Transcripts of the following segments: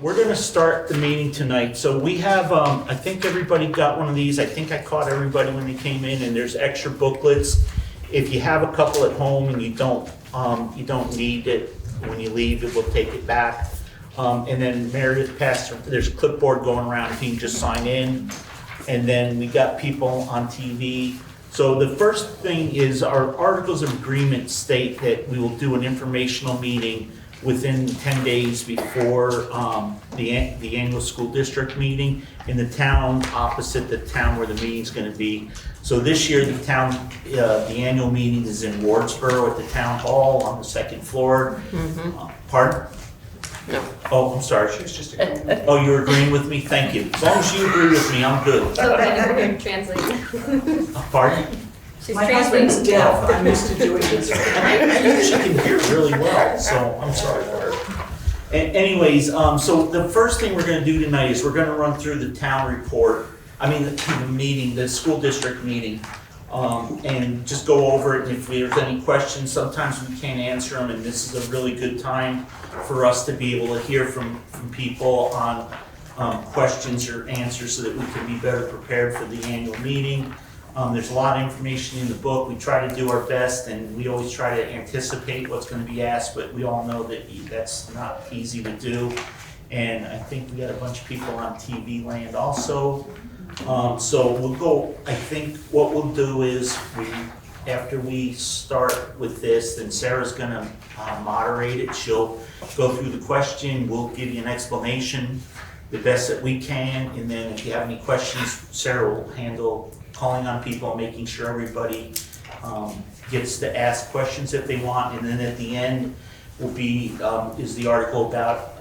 We're going to start the meeting tonight. So we have, I think everybody got one of these. I think I caught everybody when they came in, and there's extra booklets. If you have a couple at home and you don't need it, when you leave, it will take it back. And then Meredith passed, there's a clipboard going around, if you can just sign in. And then we got people on TV. So the first thing is our articles of agreement state that we will do an informational meeting within 10 days before the annual school district meeting in the town opposite the town where the meeting's going to be. So this year the annual meeting is in Wardsboro at the town hall on the second floor. Pardon? No. Oh, I'm sorry. She was just agreeing. Oh, you're agreeing with me? Thank you. As long as you agree with me, I'm good. Translate. Pardon? She's My husband's translating. deaf, I'm used to doing this. I usually can hear really well, so I'm sorry for her. Anyways, so the first thing we're gonna do tonight is we're gonna run through the town report, the meeting, the school district meeting, and just go over it, and if there's any questions, sometimes we can't answer them, and this is a really good time for us to be able to hear from people on questions or answers so that we can be better prepared for the annual meeting. There's a lot of information in the book. We try to do our best, and we always try to anticipate what's going to be asked, but we all know that that's not easy to do. And I think we got a bunch of people on TV land also. So we'll go, I think what we'll do is, after we start with this, then Sarah's going to moderate it. She'll go through the question. We'll give you an explanation the best that we can, and then if you have any questions, Sarah will handle calling on people and making sure everybody gets to ask questions if they want. And then at the end will be is the article about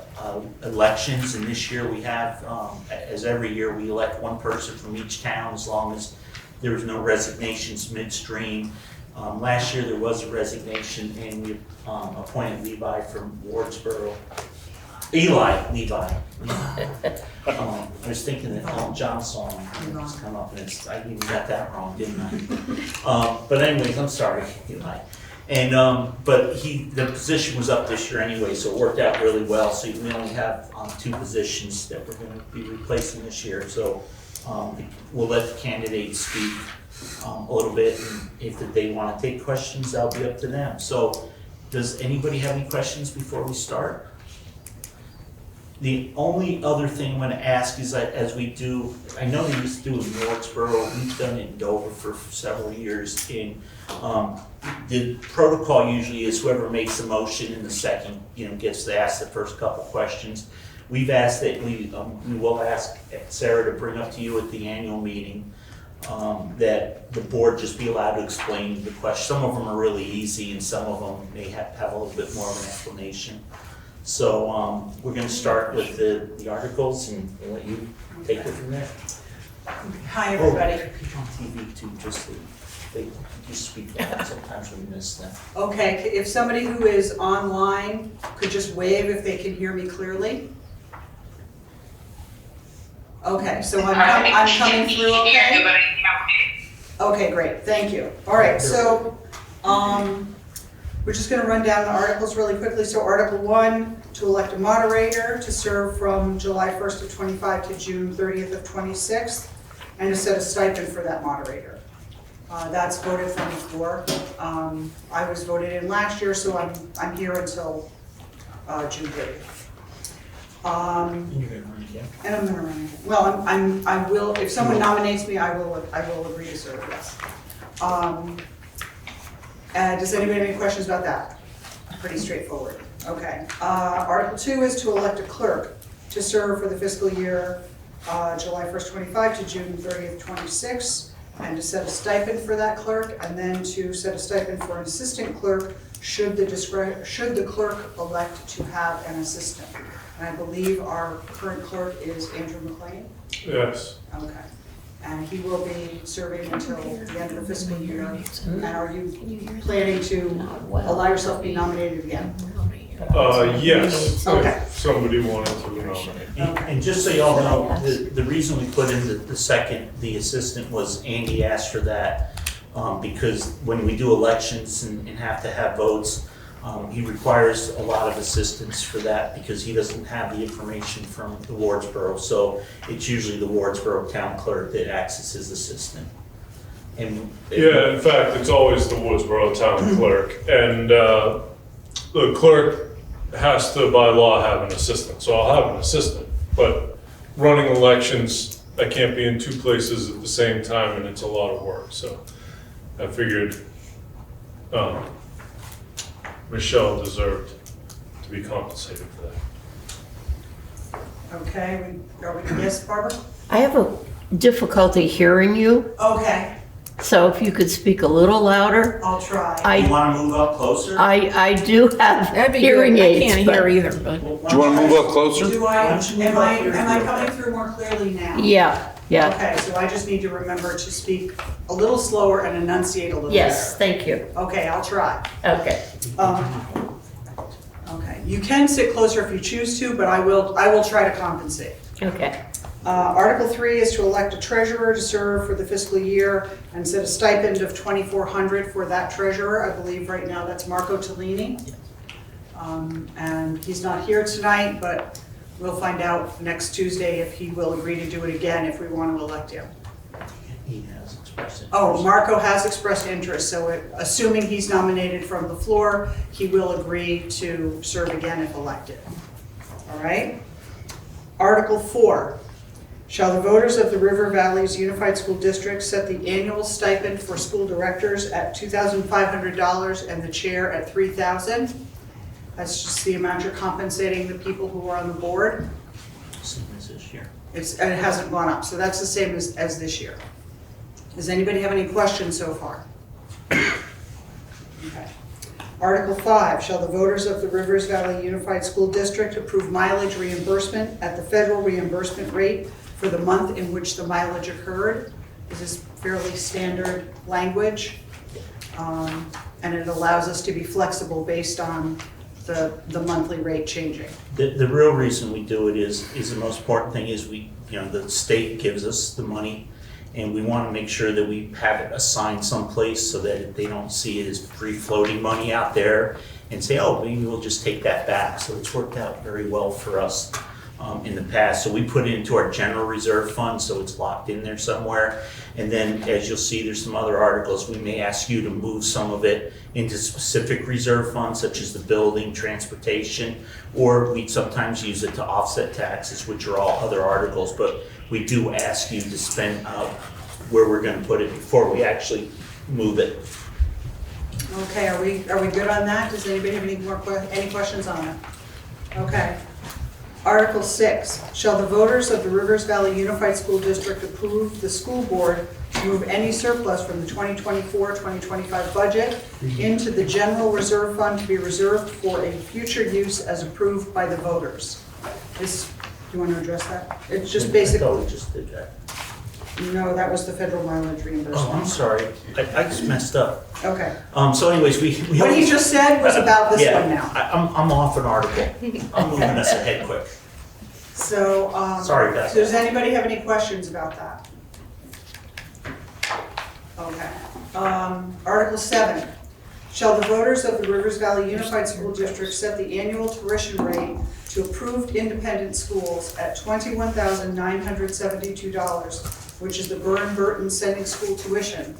elections. And this year we have, as every year, we elect one person from each town as long as there was no resignations midstream. Last year there was a resignation, and we appointed Levi from Wardsboro. Levi. I was thinking that John's song was come up, and I even got that wrong, didn't I? But anyways, I'm sorry, Eli. And but the position was up this year anyway, so it worked out really well. So we only have 2 positions that we're going to be replacing this year. So we'll let the candidates speak a little bit, and if they want to take questions, that'll be up to them. So does anybody have any questions before we start? The only other thing I'm going to ask is that as we do, I know we used to do it in Wardsboro, we've done it in Dover for several years. The protocol usually is whoever makes the motion in the second, gets to ask the first couple questions. We've asked that we will ask Sarah to bring up to you at the annual meeting that the board just be allowed to explain the question. Some of them are really easy, and some of them may have a little bit more of an explanation. So we're going to start with the articles, and we'll let you take it from there. Hi, everybody. People on TV too, they just speak loud. Sometimes we miss them. Okay, if somebody who is online could just wave if they can hear me clearly. Okay, so I'm coming through okay? Okay, great, thank you. All right, so we're just going to run down the articles really quickly. So Article 1, to elect a moderator to serve from July 1st of 25 to June 30th of 26, and to set a stipend for that moderator. That's voted from before. I was voted in last year, so I'm here until June 30th. You're going to run again? And I'm going to run again. Well, I will. If someone nominates me, I will agree to serve. Yes. Does anybody have any questions about that? Pretty straightforward. Okay. Article 2 is to elect a clerk to serve for the fiscal year July 1st, 25 to June 30th, 26, and to set a stipend for that clerk, and then to set a stipend for an assistant clerk should the clerk elect to have an assistant. And I believe our current clerk is Andrew McLean. Yes. Okay. And he will be serving until the end of the fiscal year. And are you planning to allow yourself to be nominated again? Yes, Okay. if somebody wanted to nominate. And just so y'all know, the reason we put in the assistant was Andy asked for that because when we do elections and have to have votes, He requires a lot of assistance for that because he doesn't have the information from the Wardsboro. So it's usually the Wardsboro town clerk that acts as his assistant. And Yeah, in fact, it's always the Wardsboro town clerk, and the clerk has to, by law, have an assistant, so I'll have an assistant, but running elections, I can't be in two places at the same time, and it's a lot of work, so I figured Michelle deserved to be compensated for that. Okay, yes, Barbara? I have a difficulty hearing you, Okay, so if you could speak a little louder. I'll try. you I, want to move up closer? I do have That'd be hearing good. aids. I can't but- hear either, but. Well, Do you want to move up closer? Do Why don't you move up here? am I coming through more clearly now? Yeah, yeah. Okay, so I just need to remember to speak a little slower and enunciate a little Yes, better. thank you. Okay, I'll try. Okay. Okay, you can sit closer if you choose to, but I will try to compensate. Okay. Article 3 is to elect a treasurer to serve for the fiscal year and set a stipend of $2,400 for that treasurer. I believe right now that's Marco Tellini. And he's not here tonight, but we'll find out next Tuesday if he will agree to do it again if we want to elect him. He has expressed it. Oh, Marco has expressed interest, so assuming he's nominated from the floor, he will agree to serve again if elected. All right? Article 4. Shall the voters of the River Valleys Unified School District set the annual stipend for school directors at $2,500 and the chair at $3,000? That's just the amount you're compensating the people who are on the board. Same as this year. It hasn't gone up, so that's the same as this year. Does anybody have any questions so far? Okay. Article 5, shall the voters of the Rivers Valley Unified School District approve mileage reimbursement at the federal reimbursement rate for the month in which the mileage occurred? This is fairly standard language, and it allows us to be flexible based on the monthly rate changing. The real reason we do it is the most important thing is the state gives us the money, and we want to make sure that we have it assigned someplace so that they don't see it as free-floating money out there and say, oh, maybe we'll just take that back. So it's worked out very well for us in the past. So we put it into our general reserve fund, so it's locked in there somewhere. And then, as you'll see, there's some other articles. We may ask you to move some of it into specific reserve funds, such as the building, transportation, or we sometimes use it to offset taxes, which are all other articles. But we do ask you to spend where we're going to put it before we actually move it. Okay, are we good on that? Does anybody have any questions on it? Okay. Article 6, shall the voters of the Rivers Valley Unified School District approve the school board to move any surplus from the 2024-2025 budget into the general reserve fund to be reserved for a future use as approved by the voters? Do you want to address that? It's just basic. I thought we just did that. No, that was the federal mileage reimbursement. Oh, I'm sorry. I just messed up. Okay. So anyways, we What he just said was about this yeah, one now. I'm off an article. I'm moving us ahead quick. So, Sorry, guys. does anybody have any questions about that? Okay. Article 7, shall the voters of the Rivers Valley Unified School District set the annual tuition rate to approved independent schools at $21,972, which is the Burton Sending School tuition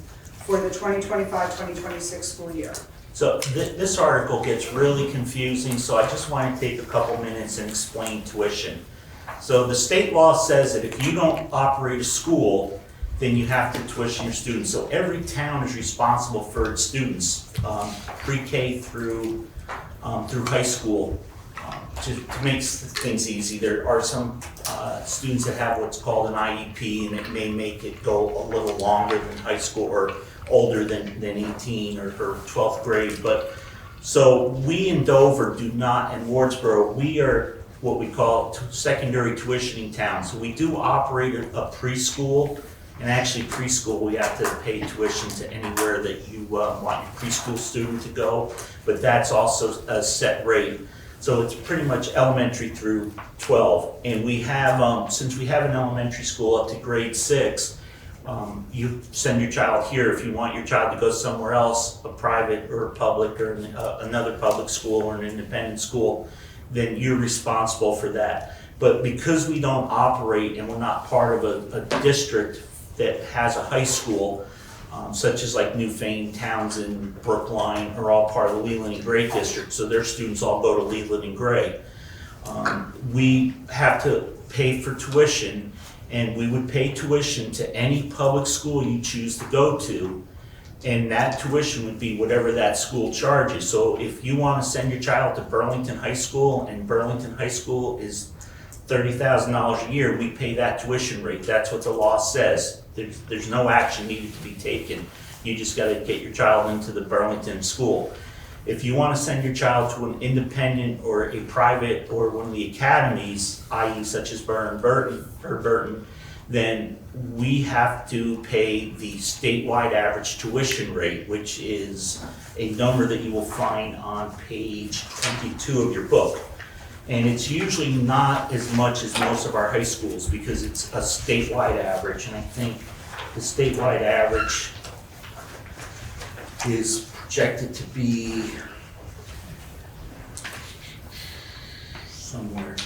for the 2025-2026 school year? So this article gets really confusing, so I just want to take a couple minutes and explain tuition. So the state law says that if you don't operate a school, then you have to tuition your students. So every town is responsible for its students, pre-K through high school. To make things easy, there are some students that have what's called an IEP, and it may make it go a little longer than high school or older than 18 or 12th grade. But so we in Dover do not, in Wardsboro, we are what we call secondary tuitioning town. So we do operate a preschool, and actually preschool we have to pay tuition to anywhere that you want your preschool student to go, but that's also a set rate. So it's pretty much elementary through 12. And we have, since we have an elementary school up to grade 6, you send your child here. If you want your child to go somewhere else, a private or a public or another public school or an independent school, then you're responsible for that. But because we don't operate and we're not part of a district that has a high school, such as like Newfane, Townsend, Brookline, are all part of the Leland and Gray district, so their students all go to Leland and Gray. We have to pay for tuition, and we would pay tuition to any public school you choose to go to, and that tuition would be whatever that school charges. So if you want to send your child to Burlington High School, and Burlington High School is $30,000 a year, we pay that tuition rate. That's what the law says. There's no action needed to be taken. You just got to get your child into the Burlington school. If you want to send your child to an independent or a private or one of the academies, i.e. such as Burton, then we have to pay the statewide average tuition rate, which is a number that you will find on page 22 of your book. And it's usually not as much as most of our high schools because it's a statewide average, and I think the statewide average is projected to be somewhere.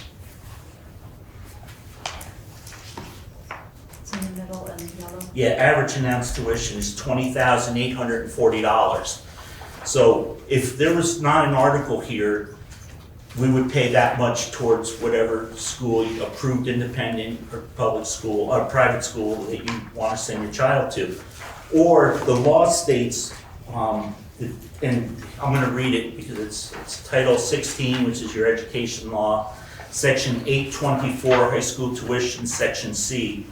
It's in the middle and yellow. Yeah, average announced tuition is $20,840. So if there was not an article here, we would pay that much towards whatever school, approved independent or public school, or private school that you want to send your child to. Or the law states, and I'm going to read it because it's Title 16, which is your education law, Section 824, high school tuition, Section C.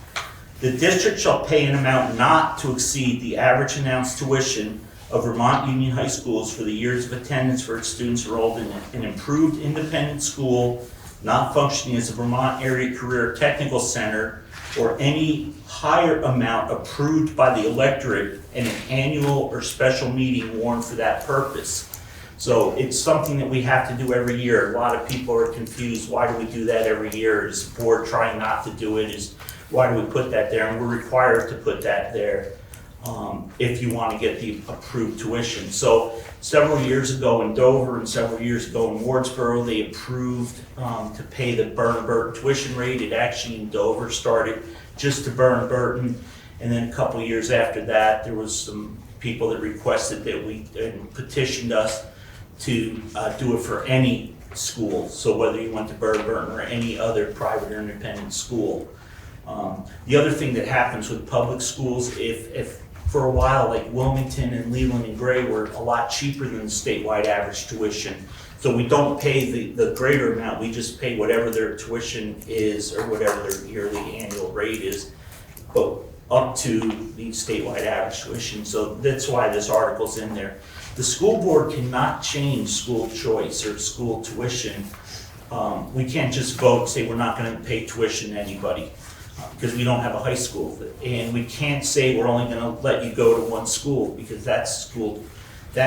The district shall pay an amount not to exceed the average announced tuition of Vermont Union High Schools for the years of attendance for its students enrolled in an improved independent school not functioning as a Vermont Area Career Technical Center, or any higher amount approved by the electorate in an annual or special meeting warned for that purpose. So it's something that we have to do every year. A lot of people are confused, why do we do that every year? Is the board trying not to do it? Why do we put that there? And we're required to put that there. If you want to get the approved tuition. So several years ago in Dover and several years ago in Wardsboro, they approved to pay the Burton tuition rate. It actually in Dover started just to Burton, and then a couple of years after that, there was some people that requested that we petitioned us to do it for any school. So whether you went to Burton or any other private or independent school. The other thing that happens with public schools, if for a while, like Wilmington and Leland and Gray were a lot cheaper than the statewide average tuition. So we don't pay the greater amount, we just pay whatever their tuition is or whatever their yearly annual rate is, but up to the statewide average tuition. So that's why this article's in there. The school board cannot change school choice or school tuition. We can't just vote and say we're not gonna pay tuition to anybody. Because we don't have a high school, and we can't say we're only going to let you go to one school, because that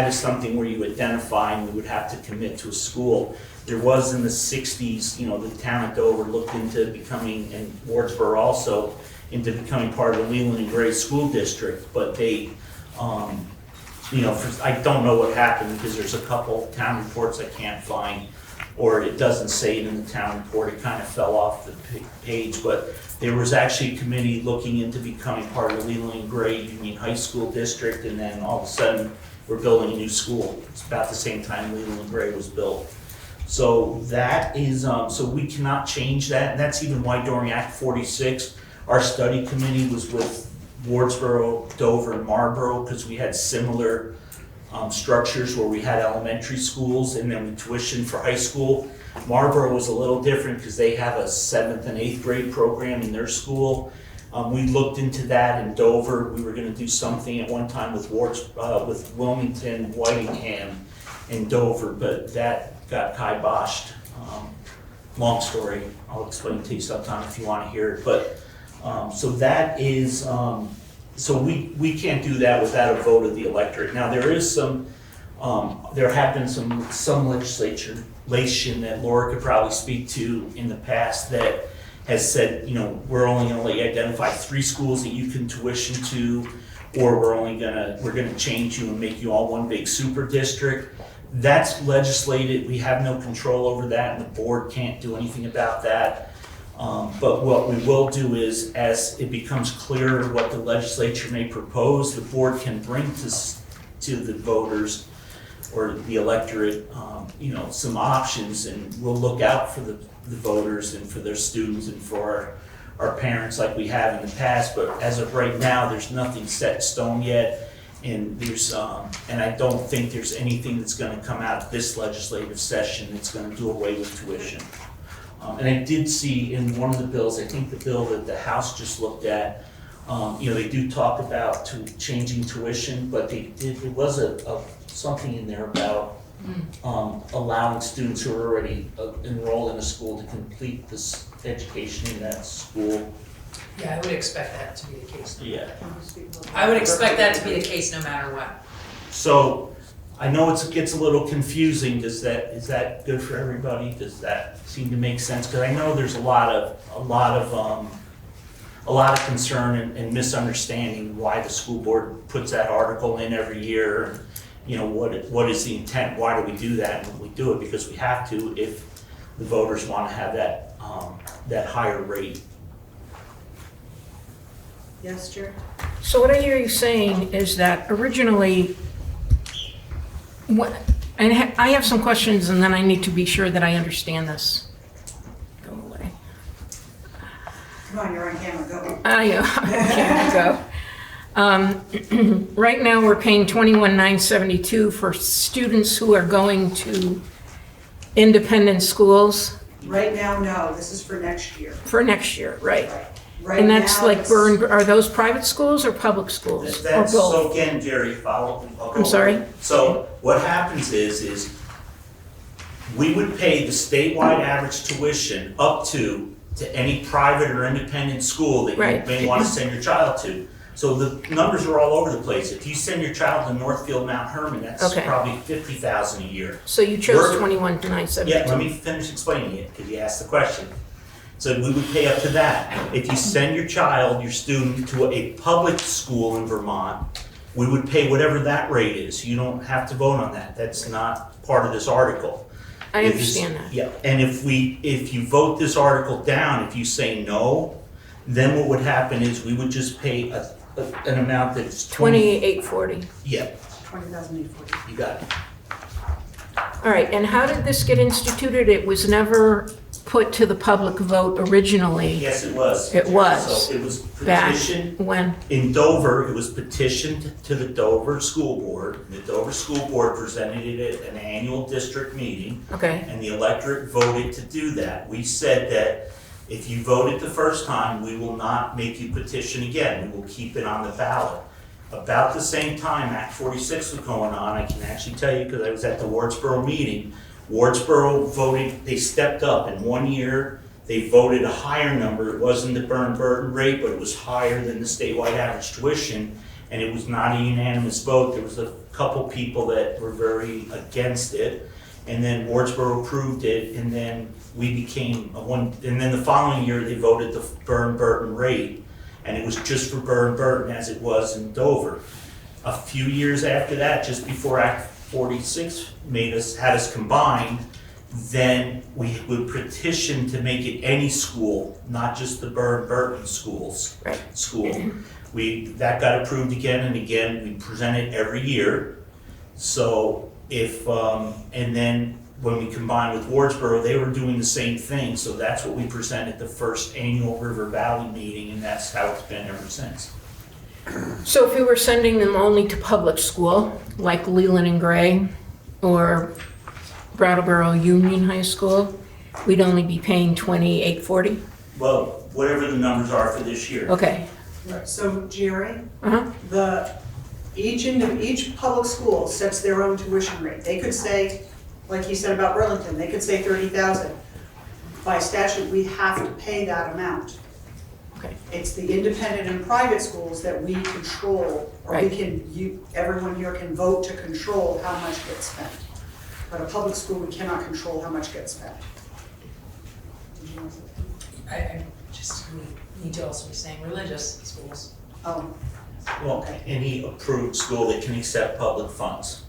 is something where you identify and we would have to commit to a school. There was in the 60s, the town of Dover looked into becoming, and Wardsboro also, into becoming part of the Leland and Gray school district, but they, I don't know what happened, because there's a couple town reports I can't find, or it doesn't say it in the town report, it kind of fell off the page, but there was actually a committee looking into becoming part of the Leland and Gray Union High School District, and then all of a sudden, we're building a new school. It's about the same time Leland and Gray was built. So that is, so we cannot change that, and that's even why during Act 46, our study committee was with Wardsboro, Dover, and Marlboro, because we had similar structures where we had elementary schools and then we tuitioned for high school. Marlboro was a little different because they have a 7th and 8th grade program in their school. We looked into that in Dover. We were going to do something at one time with Wilmington, Whitingham, and Dover, but that got kiboshed. Long story. I'll explain to you sometime if you want to hear it. But so that is. So we can't do that without a vote of the electorate. Now there is there have been some legislation that Laura could probably speak to in the past that has said, you know, we're only gonna let you identify 3 schools that you can tuition to, or we're gonna change you and make you all one big super district. That's legislated, we have no control over that, and the board can't do anything about that. But what we will do is, as it becomes clearer what the legislature may propose, the board can bring to the voters or the electorate, you know, some options, and we'll look out for the voters and for their students and for our parents like we have in the past. But as of right now, there's nothing set in stone yet, and and I don't think there's anything that's gonna come out of this legislative session that's gonna do away with tuition. And I did see in one of the bills, I think the bill that the House just looked at, you know, they do talk about changing tuition, but there was something in there about allowing students who are already enrolled in a school to complete this education in that school. Yeah, I would expect that to be the case. Yeah. I would expect that to be the case no matter what. So I know it gets a little confusing. Is that good for everybody? Does that seem to make sense? Because I know there's a lot of concern and misunderstanding why the school board puts that article in every year. You know, what is the intent? Why do we do that? And we do it because we have to if the voters want to have that higher rate. Yes, Jerry? So what I hear you saying is that originally, I have some questions and then I need to be sure that I understand this. Go away. Come on, you're on camera, go. Can't go. Right now, we're paying $21,972 for students who are going to independent schools Right now, no, this is for next year. for next year, right? Right And that's now, like it's- are those private schools or public schools? Or That's, both? so again, Jerry, follow. I'll go I'm sorry? over. So what happens is we would pay the statewide average tuition up to any private or independent school that you Right. may want to send your child to. So the numbers are all over the place. If you send your child to Northfield Mount Herman, that's Okay. probably $50,000 a year. So you chose We're- 21,972? Yeah, let me finish explaining it, because you asked the question. So we would pay up to that. If you send your child, your student, to a public school in Vermont, we would pay whatever that rate is. You don't have to vote on that. That's not part of this article. I It is- understand that. Yeah, and if you vote this article down, if you say no, then what would happen is we would just pay an amount that's 28,840. Yeah, 20,840. you got it. All right, and how did this get instituted? It was never put to the public vote originally. Yes, it was. It was. So it was Back petitioned. when? In Dover, it was petitioned to the Dover School Board. The Dover School Board presented it at an annual district meeting, Okay, and the electorate voted to do that. We said that if you voted the first time, we will not make you petition again. We will keep it on the ballot. About the same time Act 46 was going on, I can actually tell you because I was at the Wardsboro meeting. Wardsboro voted, they stepped up. In 1 year, they voted a higher number. It wasn't the Byrne-Burton rate, but it was higher than the statewide average tuition. And it was not a unanimous vote. There was a couple people that were very against it. And then Wardsboro approved it, and then we became and then the following year, they voted the Byrne-Burton rate. And it was just for Byrne-Burton as it was in Dover. A few years after that, just before Act 46 had us combined, then we would petition to make it any school, not just the Byrne-Burton school. That got approved again and again. We present it every year. So and then when we combined with Wardsboro, they were doing the same thing. So that's what we presented at the first annual River Valley meeting, and that's how it's been ever since. so if we were sending them only to public school, like Leland and Gray, or Brattleboro Union High School, we'd only be paying $28,840? Well, whatever the numbers are for this year. Okay, Right, so Jerry, uh-huh, each public school sets their own tuition rate. They could say, like he said about Burlington, they could say 30,000. By statute, we have to pay that amount. okay, It's the independent and private schools that we control, or we Right. everyone here can vote to control how much gets spent. But a public school, we cannot control how much gets spent. Did you want to say something? Just, we need to also be saying religious schools. Oh, Well, any approved school that can accept public funds.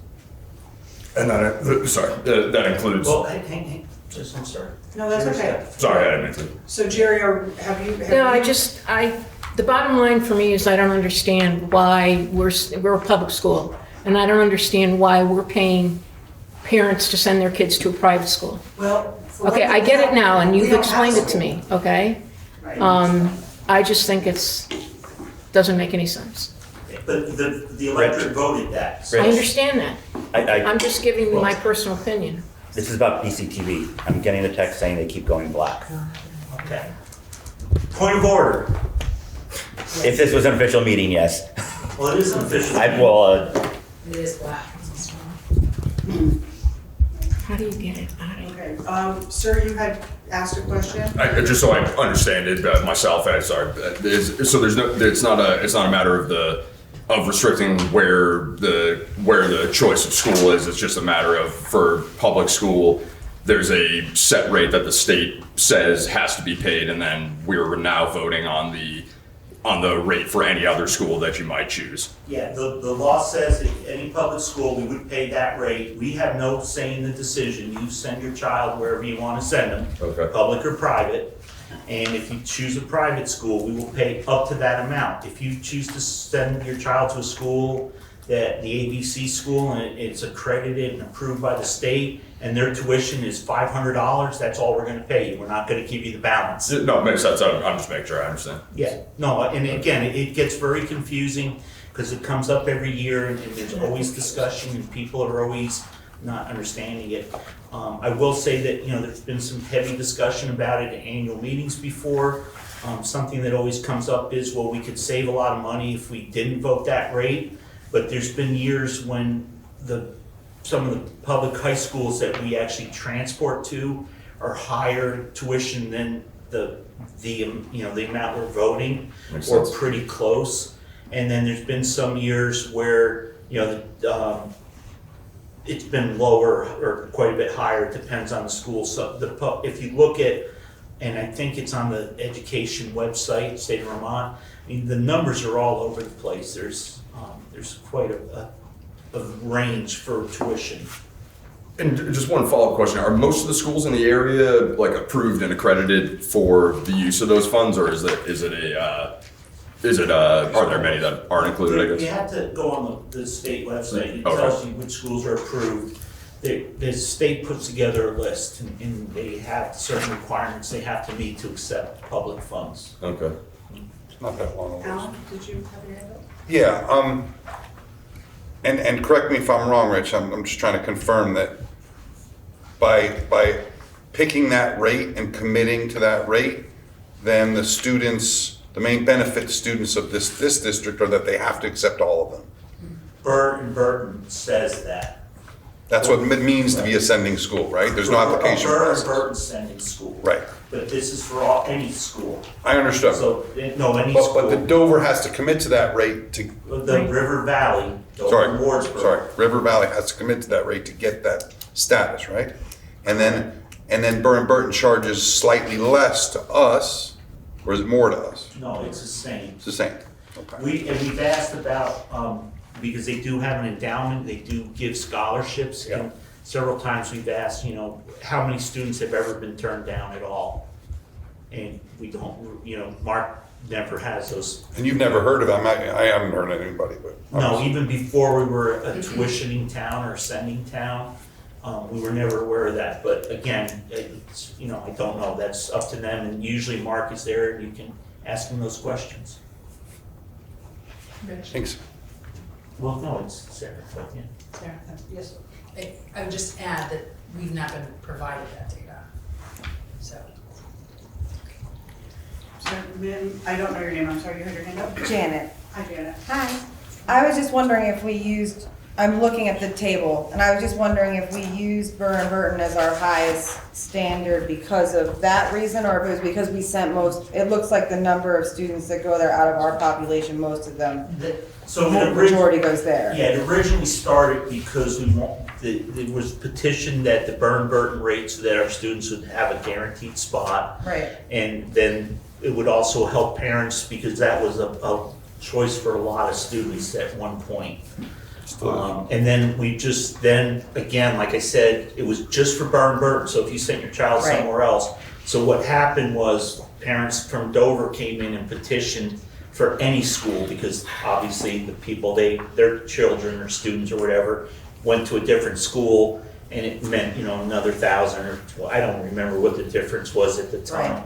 And that includes, Well, hang, just, I'm sorry. no, that's okay. sorry, I didn't mean to. So Jerry, have you? No, the bottom line for me is I don't understand why we're a public school. And I don't understand why we're paying parents to send their kids to a private school. Well. Okay, I get it now, and We you've don't explained have it to me, okay? Right. I just think doesn't make any sense. But the electorate voted that. I understand that. I, I'm just giving you my personal opinion. this is about BCTV. I'm getting a text saying they keep going black. Okay. Point of order. If this was an official meeting, yes. Well, it is an official. It is black. How do you get it out of here? Okay, sir, you had asked a question? Just so I understand it myself, so it's not a matter of restricting where the choice of school is. It's just a matter of, for public school, there's a set rate that the state says has to be paid, and then we're now voting on the rate for any other school that you might choose. Yeah, the law says that any public school, we would pay that rate. We have no say in the decision. You send your child wherever you want to send them, Okay. public or private. And if you choose a private school, we will pay up to that amount. If you choose to send your child to a school, that the ABC school, and it's accredited and approved by the state, and their tuition is $500, that's all we're gonna pay you. We're not gonna give you the balance. No, it makes sense. I'm just making sure I understand. Yeah, no, and again, it gets very confusing because it comes up every year and there's always discussion and people are always not understanding it. I will say that, there's been some heavy discussion about it at annual meetings before. Something that always comes up is, well, we could save a lot of money if we didn't vote that rate. But there's been years when some of the public high schools that we actually transport to are higher tuition than the amount we're voting, Makes or sense. pretty close. And then there's been some years where, it's been lower or quite a bit higher. It depends on the school. So if you look at, and I think it's on the education website, state of Vermont, I mean, the numbers are all over the place. There's quite a range for tuition. And just one follow-up question: are most of the schools in the area like approved and accredited for the use of those funds, or are there many that aren't included? I You guess. have to go on the state website. It Okay. tells you which schools are approved. The state puts together a list, and they have certain requirements they have to meet to accept public funds. Okay. Not that long ago. Alan, did you have your hand up? Yeah, and correct me if I'm wrong, Rich, I'm just trying to confirm that by picking that rate and committing to that rate, then the main benefit to students of this district are that they have to accept all of them. Burton says that. That's what it means to be a sending school, right? There's no application process. Burton's sending school. Right, But this is for any school. I understand. So, no, any But the school. Dover has to commit to that rate to, The River Valley, Dover and Wardsboro. River Valley has to commit to that rate to get that status, right? And then Burton charges slightly less to us, or is it more to us? No, it's the same. It's the same. Okay. We've asked about, because they do have an endowment, they do give scholarships. Yeah. And several times we've asked, how many students have ever been turned down at all? And we don't, Mark never has those. And you've never heard of them? I haven't heard of anybody, but. No, even before we were a tuitioning town or sending town, we were never aware of that. But again, it's, I don't know, that's up to them. And usually Mark is there and you can ask him those questions. Thanks. Well, no, it's Sarah, but yeah. Sarah, Yes. I would just add that we've not been provided that data, so. So, ma'am, I don't know your name, I'm sorry, you had your hand up? Janet. Hi, Janet. Hi. I was just wondering if we used, I'm looking at the table, and I was just wondering if we used Burton as our highest standard because of that reason, or if it was because we sent it looks like the number of students that go there out of our population, most of them, So the it originally, majority goes there. yeah, it originally started because there was petition that the Burton rate so that our students would have a guaranteed spot. Right. And then it would also help parents because that was a choice for a lot of students at one point. And then again, like I said, it was just for Burton, so if you sent your child Right. somewhere else. So what happened was parents from Dover came in and petitioned for any school because obviously the people, their children or students or whatever went to a different school and it meant, another 1,000 or, well, I don't remember what the difference was at the time.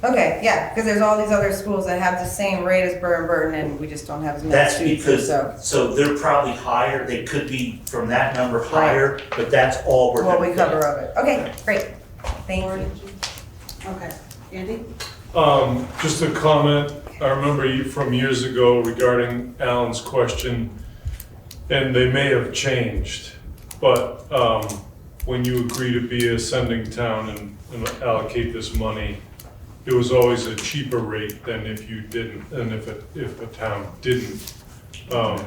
Okay, yeah, because there's all these other schools that have the same rate as Burton, and we just don't have as many That's students, because, so they're probably higher, they could be from that number higher, but that's all we're what gonna we pay. cover of it. Okay, great. Thank you. Okay, Andy? Just a comment, I remember from years ago regarding Alan's question, and they may have changed, but when you agree to be a sending town and allocate this money, it was always a cheaper rate than if you didn't, and if a town didn't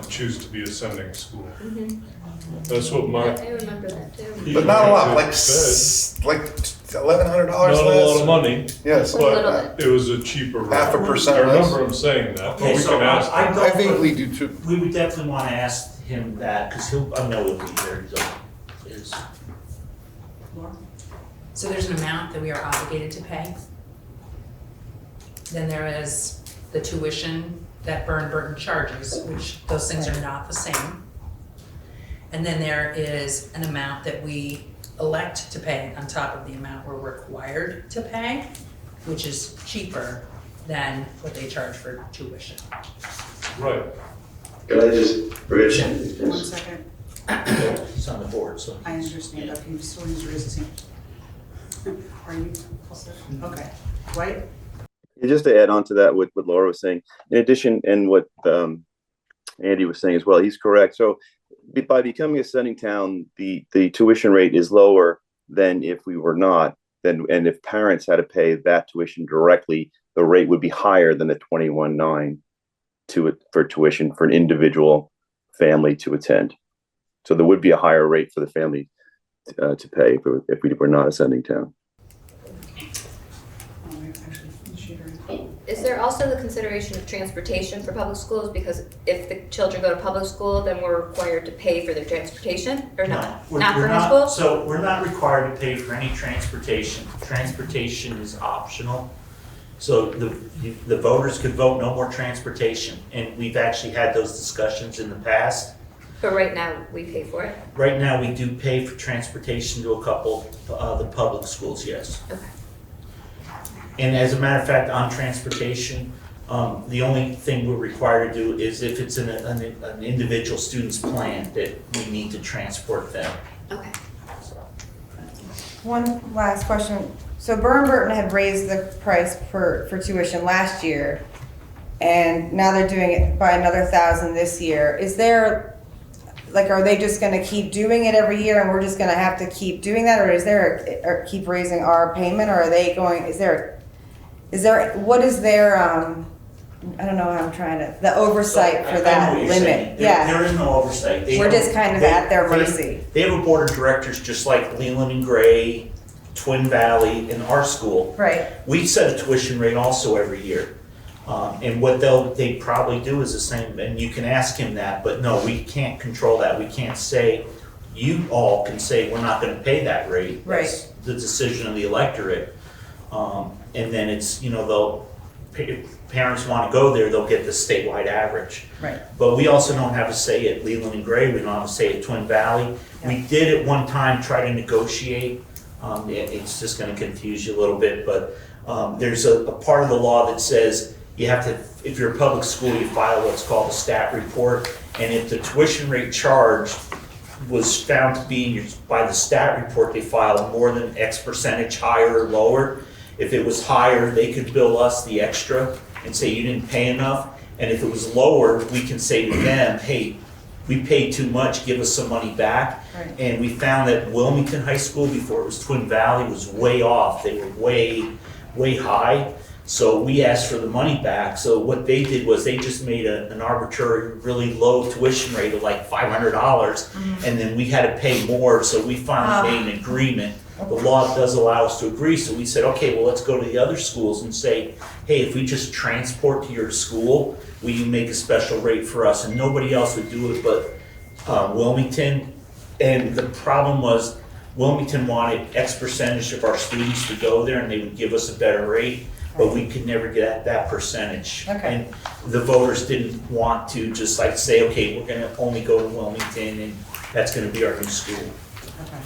choose to be a sending school. That's what Mark. I remember that too. But not a lot, like said. $1,100 Not less. a lot of money, Yes, A little but it was a cheaper rate. 0.5% I less. remember him saying that, but Okay, we so can ask. I I don't, think we do too. we would definitely wanna ask him that, cause I know he'll be there, is. So there's an amount that we are obligated to pay. Then there is the tuition that Burton charges, which those things are not the same. And then there is an amount that we elect to pay on top of the amount we're required to pay, which is cheaper than what they charge for tuition. Right. Can I just, Rich? 1 second. He's on the board, so. I understand, okay, you still need to raise his hand. Are you also? Okay, Dwight? Just to add on to that, what Laura was saying, in addition, and what Andy was saying as well, he's correct. So by becoming a sending town, the tuition rate is lower than if we were not. And if parents had to pay that tuition directly, the rate would be higher than the $21,900 for tuition for an individual family to attend. So there would be a higher rate for the family to pay if we were not a sending town. Is there also the consideration of transportation for public schools? Because if the children go to public school, then we're required to pay for their transportation, or no? Not for high school? So we're not required to pay for any transportation. Transportation is optional. So the voters could vote no more transportation, and we've actually had those discussions in the past. But right now, we pay for it? Right now, we do pay for transportation to a couple of the public schools, yes. Okay. And as a matter of fact, on transportation, the only thing we're required to do is if it's an individual student's plan that we need to transport them. Okay. One last question. So Burton had raised the price for tuition last year, and now they're doing it by another 1,000 this year. Is there, like, are they just gonna keep doing it every year and we're just gonna have to keep doing that, or is there, or keep raising our payment, or are they going, what is their, I don't know how I'm trying to, the oversight So, for I that know what you're limit? saying. Yeah. There is no oversight. We're just kind of at their mercy. They have a board of directors just like Leland and Gray, Twin Valley, and our school. Right. We set a tuition rate also every year. And what they probably do is the same, and you can ask him that, but no, we can't control that. We can't say, you all can say, we're not gonna pay that rate. Right. That's the decision of the electorate. And then it's, if parents wanna go there, they'll get the statewide average. Right. But we also don't have a say at Leland and Gray, we don't have a say at Twin Valley. We did at one time try to negotiate, it's just gonna confuse you a little bit, but there's a part of the law that says you have to, if you're a public school, you file what's called a stat report, and if the tuition rate charged was found to be, by the stat report, they filed more than X percentage higher or lower. If it was higher, they could bill us the extra and say you didn't pay enough. And if it was lower, we can say to them, hey, we paid too much, give us some money back. Right. And we found that Wilmington High School, before it was Twin Valley, was way off. They were way high. So we asked for the money back. So what they did was they just made an arbitrary, really low tuition rate of like $500, and then we had to pay more. So we finally made an agreement the law does allow us to agree, so we said, okay, well, let's go to the other schools and say, hey, if we just transport to your school, will you make a special rate for us? And nobody else would do it but Wilmington. And the problem was Wilmington wanted X percentage of our students to go there and they would give us a better rate, but we could never get at that percentage. Okay. And the voters didn't want to just like say, okay, we're gonna only go to Wilmington and that's gonna be our new school. Okay.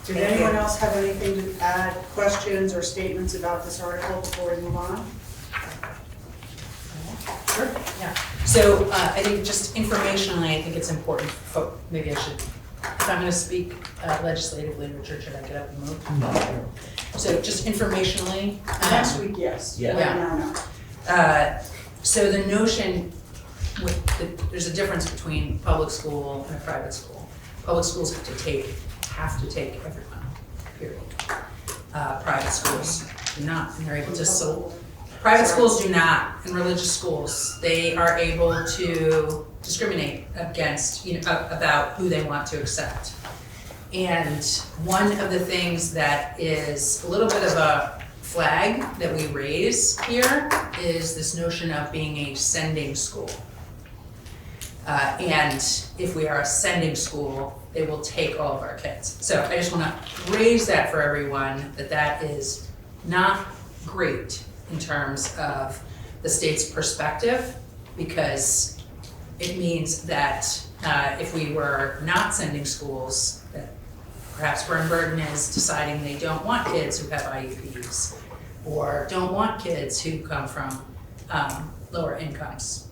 Did anyone else have anything to add, questions or statements about this article before we move on? Sure, yeah. So I think just informationally, I think it's important for folk, maybe I should, if I'm gonna speak legislatively, Richard, should I get up and move? No. So just informationally. Next week, yes. Yeah. Right now, no. So the notion, there's a difference between public school and a private school. Public schools have to take everyone, period. Private schools do not, and they're able to private schools do not, and religious schools, they are able to discriminate against, about who they want to accept. And one of the things that is a little bit of a flag that we raise here is this notion of being a sending school. And if we are a sending school, they will take all of our kids. So I just want to raise that for everyone, that is not great in terms of the state's perspective, because it means that if we were not sending schools, that perhaps Burton is deciding they don't want kids who have IEPs, or don't want kids who come from lower incomes.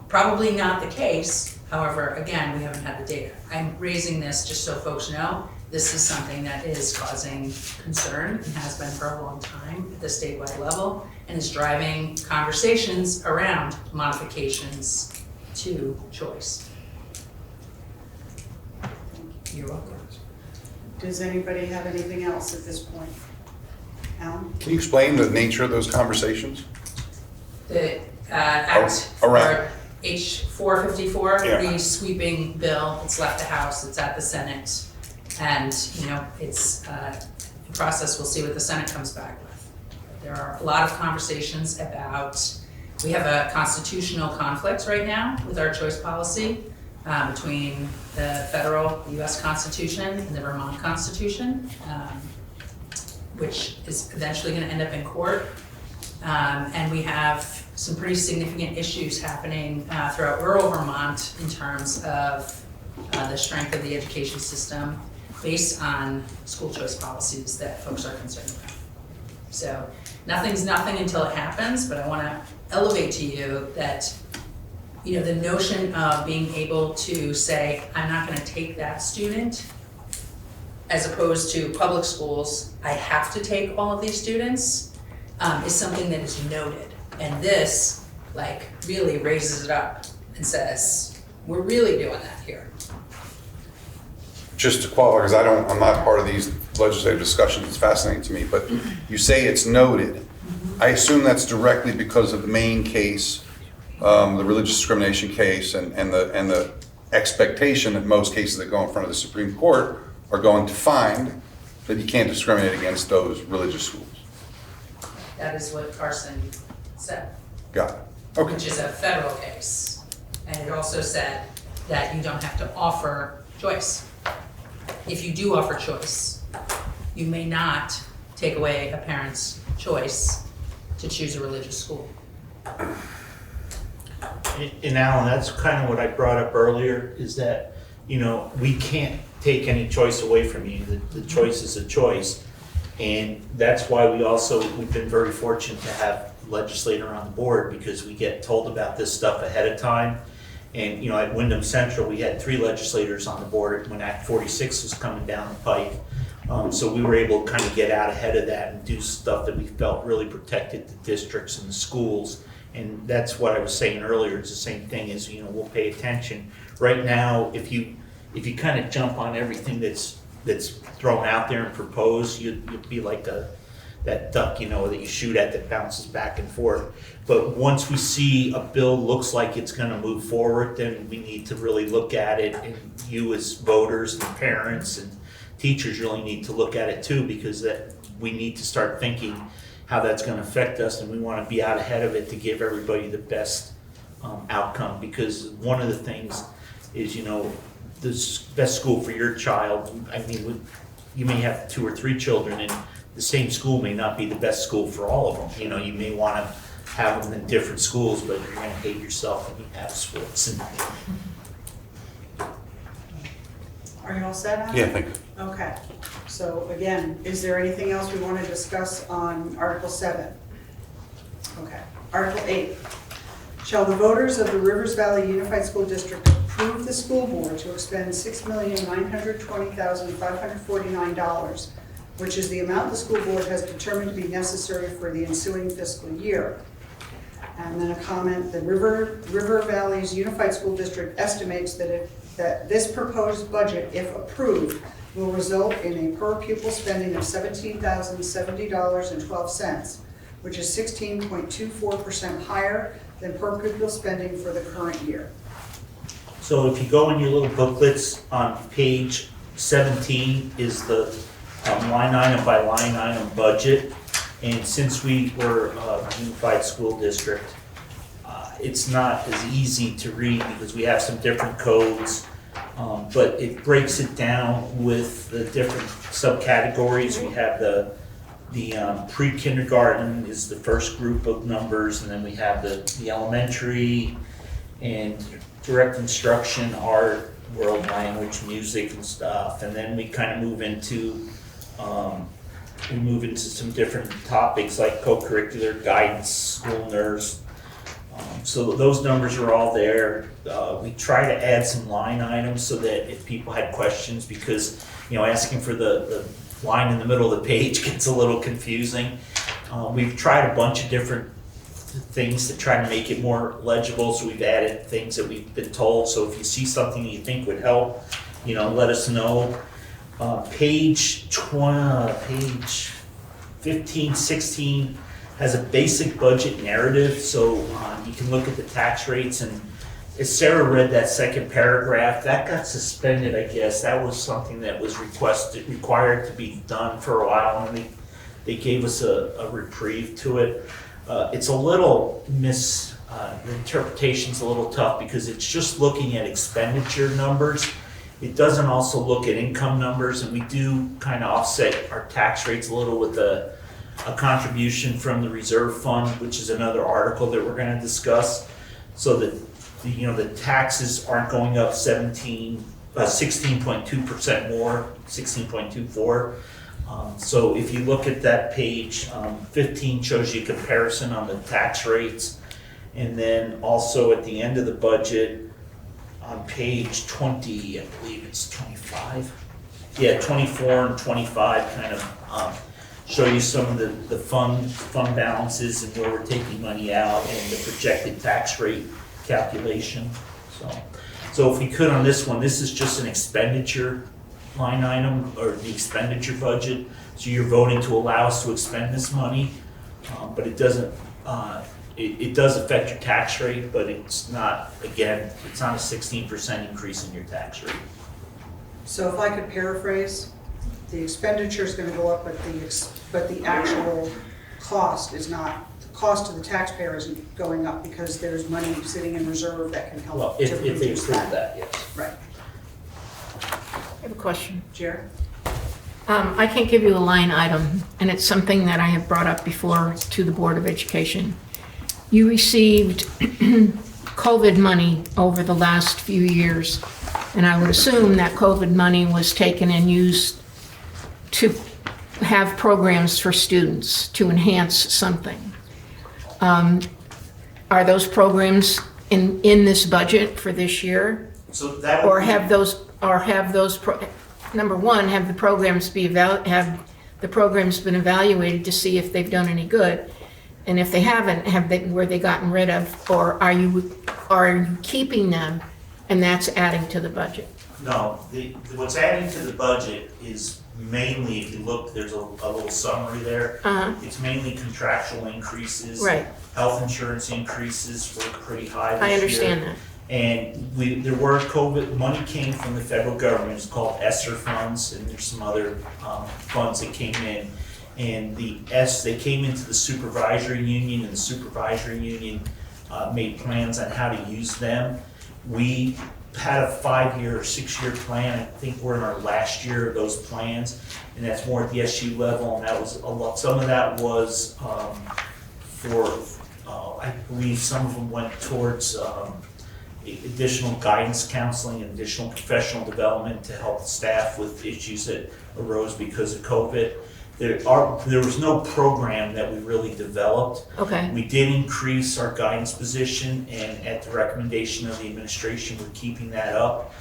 Probably not the case, however, again, we haven't had the data. I'm raising this just so folks know, this is something that is causing concern and has been for a long time at the statewide level, and is driving conversations around modifications to choice. You're welcome. Does anybody have anything else at this point? Alan? Can you explain the nature of those conversations? The Act Around. for H 454, Yeah. the sweeping bill, it's left the House, it's at the Senate, and it's a process. We'll see what the Senate comes back with. There are a lot of conversations about, we have a constitutional conflict right now with our choice policy between the federal US Constitution and the Vermont Constitution, which is eventually going to end up in court. And we have some pretty significant issues happening throughout rural Vermont in terms of the strength of the education system based on school choice policies that folks are concerned about. So nothing's nothing until it happens, but I want to elevate to you that the notion of being able to say, I'm not going to take that student, as opposed to public schools, I have to take all of these students, is something that is noted. And this, really raises it up and says, we're really doing that here. Just to qualify, because I'm not part of these legislative discussions, it's fascinating to me, but you say it's noted. I assume that's directly because of the main case, the religious discrimination case, and the expectation that most cases that go in front of the Supreme Court are going to find that you can't discriminate against those religious schools. That is what Carson said. Got it. Okay. Which is a federal case. And it also said that you don't have to offer choice. If you do offer choice, you may not take away a parent's choice to choose a religious school. And Alan, that's kind of what I brought up earlier, is that, we can't take any choice away from you. The choice is a choice. And that's why we've been very fortunate to have a legislator on the board, because we get told about this stuff ahead of time. And, at Wyndham Central, we had 3 legislators on the board when Act 46 was coming down the pike. So we were able to kind of get out ahead of that and do stuff that we felt really protected the districts and the schools. And that's what I was saying earlier. It's the same thing as, we'll pay attention. Right now, if you kind of jump on everything that's thrown out there and proposed, you'd be like that duck, that you shoot at that bounces back and forth. But once we see a bill looks like it's going to move forward, then we need to really look at it, and you as voters and parents and teachers really need to look at it too, because that, we need to start thinking how that's gonna affect us, and we wanna be out ahead of it to give everybody the best outcome, because one of the things is, you know, the best school for your child, I mean, you may have 2 or 3 children, and the same school may not be the best school for all of them. You know, you may wanna have them in different schools, but you're gonna hate yourself when you have sports. And Are you all set on it? Yeah, thank you. Okay, so again, is there anything else we want to discuss on Article 7? Okay, Article 8. Shall the voters of the Rivers Valley Unified School District approve the school board to expend $6,920,549, which is the amount the school board has determined to be necessary for the ensuing fiscal year? And then a comment, the River Valley's Unified School District estimates that this proposed budget, if approved, will result in a per pupil spending of $17,070.12, which is 16.24% higher than per pupil spending for the current year. so if you go in your little booklets on page 17 is the line item by line item budget. And since we were a unified school district, it's not as easy to read because we have some different codes, but it breaks it down with the different subcategories. We have the pre-kindergarten is the first group of numbers, and then we have the elementary and direct instruction, art, world language, music and stuff, and then we kind of move into some different topics like co-curricular, guidance, school nurse. So those numbers are all there. We try to add some line items so that if people had questions, because, you know, asking for the line in the middle of the page gets a little confusing. We've tried a bunch of different things to try to make it more legible, so we've added things that we've been told. So if you see something you think would help, you know, let us know. Page 15, 16 has a basic budget narrative, so you can look at the tax rates. And as Sarah read that second paragraph, that got suspended, I guess. That was something that was required to be done for a while, and they gave us a reprieve to it. It's a little the interpretation's a little tough because it's just looking at expenditure numbers. It doesn't also look at income numbers, and we do kind of offset our tax rates a little with a contribution from the reserve fund, which is another article that we're going to discuss, so that the taxes aren't going up 16.2% more, 16.24. So if you look at that page, 15 shows you a comparison on the tax rates, and then also at the end of the budget on page 20, I believe it's 25. Yeah, 24 and 25 kind of show you some of the fund balances and where we're taking money out and the projected tax rate calculation. So if we could on this one, this is just an expenditure line item, or the expenditure budget. So you're voting to allow us to expend this money, but it doesn't. It does affect your tax rate, but it's not. Again, it's not a 16% increase in your tax rate. So if I could paraphrase, the expenditure is going to go up, but the actual cost is not. The cost to the taxpayer isn't going up because there's money sitting in reserve that can help. Well, if they reduce approve that, yes. Right. I have a question. Jared? I can't give you a line item, and it's something that I have brought up before to the Board of Education. You received COVID money over the last few years, and I would assume that COVID money was taken and used to have programs for students to enhance something. Are those programs in this budget for this year? So that Or have those number one, have the programs been evaluated to see if they've done any good? And if they haven't, were they gotten rid of, or are you keeping them and that's adding to the budget? No, what's adding to the budget is mainly, if you look, there's a little summary there. It's mainly contractual increases. Right. Health insurance increases were pretty high this year. I understand that. And there were COVID, money came from the federal government, it's called ESSER funds, and there's some other funds that came in. And they came into the supervisory union, and the supervisory union made plans on how to use them. We had a 5-year or 6-year plan. I think we're in our last year of those plans, and that's more at the SU level, and that was a lot. Some of that was I believe some of them went towards additional guidance counseling and additional professional development to help the staff with issues that arose because of COVID. There was no program that we really developed. Okay. We did increase our guidance position, and at the recommendation of the administration, we're keeping that up.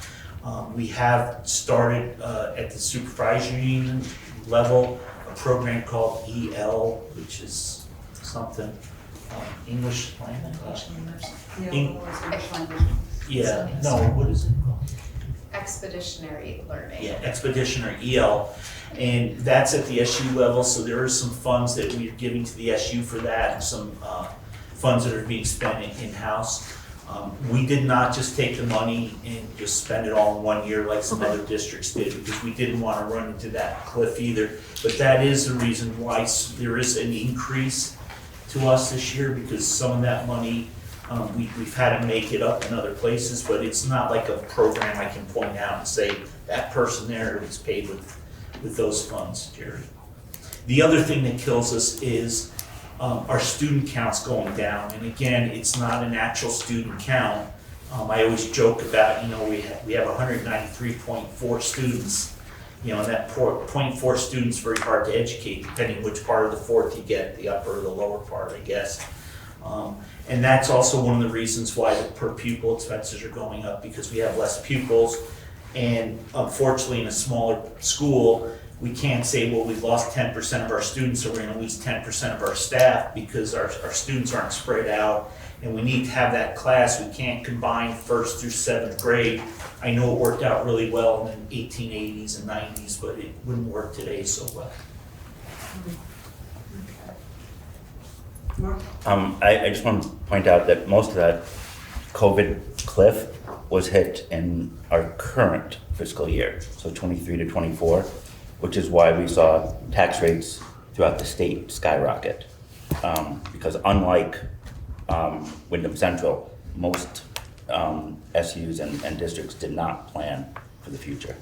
We have started at the supervisory union level a program called EL, which is something English language. Yeah, no, what is it called? Expeditionary learning. Yeah, expeditionary EL. And that's at the SU level, so there are some funds that we're giving to the SU for that, and some funds that are being spent in-house. We did not just take the money and just spend it all in 1 year like some other districts did, because we didn't want to run into that cliff either. But that is the reason why there is an increase to us this year, because some of that money, we've had to make it up in other places, but it's not like a program I can point out and say, that person there is paid with those funds, Jerry. The other thing that kills us is our student count's going down, and again, it's not an actual student count. I always joke about, we have 193.4 students, and that 0.4 students very hard to educate, depending which part of the fourth you get, the upper or the lower part, I guess. And that's also one of the reasons why the per pupil expenses are going up, because we have less pupils. And unfortunately, in a smaller school, we can't say, well, we've lost 10% of our students, so we're gonna lose 10% of our staff, because our students aren't spread out, and we need to have that class. We can't combine 1st through 7th grade. I know it worked out really well in the 1880s and 90s, but it wouldn't work today so well. Mark? I just want to point out that most of that COVID cliff was hit in our current fiscal year, so 23 to 24, which is why we saw tax rates throughout the state skyrocket. Because unlike Wyndham Central, most SUs and districts did not plan for the future.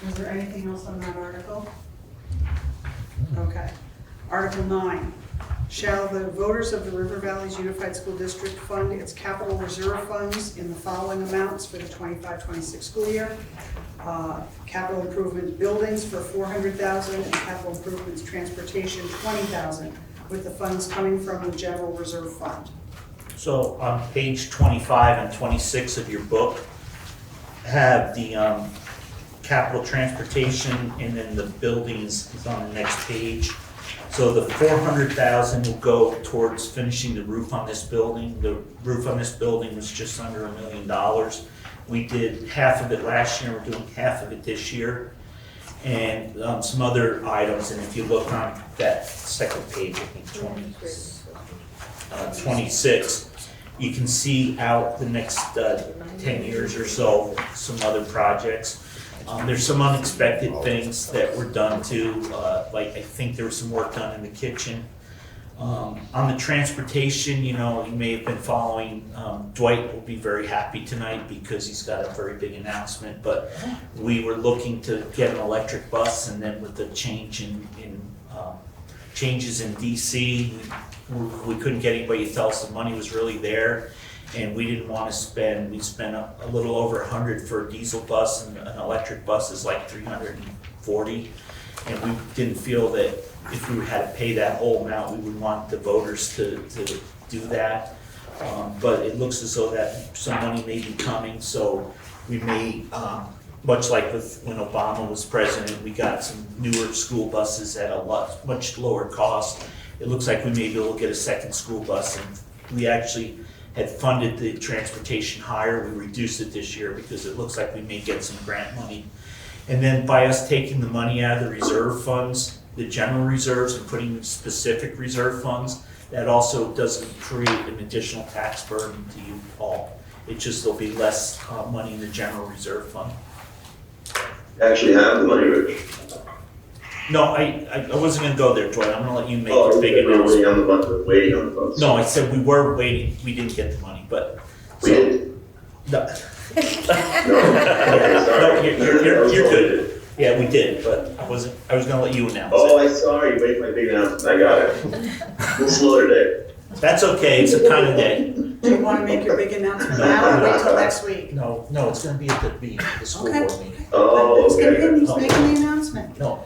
Is there anything else on that article? Okay. Article 9, shall the voters of the River Valleys Unified School District fund its capital reserve funds in the following amounts for the 25-26 school year? Capital improvement buildings for $400,000 and capital improvements transportation $20,000, with the funds coming from the general reserve fund. So on page 25 and 26 of your book, have the capital transportation, and then the buildings is on the next page. So the $400,000 will go towards finishing the roof on this building. The roof on this building was just under $1 million. We did half of it last year, we're doing half of it this year. And some other items, and if you look on that second page, I think 26, you can see out the next 10 years or so, some other projects. There's some unexpected things that were done too, like I think there was some work done in the kitchen. On the transportation, you may have been following, Dwight will be very happy tonight because he's got a very big announcement, but we were looking to get an electric bus, and then with the change in changes in DC, we couldn't get anybody to tell us the money was really there. And we didn't want to spend, we spent a little over $100 for a diesel bus, and an electric bus is like $340. And we didn't feel that if we had to pay that whole amount, we would want the voters to do that. But it looks as though that some money may be coming, so we may, much like with when Obama was president, we got some newer school buses at a much lower cost. It looks like we may be able to get a second school bus, and we actually had funded the transportation higher. We reduced it this year because it looks like we may get some grant money. And then by us taking the money out of the reserve funds, the general reserves, and putting specific reserve funds, That also doesn't create an additional tax burden to you all. It just, there'll be less money in the general reserve fund. Actually have the money, Rich. No, I wasn't gonna go there, Dwight. I'm gonna let you make Oh, the big we're waiting announcement. on the funds, waiting on the funds. No, I said we were waiting, we didn't get the money, but. We did. No. No, okay, sorry. You're good. Yeah, we did, but I was gonna let you announce Oh, it. I saw you, wait for my big announcement, I got it. A little slow today. That's okay, it's a kind of day. Do you wanna make your big announcement now or wait till next week? No, it's gonna be at the meeting, the school Okay. board meeting. Oh, It's gonna okay. be, he's making the announcement. No.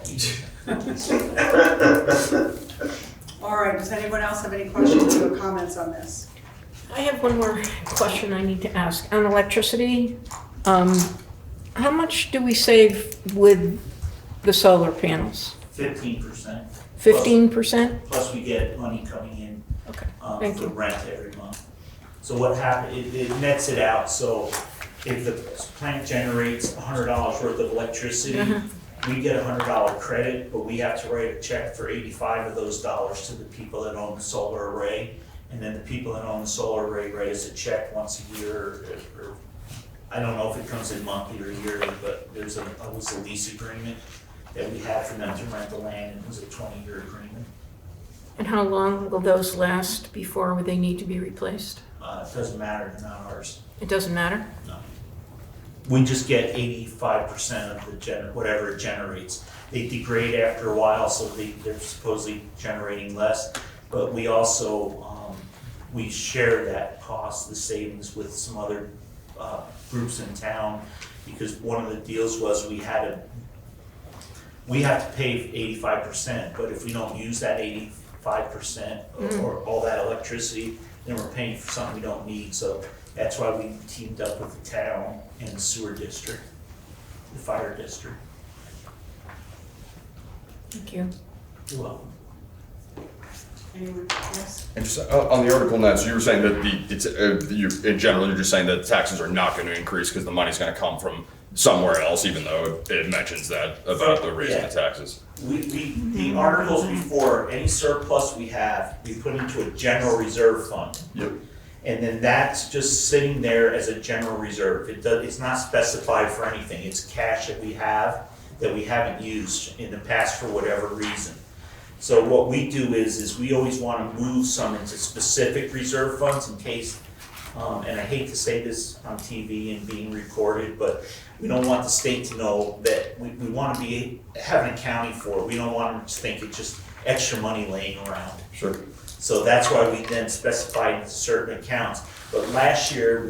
All right, does anyone else have any questions or comments on this? I have one more question I need to ask. On electricity, how much do we save with the solar panels? 15%. 15%? Plus we get money coming in. Okay, thank For you. rent every month. So what happened, it nets it out, so if the plant generates $100 worth of electricity, we get a $100 credit, but we have to write a check for 85 of those dollars to the people that own the solar array. And then the people that own the solar array write us a check once a year, or I don't know if it comes in monthly or yearly, but there's always a lease agreement that we had for them to rent the land, and it was a 20-year agreement. And how long will those last before they need to be replaced? It doesn't matter, they're not ours. It doesn't matter? No. We just get 85% of the whatever it generates. They degrade after a while, so they're supposedly generating less. But we also, we share that cost, the savings, with some other groups in town, because one of the deals was we have to pay 85%, but if we don't use that 85% or all that electricity, then we're paying for something we don't need. So that's why we teamed up with the town and the sewer district, the fire district. Thank you. You're welcome. Anyone, yes? And just on the article now, so you were saying that in general, you're just saying that taxes are not going to increase because the money's going to come from somewhere else, even though it mentions that about the raising the taxes. The articles before, any surplus we have, we put into a general reserve fund. Yep. And then that's just sitting there as a general reserve. It's not specified for anything. It's cash that we have that we haven't used in the past for whatever reason. So what we do is we always want to move some into specific reserve funds in case, and I hate to say this on TV and being recorded, but we don't want the state to know that we want to have an accounting for it. We don't want them to think it's just extra money laying around. Sure. So that's why we then specified certain accounts. But last year,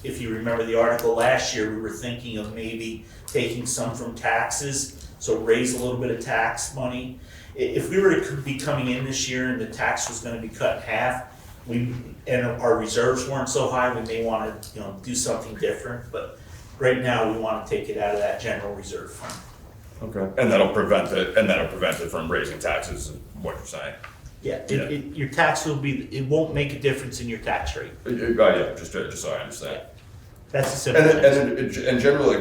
if you remember the article last year, we were thinking of maybe taking some from taxes, so raise a little bit of tax money. If we were to be coming in this year and the tax was gonna be cut in half, and our reserves weren't so high, we may wanna, do something different, but right now, we wanna take it out of that general reserve fund. Okay. And that'll prevent it from raising taxes, is what you're saying. Yeah, your tax it won't make a difference in your tax rate. Yeah, just so I understand. That's a simple answer. And generally,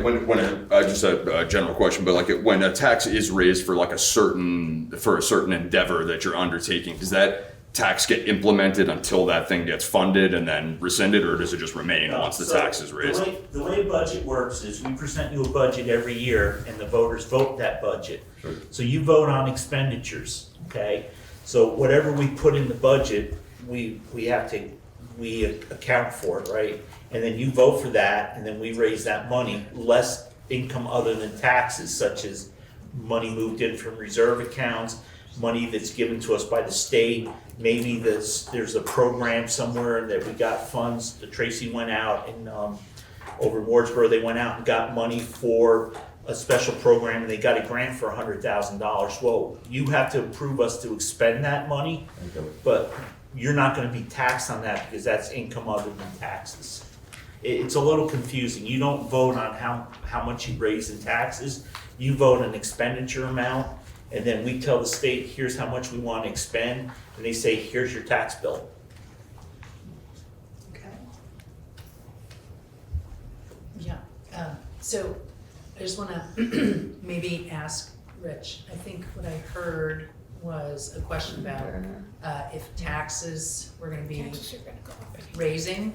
just a general question, but when a tax is raised for a certain endeavor that you're undertaking, does that tax get implemented until that thing gets funded and then rescinded, or does it just remain once the tax is raised? The way a budget works is we present you a budget every year, and the voters vote that budget. Sure. So you vote on expenditures, okay? So whatever we put in the budget, we account for it, right? And then you vote for that, and then we raise that money, less income other than taxes, such as money moved in from reserve accounts, money that's given to us by the state. Maybe there's a program somewhere that we got funds. Tracy went out and over in Wardsboro, they went out and got money for a special program, and they got a grant for $100,000. Well, you have to approve us to expend that money, but you're not going to be taxed on that because that's income other than taxes. It's a little confusing. You don't vote on how much you raise in taxes. You vote an expenditure amount, and then we tell the state, here's how much we want to expend, and they say, here's your tax bill. Okay. Yeah, so I just wanna maybe ask Rich, I think what I heard was a question about if taxes were gonna be raising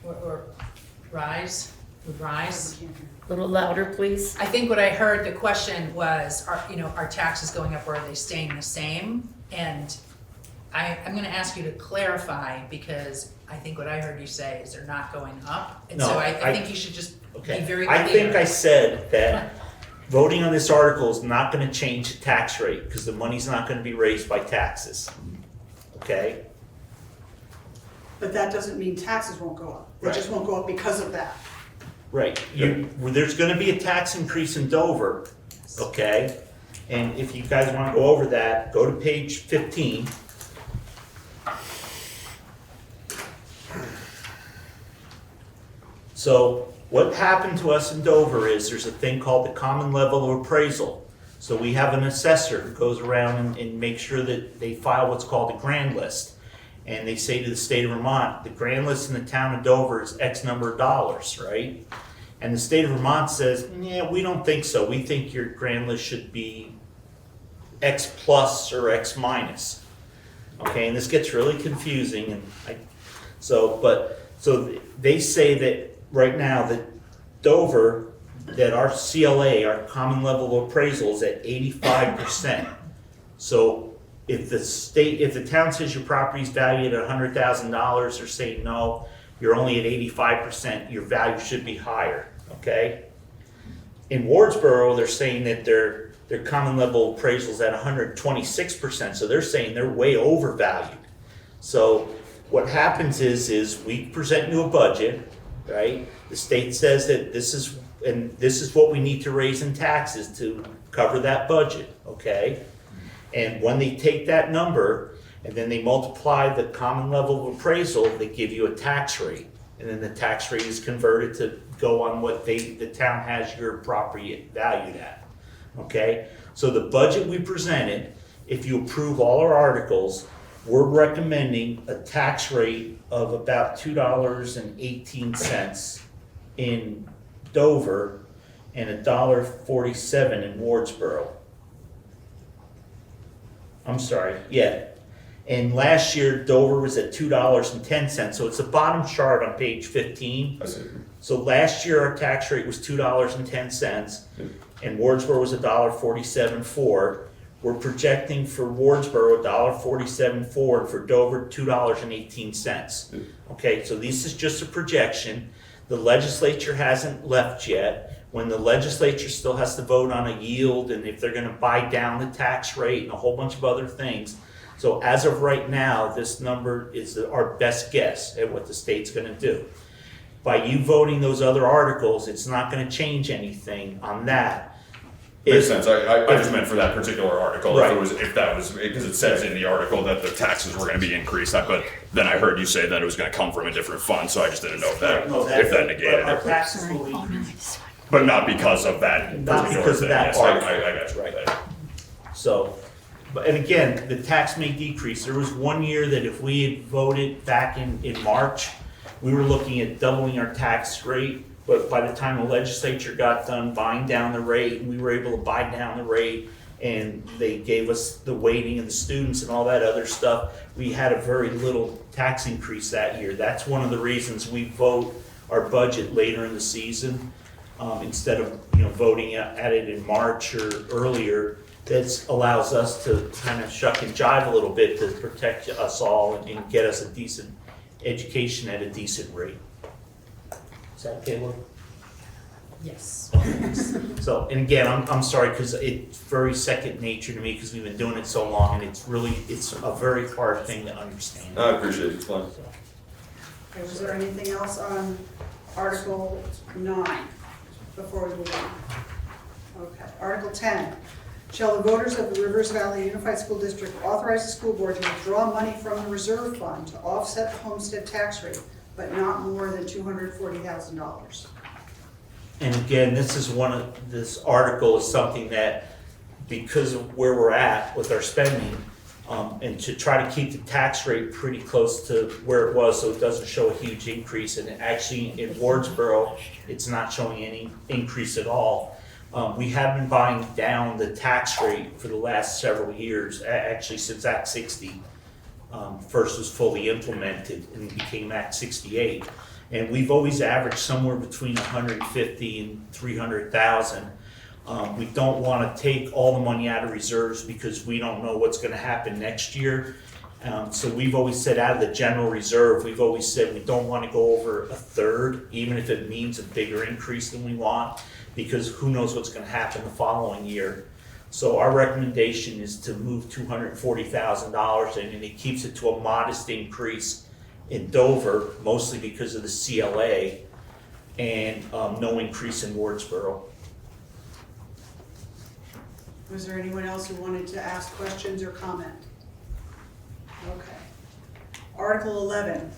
or rise, would rise. A little louder, please. I think what I heard, the question was, are taxes going up or are they staying the same? And I'm gonna ask you to clarify, because I think what I heard you say is they're not going up. And so No, I think you should just be Okay, very clear. I think I said that voting on this article is not gonna change the tax rate, because the money's not gonna be raised by taxes. Okay? But that doesn't mean taxes won't go up. They just won't go up because of that. Right, there's gonna be a tax increase in Dover, okay? And if you guys wanna go over that, go to page 15. So what happened to us in Dover is there's a thing called the common level of appraisal. So we have an assessor who goes around and makes sure that they file what's called a grand list. And they say to the state of Vermont, the grand list in the town of Dover is X number of dollars, right? And the state of Vermont says, yeah, we don't think so. We think your grand list should be X plus or X minus. Okay, and this gets really confusing, and so they say that right now that Dover, that our CLA, our common level of appraisal, is at 85%. So if the town says your property's valued at $100,000, they're saying no, you're only at 85%, your value should be higher, okay? In Wardsboro, they're saying that their common level appraisal is at 126%, so they're saying they're way overvalued. So what happens is we present you a budget, right? The state says that this is what we need to raise in taxes to cover that budget, okay? And when they take that number and then they multiply the common level of appraisal, they give you a tax rate. And then the tax rate is converted to go on what the town has your property valued at. Okay? So the budget we presented, if you approve all our articles, we're recommending a tax rate of about $2.18 in Dover and $1.47 in Wardsboro. I'm sorry, yeah. And last year, Dover was at $2.10, so it's the bottom chart on page 15. I see. So last year, our tax rate was $2.10, and Wardsboro was $1.47.4. We're projecting for Wardsboro $1.47.4, and for Dover $2.18. Okay, so this is just a projection. The legislature hasn't left yet. When the legislature still has to vote on a yield, and if they're going to buy down the tax rate and a whole bunch of other things. So as of right now, this number is our best guess at what the state's going to do. By you voting those other articles, it's not going to change anything on that. Makes sense. I just meant for that particular article, Right. if that was because it says in the article that the taxes were going to be increased. But then I heard you say that it was going to come from a different fund, so I just didn't know if that negated our it. taxes will be, But not because of that Not particular because of thing. that Yes, article. I got you. Right. So, and again, the tax may decrease. There was one year that if we had voted back in March, we were looking at doubling our tax rate, but by the time the legislature got done buying down the rate, we were able to buy down the rate, and they gave us the weighting of the students and all that other stuff. We had a very little tax increase that year. That's one of the reasons we vote our budget later in the season, instead of voting at it in March or earlier. That allows us to kind of shuck and jive a little bit to protect us all and get us a decent education at a decent rate. Is that okay, Laura? Yes. So, and again, I'm sorry, because it's very second nature to me, because we've been doing it so long, and it's a very hard thing to understand. I appreciate it. It's fine. Okay, was there anything else on Article 9 before we move on? Okay, Article 10. Shall the voters of the Rivers Valley Unified School District authorize the school board to withdraw money from the reserve fund to offset the homestead tax rate, but not more than $240,000? And again, this article is something that, because of where we're at with our spending, and to try to keep the tax rate pretty close to where it was so it doesn't show a huge increase. And actually in Wardsboro, it's not showing any increase at all. We have been buying down the tax rate for the last several years, actually since Act 60. first was fully implemented and became Act 68. And we've always averaged somewhere between 150 and 300,000. We don't want to take all the money out of reserves because we don't know what's going to happen next year. So we've always said out of the general reserve, we've always said we don't want to go over a third, even if it means a bigger increase than we want, because who knows what's going to happen the following year. So our recommendation is to move $240,000 in, and it keeps it to a modest increase in Dover, mostly because of the CLA, and no increase in Wardsboro. Was there anyone else who wanted to ask questions or comment? Okay. Article 11,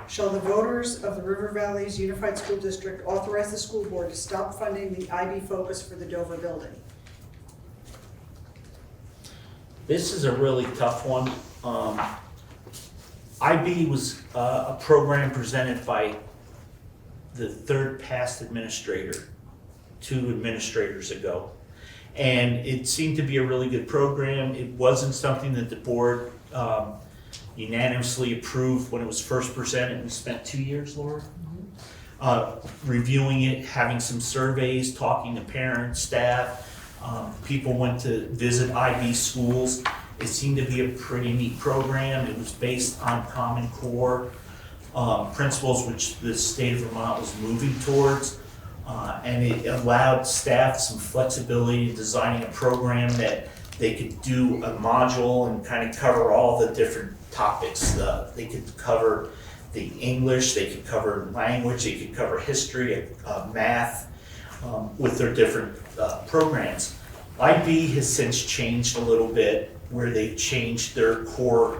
shall the voters of the River Valleys Unified School District authorize the school board to stop funding the IB Focus for the Dover building? This is a really tough one. IB was a program presented by the third past administrator 2 administrators ago. And it seemed to be a really good program. It wasn't something that the board unanimously approved when it was first presented. We spent 2 years, Laura, reviewing it, having some surveys, talking to parents, staff. People went to visit IB schools. It seemed to be a pretty neat program. It was based on Common Core principles, which the state of Vermont was moving towards. And it allowed staff some flexibility in designing a program that they could do a module and kind of cover all the different topics. They could cover the English, they could cover language, they could cover history, math, with their different programs. IB has since changed a little bit, where they've changed their core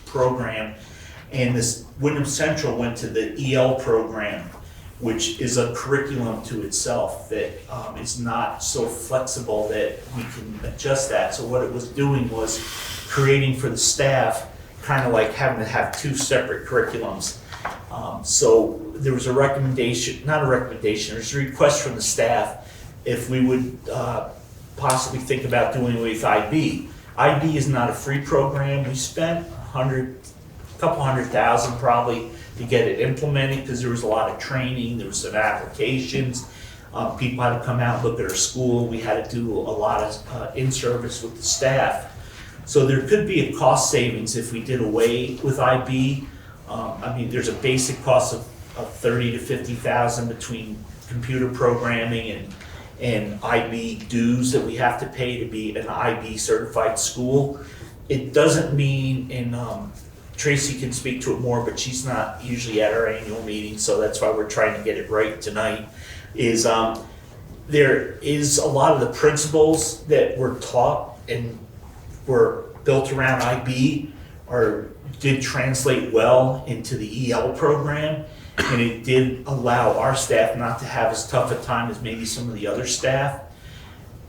program, and this Wyndham Central went to the EL program, which is a curriculum to itself that is not so flexible that we can adjust that. So what it was doing was creating for the staff kind of like having to have 2 separate curriculums. So there was a recommendation, not a recommendation, there's a request from the staff if we would possibly think about doing it with IB. IB is not a free program. We spent a couple $100,000 probably to get it implemented because there was a lot of training, there was some applications. People had to come out and look at our school. We had to do a lot of in-service with the staff. So there could be a cost savings if we did away with IB. I mean, there's a basic cost of $30,000 to $50,000 between computer programming and IB dues that we have to pay to be an IB certified school. It doesn't mean, and Tracy can speak to it more, but she's not usually at our annual meeting, so that's why we're trying to get it right tonight, is there is a lot of the principles that were taught and were built around IB did translate well into the EL program, and it did allow our staff not to have as tough a time as maybe some of the other staff.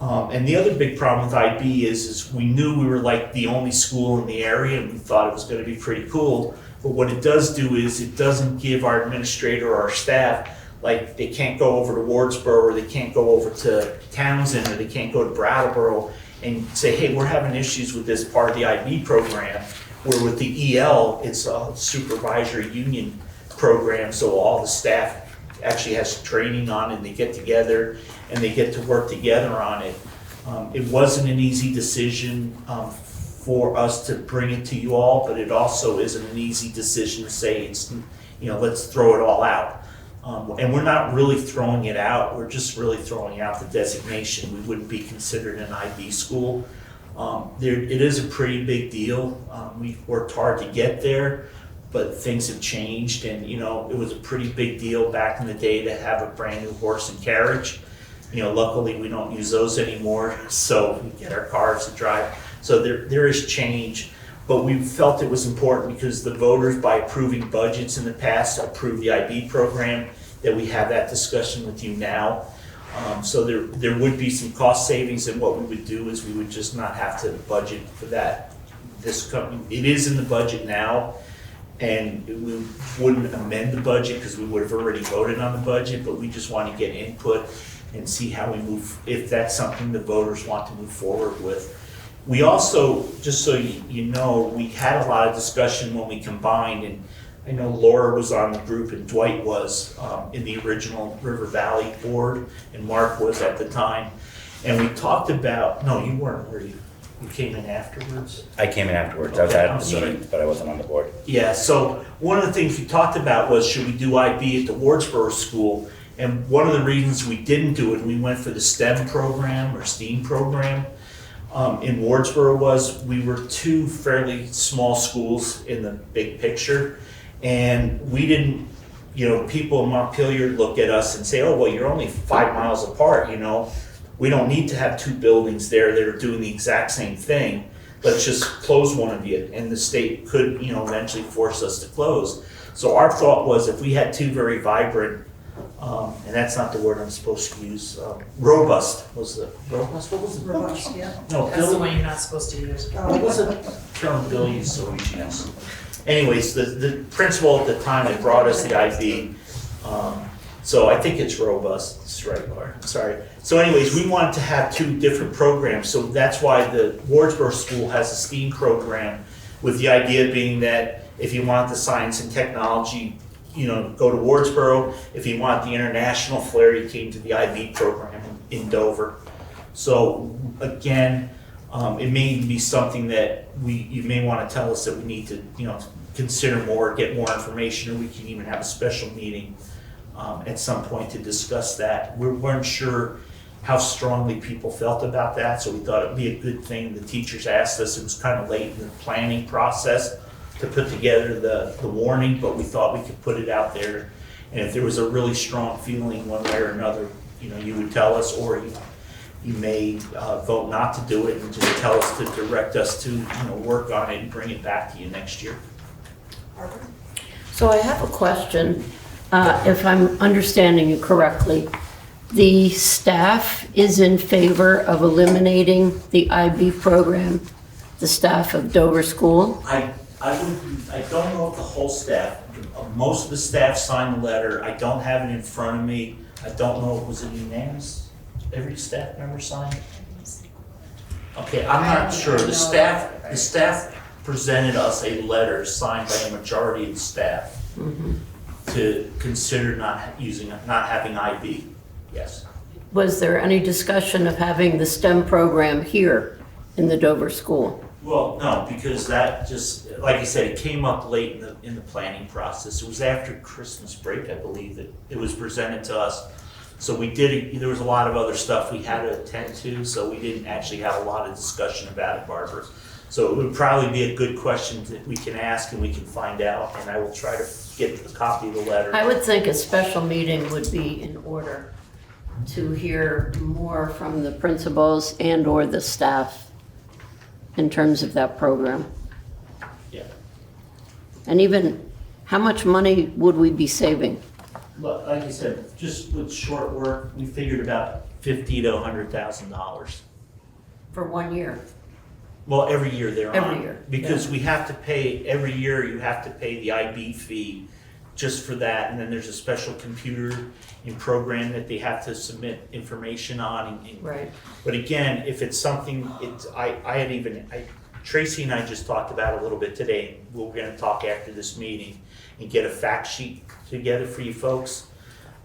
And the other big problem with IB is we knew we were like the only school in the area, and we thought it was going to be pretty cool. But what it does do is it doesn't give our administrator or our staff, like they can't go over to Wardsboro, or they can't go over to Townsend, or they can't go to Brattleboro and say, hey, we're having issues with this part of the IB program. Where with the EL, it's a supervisory union program, so all the staff actually has training on it, and they get together and they get to work together on it. It wasn't an easy decision for us to bring it to you all, but it also isn't an easy decision to say it's, let's throw it all out. And we're not really throwing it out, we're just really throwing out the designation. We wouldn't be considered an IB school. It is a pretty big deal. We've worked hard to get there, but things have changed, and it was a pretty big deal back in the day to have a brand new horse and carriage. Luckily we don't use those anymore, so we get our cars to drive. So there is change, but we felt it was important because the voters, by approving budgets in the past, approved the IB program, that we have that discussion with you now. So there would be some cost savings, and what we would do is we would just not have to budget for that. It is in the budget now, and we wouldn't amend the budget because we would have already voted on the budget, but we just want to get input and see how we move, if that's something the voters want to move forward with. We also, just so you know, we had a lot of discussion when we combined, and I know Laura was on the group and Dwight was in the original River Valley board, and Mark was at the time. And we talked about, no, you weren't, were you? You came in afterwards? I came in afterwards. I was Okay, at I'm the sorry. meeting, but I wasn't on the board. Yeah, so one of the things we talked about was, should we do IB at the Wardsboro school? And one of the reasons we didn't do it, we went for the STEM program or STEAM program in Wardsboro, was we were two fairly small schools in the big picture. And we didn't, people in Montpelier look at us and say, oh, well, you're only 5 miles apart, We don't need to have two buildings there that are doing the exact same thing. Let's just close one of you. And the state could, eventually force us to close. So our thought was, if we had two very vibrant, and that's not the word I'm supposed to use, robust, robust, what was the Robust, yeah. No, That's the Bill, one you're not supposed to use. what was the term Bill used so much use? Anyways, the principal at the time that brought us the IB, so I think it's robust, that's right, Laura, I'm sorry. So anyways, we wanted to have two different programs, so that's why the Wardsboro School has a STEAM program, with the idea being that if you want the science and technology, go to Wardsboro. If you want the international flair, you came to the IB program in Dover. So again, it may be something that you may want to tell us that we need to, consider more, get more information, or we can even have a special meeting at some point to discuss that. We weren't sure how strongly people felt about that, so we thought it'd be a good thing. The teachers asked us, it was kind of late in the planning process to put together the warning, but we thought we could put it out there. And if there was a really strong feeling one way or another, you would tell us, or you may vote not to do it and just tell us to direct us to, work on it and bring it back to you next year. So I have a question, if I'm understanding you correctly. The staff is in favor of eliminating the IB program, the staff of Dover School? I don't know if the whole staff, most of the staff signed the letter. I don't have it in front of me. I don't know, was it unanimous? Every staff member signed? Okay, I'm not sure. The staff presented us a letter signed by a majority of the staff to consider not having IB. Yes. Was there any discussion of having the STEM program here in the Dover School? Well, no, because that just, like I said, it came up late in the planning process. It was after Christmas break, I believe, that it was presented to us. So there was a lot of other stuff we had to attend to, so we didn't actually have a lot of discussion about it, Barbara. So it would probably be a good question that we can ask and we can find out, and I will try to get a copy of the letter. I would think a special meeting would be in order to hear more from the principals and or the staff in terms of that program. Yeah. And even, how much money would we be saving? Look, like I said, just with short work, we figured about $50,000 to $100,000. For 1 year? Well, every year they're on. Every year, Because yeah. we have to pay, every year you have to pay the IB fee just for that, and then there's a special computer and program that they have to submit information on. Right. But again, if it's something, Tracy and I just talked about it a little bit today. We're gonna talk after this meeting and get a fact sheet together for you folks,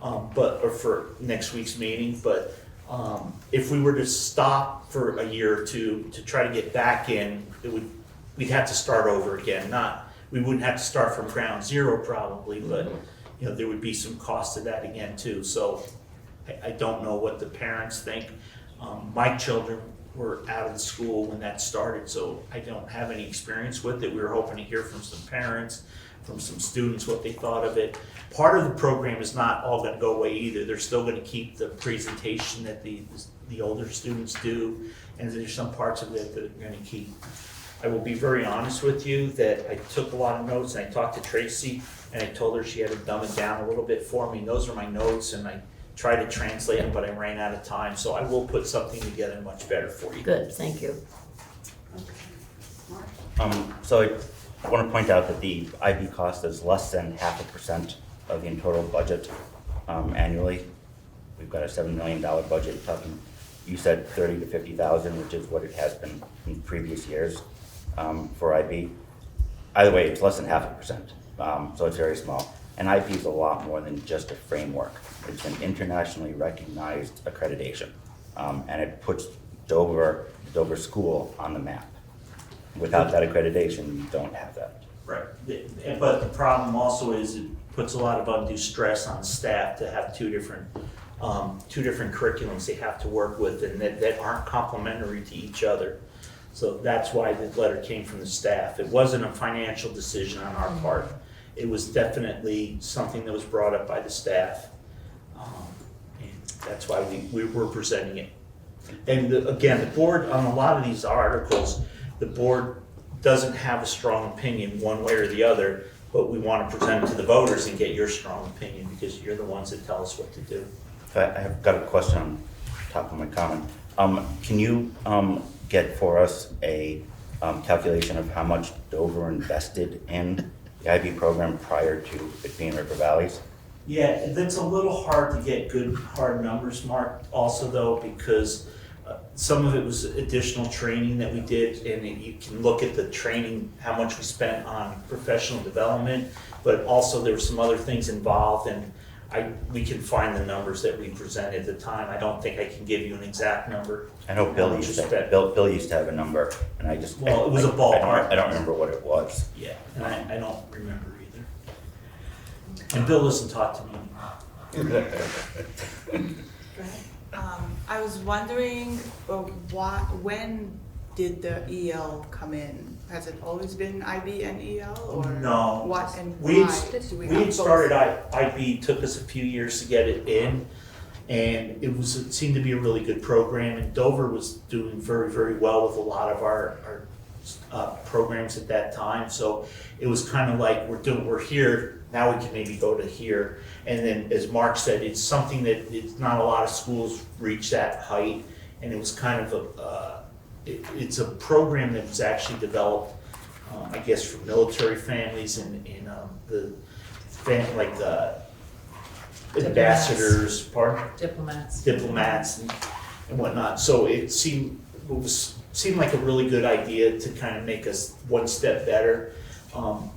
or for next week's meeting. But if we were to stop for a year or two to try to get back in, we'd have to start over again. We wouldn't have to start from ground zero probably, but there would be some cost to that again too. So I don't know what the parents think. My children were out of the school when that started, so I don't have any experience with it. We were hoping to hear from some parents, from some students, what they thought of it. Part of the program is not all going to go away either. They're still going to keep the presentation that the older students do, and there's some parts of it that are going to keep. I will be very honest with you that I took a lot of notes, and I talked to Tracy, and I told her she had to dumb it down a little bit for me. And those are my notes, and I tried to translate them, but I ran out of time. So I will put something together much better for you. Good, thank you. So I want to point out that the IB cost is less than 0.5% of the total budget annually. We've got a $7 million budget, talking you said 30 to 50,000, which is what it has been in previous years for IB. Either way, it's less than 0.5%, so it's very small. And IB is a lot more than just a framework. It's an internationally recognized accreditation, and it puts Dover School on the map. Without that accreditation, you don't have that. Right, but the problem also is it puts a lot of undue stress on staff to have two different curriculums they have to work with and that aren't complementary to each other. So that's why the letter came from the staff. It wasn't a financial decision on our part. It was definitely something that was brought up by the staff. And that's why we were presenting it. And again, the board, on a lot of these articles, the board doesn't have a strong opinion one way or the other, but we want to present it to the voters and get your strong opinion because you're the ones that tell us what to do. I have got a question on top of my comment. Can you get for us a calculation of how much Dover invested in the IB program prior to it being River Valley's? Yeah, that's a little hard to get good hard numbers, Mark, also though, because some of it was additional training that we did, and you can look at the training, how much we spent on professional development, but also there were some other things involved, and we can find the numbers that we presented at the time. I don't think I can give you an exact number. I know Bill used to have a number, and I just... Well, it was a ballpark. I don't remember what it was. Yeah, and I don't remember either. And Bill doesn't talk to me anymore. I was wondering when did the EL come in? Has it always been IB and EL, or no? What and we why? We had started IB. Took us a few years to get it in, and it seemed to be a really good program. And Dover was doing very, very well with a lot of our programs at that time. So it was kind of like we're here now. We can maybe go to here. And then, as Mark said, it's something that it's not a lot of schools reach that height, and it was kind of it's a program that was actually developed, I guess, for military families and the ambassadors, diplomats and whatnot. So it seemed like a really good idea to kind of make us one step better. One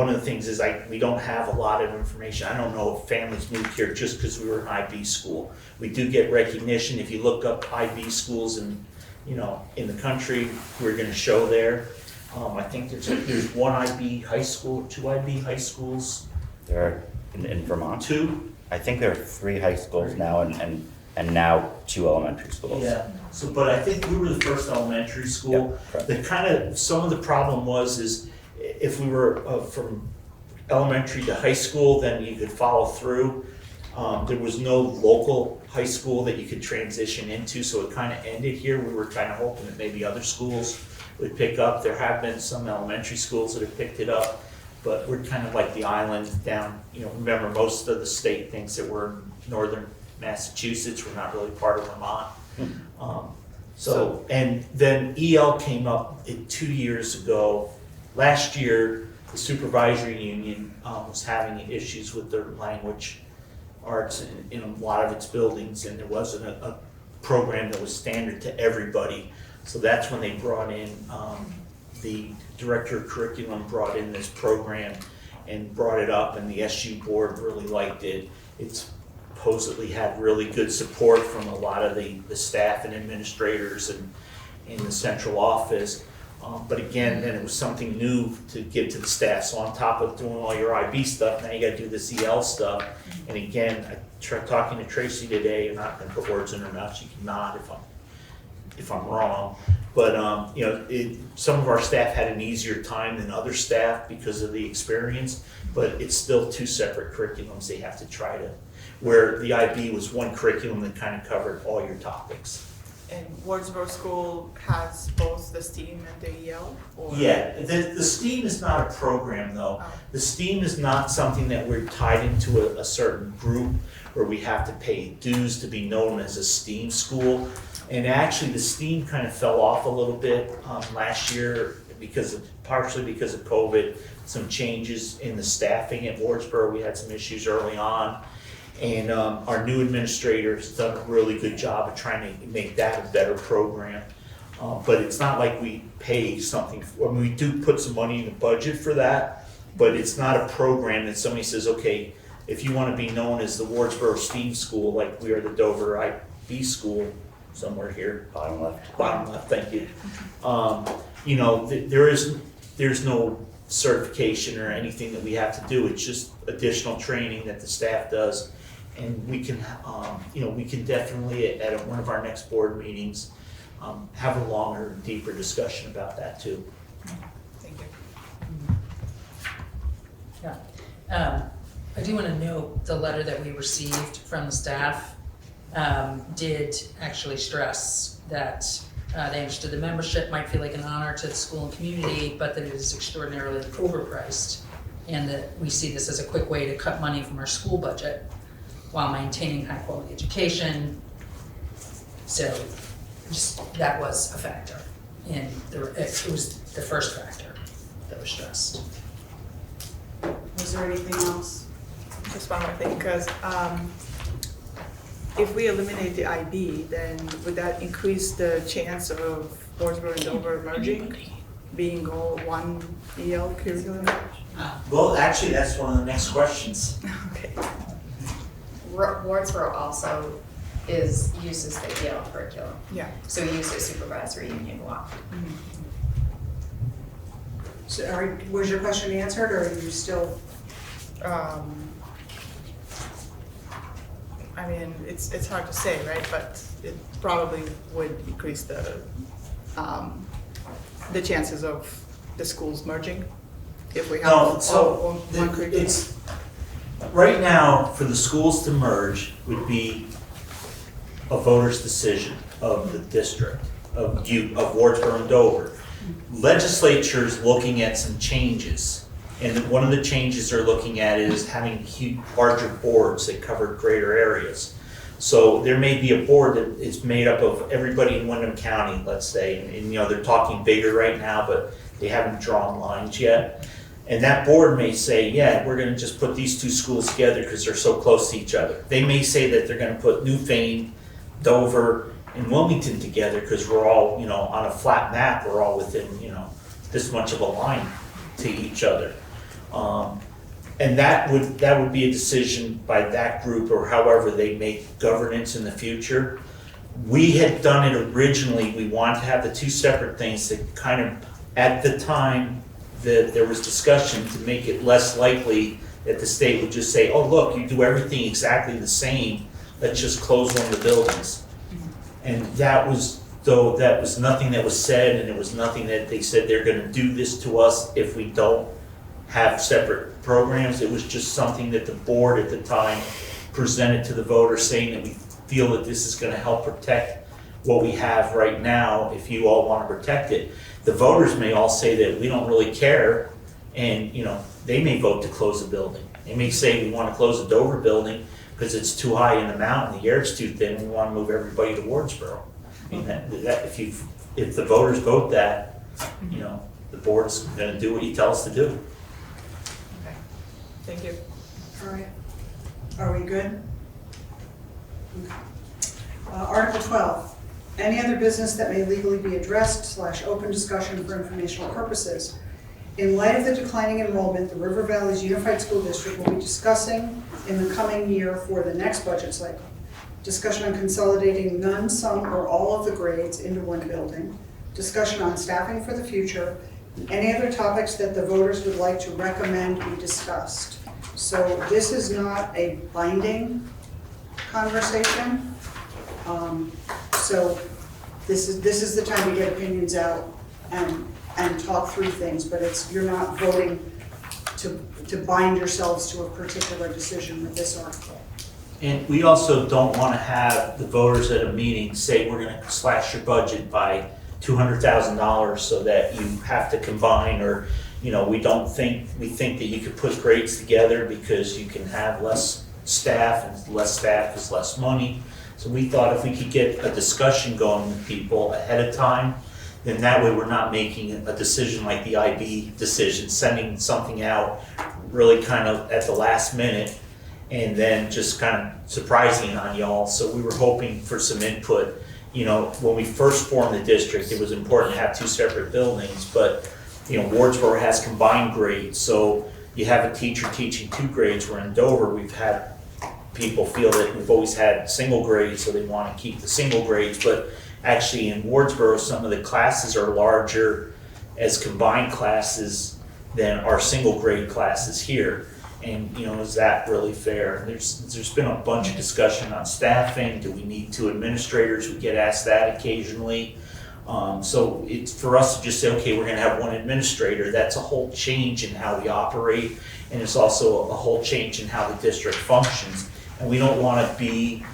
of the things is we don't have a lot of information. I don't know if families moved here just because we were an IB school. We do get recognition. If you look up IB schools in the country, we're going to show there. I think there's one IB high school, two IB high schools. There are in Vermont. Two? I think there are 3 high schools now and now 2 elementary schools. Yeah. So, but I think we were the first elementary school. Yep, some of the problem is if we were from elementary to high school, then you could follow through. There was no local high school that you could transition into, so it kind of ended here. We were kind of hoping that maybe other schools would pick up. There have been some elementary schools that have picked it up, but we're kind of like the island down, remember most of the state thinks that we're in northern Massachusetts. We're not really part of Vermont. And then EL came up 2 years ago. Last year, the supervisory union was having issues with their language arts in a lot of its buildings, and there wasn't a program that was standard to everybody. So that's when they brought in, the director of curriculum brought in this program and brought it up, and the SU board really liked it. It's supposedly had really good support from a lot of the staff and administrators and in the central office. But again, then it was something new to give to the staff. So on top of doing all your IB stuff, now you gotta do this EL stuff. And again, I tried talking to Tracy today, I'm not gonna put words in her mouth, she can nod if I'm wrong. But some of our staff had an easier time than other staff because of the experience, but it's still 2 separate curriculums they have to try to, where the IB was one curriculum that kind of covered all your topics. And Wardsboro School has both the STEAM and the EL? Yeah, the STEAM is not a program though. Oh. The STEAM is not something that we're tied into a certain group where we have to pay dues to be known as a STEAM school. And actually the STEAM kind of fell off a little bit last year partially because of COVID, some changes in the staffing at Wardsboro. We had some issues early on. And our new administrator has done a really good job of trying to make that a better program. But it's not like we pay something, I mean, we do put some money in the budget for that, but it's not a program that somebody says, okay, if you want to be known as the Wardsboro STEAM school, like we are the Dover IB school, somewhere here. Bottom left. Bottom left, thank you. You know, there's no certification or anything that we have to do. It's just additional training that the staff does. And we can, you know, we can definitely, at one of our next board meetings, have a longer, deeper discussion about that too. Thank you. Yeah. I do want to note the letter that we received from the staff did actually stress that they understood the membership might feel like an honor to the school and community, but that it is extraordinarily overpriced, and that we see this as a quick way to cut money from our school budget while maintaining high quality education. So just, that was a factor, and it was the first factor that was stressed. Was there anything else? Just one more thing, because if we eliminate the IB, then would that increase the chance of Wardsboro and Dover merging, being all one EL curriculum? Well, actually, that's one of the next questions. Okay. Wardsboro also uses the EL curriculum. Yeah. So we use the supervisory union law. So was your question answered, or are you still? I mean, it's hard to say, right? But it probably would increase the chances of the schools merging if we have No, so one curriculum. it's, right now, for the schools to merge would be a voter's decision of the district, of Wardsboro and Dover. Legislature's looking at some changes. And one of the changes they're looking at is having larger boards that cover greater areas. So there may be a board that is made up of everybody in Windham County, let's say, and you know, they're talking bigger right now, but they haven't drawn lines yet. And that board may say, yeah, we're gonna just put these two schools together because they're so close to each other. They may say that they're gonna put Newfane, Dover, and Wilmington together because we're all, you know, on a flat map, we're all within, you know, this much of a line to each other. And that would be a decision by that group, or however they make governance in the future. We had done it originally, we wanted to have the two separate things that kind of, at the time that there was discussion, to make it less likely that the state would just say, oh, look, you do everything exactly the same, let's just close one of the buildings. And that was nothing that was said, and it was nothing that they said they're gonna do this to us if we don't have separate programs. It was just something that the board at the time presented to the voters, saying that we feel that this is gonna help protect what we have right now if you all wanna protect it. The voters may all say that we don't really care, and you know, they may vote to close the building. They may say we wanna close the Dover building because it's too high in the mountain, the air's too thin, we wanna move everybody to Wardsboro. I mean, that if the voters vote that, you know, the board's gonna do what you tell us to do. Okay. Thank you. All right. Are we good? Okay. Article 12. Any other business that may legally be addressed / open discussion for informational purposes. In light of the declining enrollment, the River Valley's Unified School District will be discussing in the coming year for the next budget cycle. Discussion on consolidating none, some, or all of the grades into one building. Discussion on staffing for the future. And any other topics that the voters would like to recommend be discussed. So this is not a binding conversation. So this is the time to get opinions out and talk through things, but you're not voting to bind yourselves to a particular decision with this article. And we also don't want to have the voters at a meeting say we're going to slash your budget by $200,000 so that you have to combine, or you know, we think that you could put grades together because you can have less staff, and less staff is less money. So we thought if we could get a discussion going with people ahead of time, then that way we're not making a decision like the IB decision, sending something out really kind of at the last minute, and then just kind of surprising on y'all. So we were hoping for some input. You know, when we first formed the district, it was important to have two separate buildings, but, you know, Wardsboro has combined grades, so you have a teacher teaching two grades, where in Dover, we've had people feel that we've always had single grades, so they want to keep the single grades, but actually in Wardsboro, some of the classes are larger as combined classes than our single grade classes here. And, you know, is that really fair? There's been a bunch of discussion on staffing. Do we need two administrators? We get asked that occasionally. So it's for us to just say, okay, we're gonna have one administrator. That's a whole change in how we operate, and it's also a whole change in how the district functions. And we don't wanna be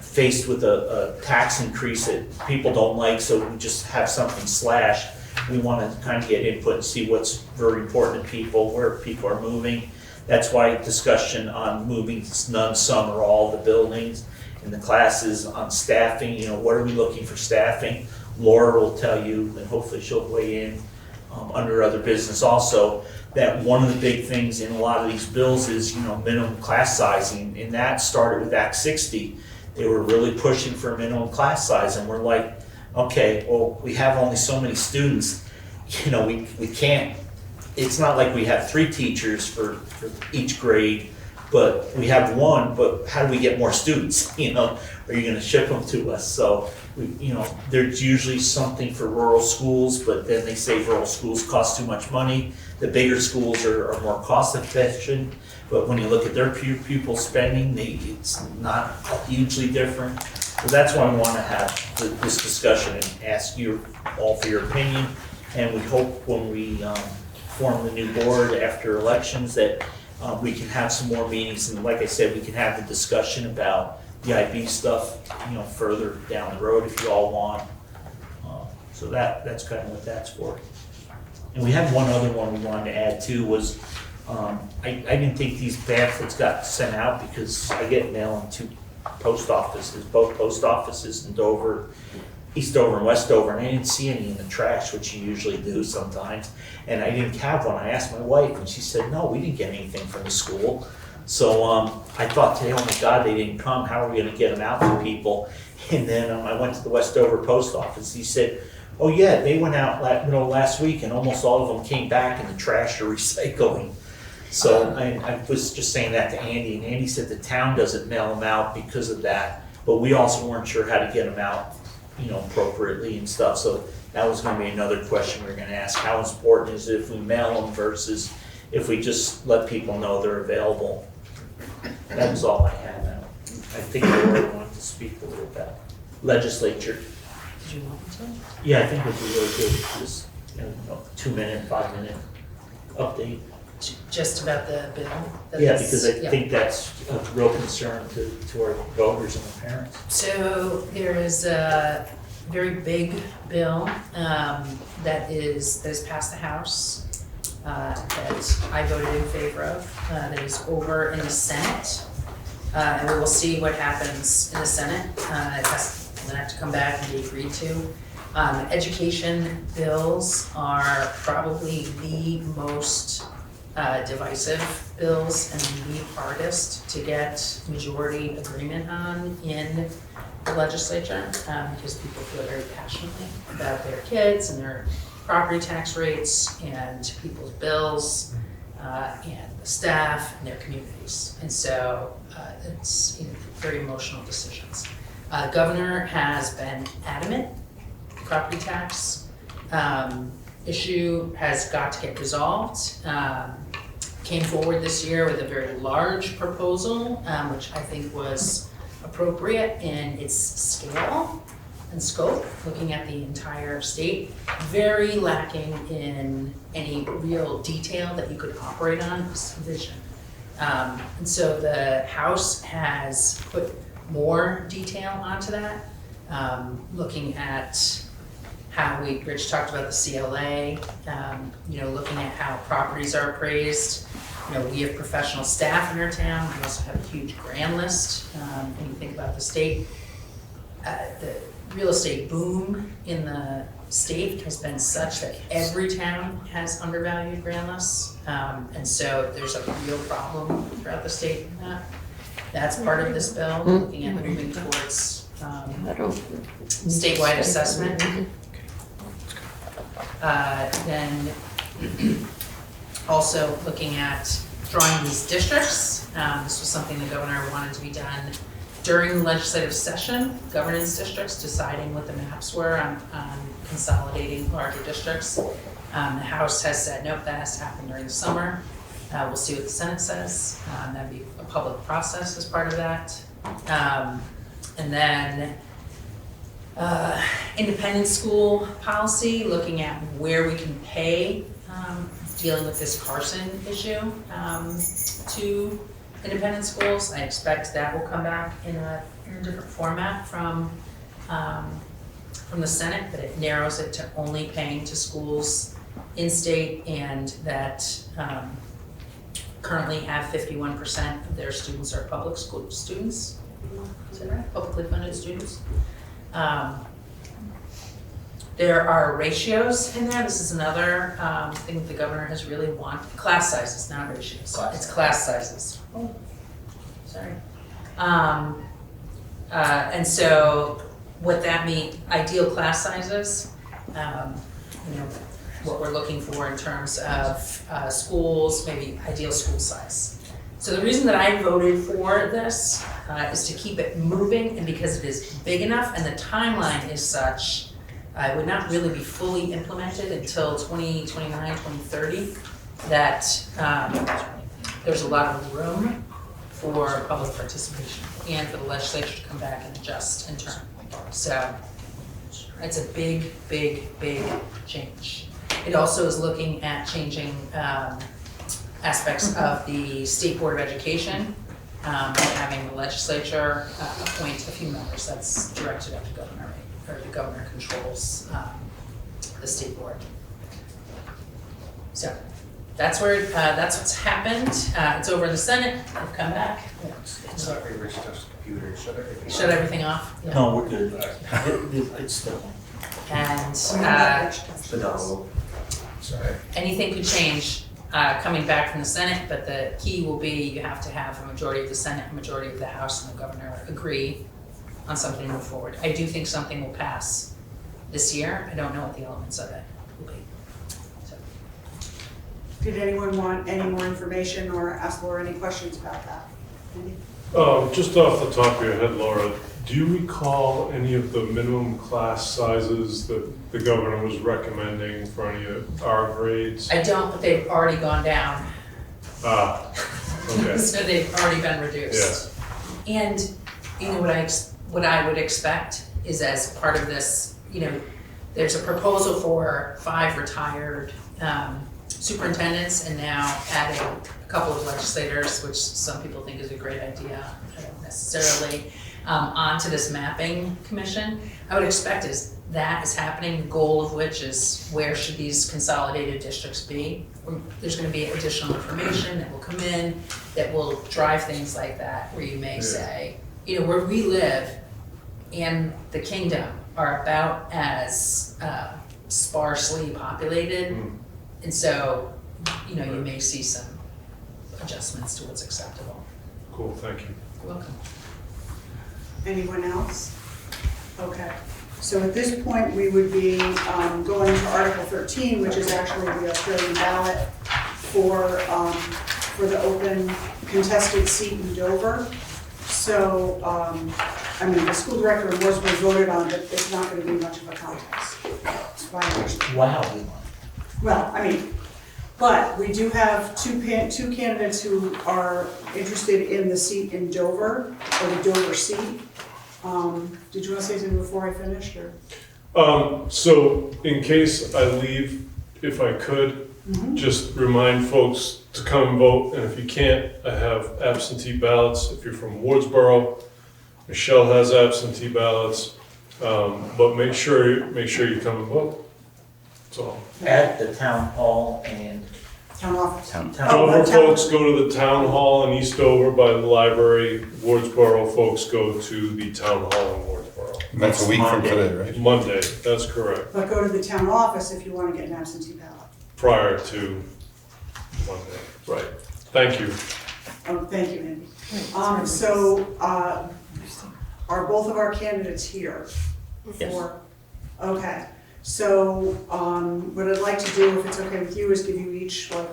faced with a tax increase that people don't like, so we just have something slashed. We wanna kind of get input and see what's very important to people, where people are moving. That's why discussion on moving none, some, or all the buildings and the classes on staffing, you know, what are we looking for staffing? Laura will tell you, and hopefully she'll weigh in under other business also, that one of the big things in a lot of these bills is, you know, minimum class sizing, and that started with Act 60. They were really pushing for a minimum class size, and we're like, okay, well, we have only so many students, you know, we can't, it's not like we have 3 teachers for each grade, but we have 1, but how do we get more students? You know, are you gonna ship them to us? So, you know, there's usually something for rural schools, but then they say rural schools cost too much money. The bigger schools are more cost efficient, but when you look at their pupil spending, it's not hugely different. So that's why I wanna have this discussion and ask you all for your opinion. And we hope when we form the new board after elections that we can have some more meetings, and like I said, we can have the discussion about the IB stuff, you know, further down the road if you all want. So that's kind of what that's for. And we had one other one we wanted to add too, was I didn't think these pamphlets got sent out because I get mail in 2 post offices, both post offices in Dover, East Dover and West Dover, and I didn't see any in the trash, which you usually do sometimes. And I didn't have one. I asked my wife, and she said, no, we didn't get anything from the school. So I thought today, oh my God, they didn't come. How are we gonna get them out to people? And then I went to the West Dover post office. He said, oh yeah, they went out last week, and almost all of them came back in the trash or recycling. So I was just saying that to Andy, and Andy said the town doesn't mail them out because of that, but we also weren't sure how to get them out, you know, appropriately and stuff. So that was gonna be another question we were gonna ask. How important is it if we mail them versus if we just let people know they're available? That was all I had now. I think Laura wanted to speak a little about legislature. Did you want me to? Yeah, I think it would be really good, just, you know, 2-minute, 5-minute update. Just about the bill? Yeah, because I think that's a real concern to our voters and the parents. So there is a very big bill that is passed the House that I voted in favor of, that is over in the Senate. And we will see what happens in the Senate. It has, it'll have to come back and be agreed to. Education bills are probably the most divisive bills and the hardest to get majority agreement on in the legislature, because people feel very passionately about their kids and their property tax rates and people's bills and the staff and their communities. And so it's, you know, very emotional decisions. The governor has been adamant. Property tax issue has got to get resolved. Came forward this year with a very large proposal, which I think was appropriate in its scale and scope, looking at the entire state. Very lacking in any real detail that you could operate on, was vision. And so the House has put more detail onto that, looking at how Rich talked about the CLA, you know, looking at how properties are appraised. You know, we have professional staff in our town. We also have a huge grand list. When you think about the state, the real estate boom in the state has been such that every town has undervalued grand lists. And so there's a real problem throughout the state in that. That's part of this bill, looking at moving towards statewide assessment. Then also looking at drawing these districts. This was something the governor wanted to be done during the legislative session, governance districts, deciding what the maps were on consolidating larger districts. The House has said, nope, that has to happen during the summer. We'll see what the Senate says. That'd be a public process as part of that. And then independent school policy, looking at where we can pay, dealing with this Carson issue to independent schools. I expect that will come back in a different format from the Senate, but it narrows it to only paying to schools in state and that currently have 51% of their students are public school students. Is that right? Publicly funded students. There are ratios in there. This is another thing that the governor has really wanted. Class sizes, not ratios. It's class sizes. Oh, sorry. And so what that means, ideal class sizes, what we're looking for in terms of schools, maybe ideal school size. So the reason that I voted for this is to keep it moving, and because it is big enough and the timeline is such, it would not really be fully implemented until 2029, 2030, that there's a lot of room for public participation and for the legislature to come back and adjust in turn. So it's a big, big, big change. It also is looking at changing aspects of the State Board of Education and having the legislature appoint a few members. That's directed at the governor, or the governor controls the state board. So that's where that's what's happened. It's over in the Senate. They've come back. Sorry, Rich touched the computer. Shut everything off. Yeah. No, we're good. It's still. And Sorry. anything could change coming back from the Senate, but the key will be you have to have a majority of the Senate, a majority of the House, and the governor agree on something to move forward. I do think something will pass this year. I don't know what the elements of it will be. So. Did anyone want any more information or ask Laura any questions about that? Andy? Just off the top of your head, Laura, do you recall any of the minimum class sizes that the governor was recommending for any of our grades? I don't, but they've already gone down. Okay. So they've already been reduced. Yeah. And you know what I would expect is, as part of this, there's a proposal for 5 retired superintendents, and now adding a couple of legislators, which some people think is a great idea, I don't necessarily, onto this mapping commission. I would expect that is happening, the goal of which is where should these consolidated districts be. There's going to be additional information that will come in that will drive things like that, where you may say, where we live and the kingdom are about as sparsely populated. And so, you may see some adjustments to what's acceptable. Cool, thank you. You're welcome. Anyone else? Okay. So at this point, we would be going to Article 13, which is actually the Australian ballot for the open contested seat in Dover. So, the school director in Wardsboro voted on it, it's not going to be much of a contest. It's my understanding. Wow. Well, but we do have two candidates who are interested in the seat in Dover, or the Dover seat. Did you want to say something before I finished, or? So in case I leave, if I could, just remind folks to come and vote, and if you can't, I have absentee ballots. If you're from Wardsboro, Michelle has absentee ballots, but make sure you come and vote. That's all. At the town hall and Town office. Dover folks go to the town hall in Eastover by the library. Wardsboro folks go to the town hall in Wardsboro. That's a week from Monday. today, right? Monday, that's correct, But go to the town office if you want to get an absentee ballot. prior to Monday, right. Thank you. Oh, thank you, Andy. Are both of our candidates here? Yes. Okay, so, what I'd like to do, if it's okay with you, is give you each like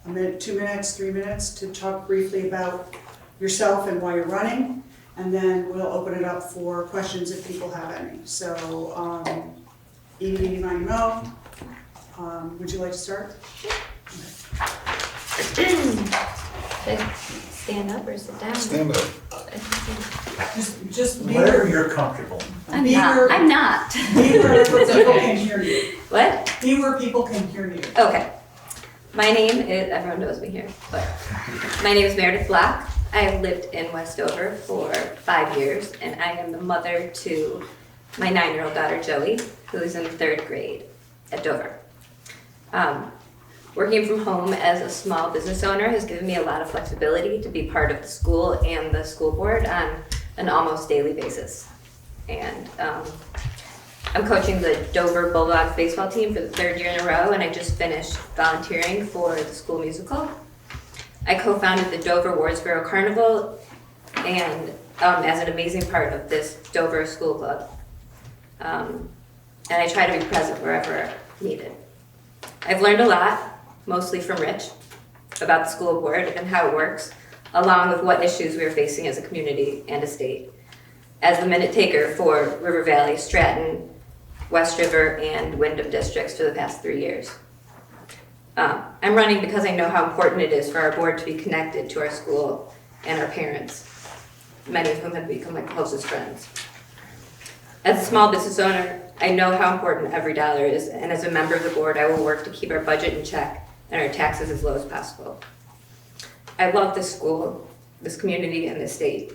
a minute, 2 minutes, 3 minutes to talk briefly about yourself and why you're running, and then we'll open it up for questions if people have any. So, Edie, Mo, would you like to start? Should I stand up or sit down? Stand up. Just be Whatever where, you're comfortable. I'm Be not. where- I'm not. be where people can hear you. What? Be where people can hear you. Okay. My name is, everyone knows me here, but my name is Meredith Block. I have lived in Westover for 5 years, and I am the mother to my 9-year-old daughter Joey, who is in 3rd grade at Dover. Working from home as a small business owner has given me a lot of flexibility to be part of the school and the school board on an almost daily basis. And I'm coaching the Dover Bulldogs baseball team for the 3rd year in a row, and I just finished volunteering for the school musical. I co-founded the Dover Wardsboro Carnival, and as an amazing part of this Dover School Club. And I try to be present wherever needed. I've learned a lot, mostly from Rich, about the school board and how it works, along with what issues we are facing as a community and a state. As the minute taker for River Valley, Stratton, West River, and Wyndham districts for the past 3 years. I'm running because I know how important it is for our board to be connected to our school and our parents, many of whom have become my closest friends. As a small business owner, I know how important every dollar is, and as a member of the board, I will work to keep our budget in check and our taxes as low as possible. I love this school, this community, and this state.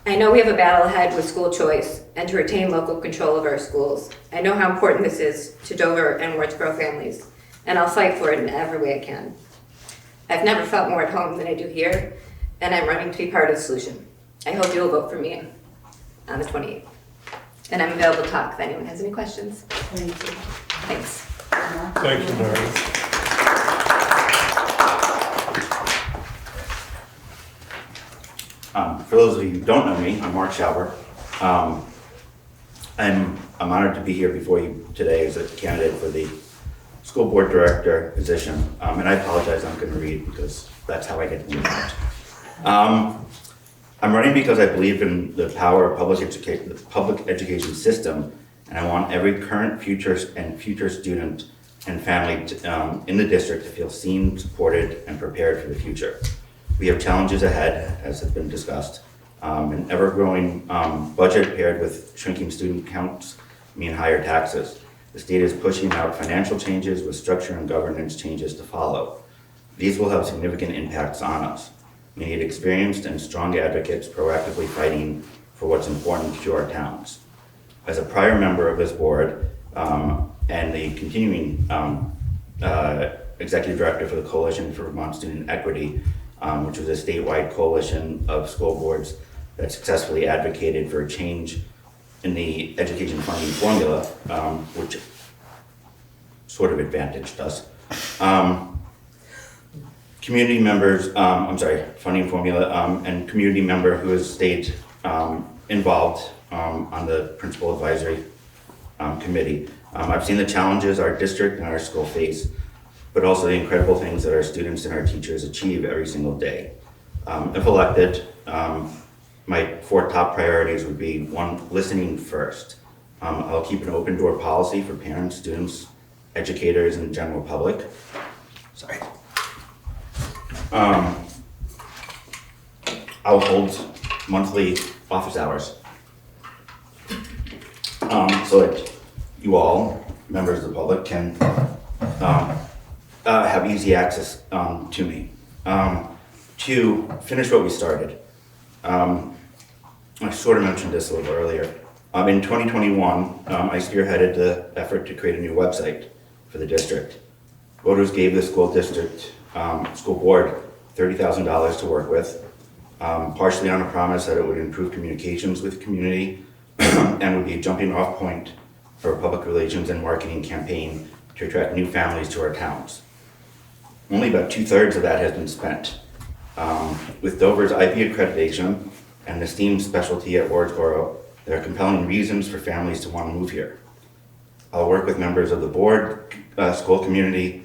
I know we have a battle ahead with school choice and to retain local control of our schools. I know how important this is to Dover and Wardsboro families, and I'll fight for it in every way I can. I've never felt more at home than I do here, and I'm running to be part of the solution. I hope you'll vote for me on the 28th. And I'm available to talk if anyone has any questions. Thank you. Thanks. Thank you, Meredith. For those of you who don't know me, I'm Mark Schauber. I'm honored to be here before you today as a candidate for the school board director position. And I apologize, I'm going to read because that's how I get the out. I'm running because I believe in the power of the public education system, and I want every current, future student and family in the district to feel seen, supported, and prepared for the future. We have challenges ahead, as has been discussed. An ever-growing budget paired with shrinking student counts mean higher taxes. The state is pushing out financial changes with structure and governance changes to follow. These will have significant impacts on us. We need experienced and strong advocates proactively fighting for what's important to our towns. As a prior member of this board and the continuing executive director for the Coalition for Vermont Student Equity, which was a statewide coalition of school boards that successfully advocated for a change in the education funding formula, which sort of advantaged us. Community members, funding formula, and community member who has stayed involved on the principal advisory committee. I've seen the challenges our district and our school face, but also the incredible things that our students and our teachers achieve every single day. If elected, my 4 top priorities would be: 1, listening first. I'll keep an open door policy for parents, students, educators, and the general public. Sorry. I'll hold monthly office hours so that you all, members of the public, can have easy access to me. 2, finish what we started. I sort of mentioned this a little earlier. In 2021, I spearheaded the effort to create a new website for the district. Voters gave the school board $30,000 to work with. partially on a promise that it would improve communications with the community and would be a jumping off point for a public relations and marketing campaign to attract new families to our towns. Only about 2/3 of that has been spent. With Dover's IB accreditation and the STEAM specialty at Wardsboro, there are compelling reasons for families to want to move here. I'll work with members of the board, school community,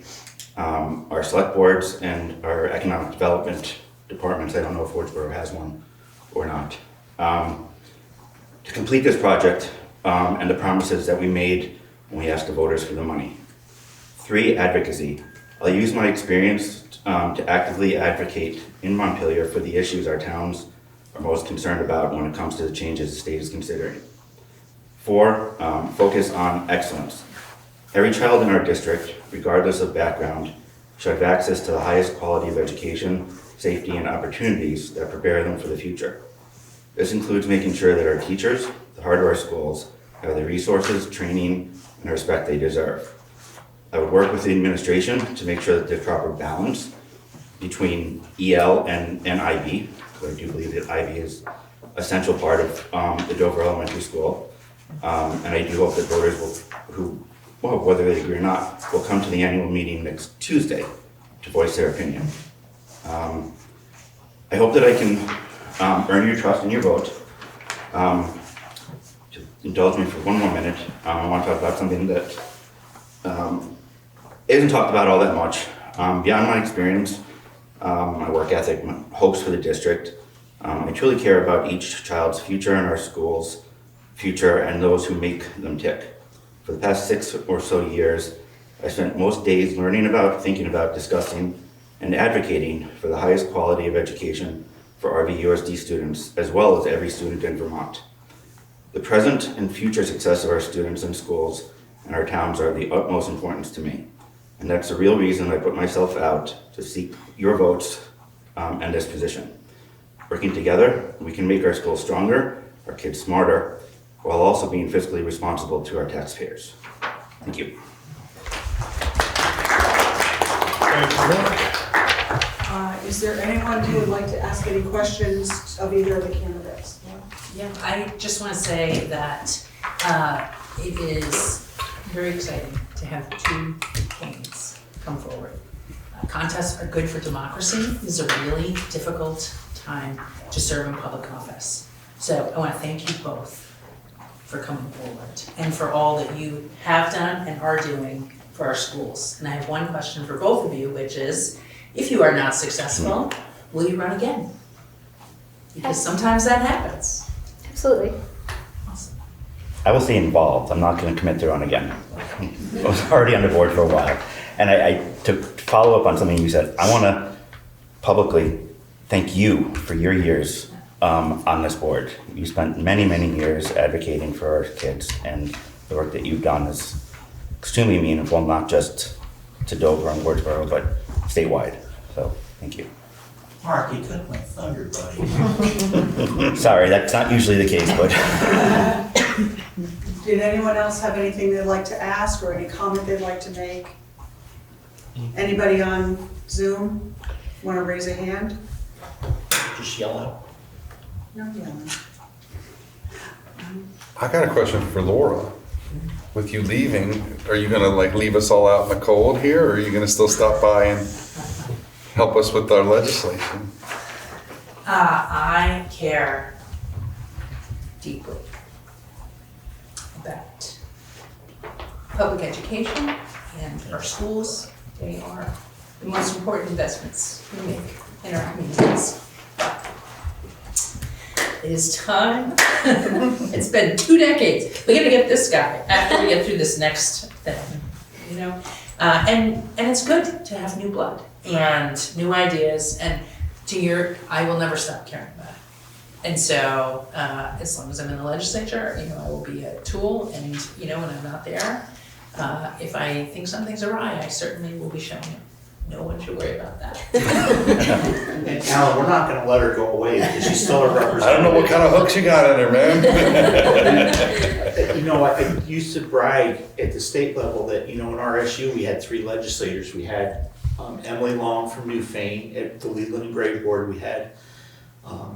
our select boards, and our economic development departments. I don't know if Wardsboro has one or not. To complete this project and the promises that we made when we asked the voters for the money. 3, advocacy. I'll use my experience to actively advocate in Montpelier for the issues our towns are most concerned about when it comes to the changes the state is considering. 4, focus on excellence. Every child in our district, regardless of background, should have access to the highest quality of education, safety, and opportunities that prepare them for the future. This includes making sure that our teachers, the heart of our schools, have the resources, training, and respect they deserve. I would work with the administration to make sure that there's proper balance between EL and IB, because I do believe that IB is an essential part of the Dover Elementary School. And I do hope that voters whether they agree or not, will come to the annual meeting next Tuesday to voice their opinion. I hope that I can earn your trust and your vote. To indulge me for one more minute, I want to talk about something that isn't talked about all that much. Beyond my experience, my work ethic, my hopes for the district, I truly care about each child's future and our school's future and those who make them tick. For the past 6 or so years, I spent most days learning about, thinking about, discussing, and advocating for the highest quality of education for RVUSD students, as well as every student in Vermont. The present and future success of our students and schools and our towns are of the utmost importance to me. And that's the real reason I put myself out to seek your votes and this position. Working together, we can make our schools stronger, our kids smarter, while also being fiscally responsible to our taxpayers. Thank you. Is there anyone who would like to ask any questions of either of the candidates? Yeah, I just want to say that it is very exciting to have 2 candidates come forward. Contests are good for democracy. This is a really difficult time to serve in public office. So I want to thank you both for coming forward and for all that you have done and are doing for our schools. And I have one question for both of you, which is, if you are not successful, will you run again? Because sometimes that happens. Absolutely. Awesome. I will stay involved. I'm not going to commit to run again. I was already on the board for a while. And to follow up on something you said, I want to publicly thank you for your years on this board. You spent many, many years advocating for our kids, and the work that you've done is extremely meaningful, not just to Dover and Wardsboro, but statewide. So, thank you. Mark, you took my thunder, buddy. Sorry, that's not usually the case, but. Did anyone else have anything they'd like to ask or any comment they'd like to make? Anybody on Zoom want to raise a hand? Just yell out. No yelling. I got a question for Laura. With you leaving, are you gonna leave us all out in the cold here, or are you gonna still stop by and help us with our legislation? I care deeply about public education and our schools. They are the most important investments we make in our communities. It is time. It's been 2 decades. We gotta get this guy after we get through this next thing, you know? And it's good to have new blood and new ideas, and I will never stop caring about it. And so, as long as I'm in the legislature, I will be a tool, and when I'm not there, if I think something's awry, I certainly will be showing it. No one should worry about that. And Alan, we're not gonna let her go away because she's still a representative. I don't know what kind of hooks you got in there, man. I used to brag at the state level that, in RSU, we had 3 legislators. We had Emily Long from Newfane at the Leland and Gray Board. We had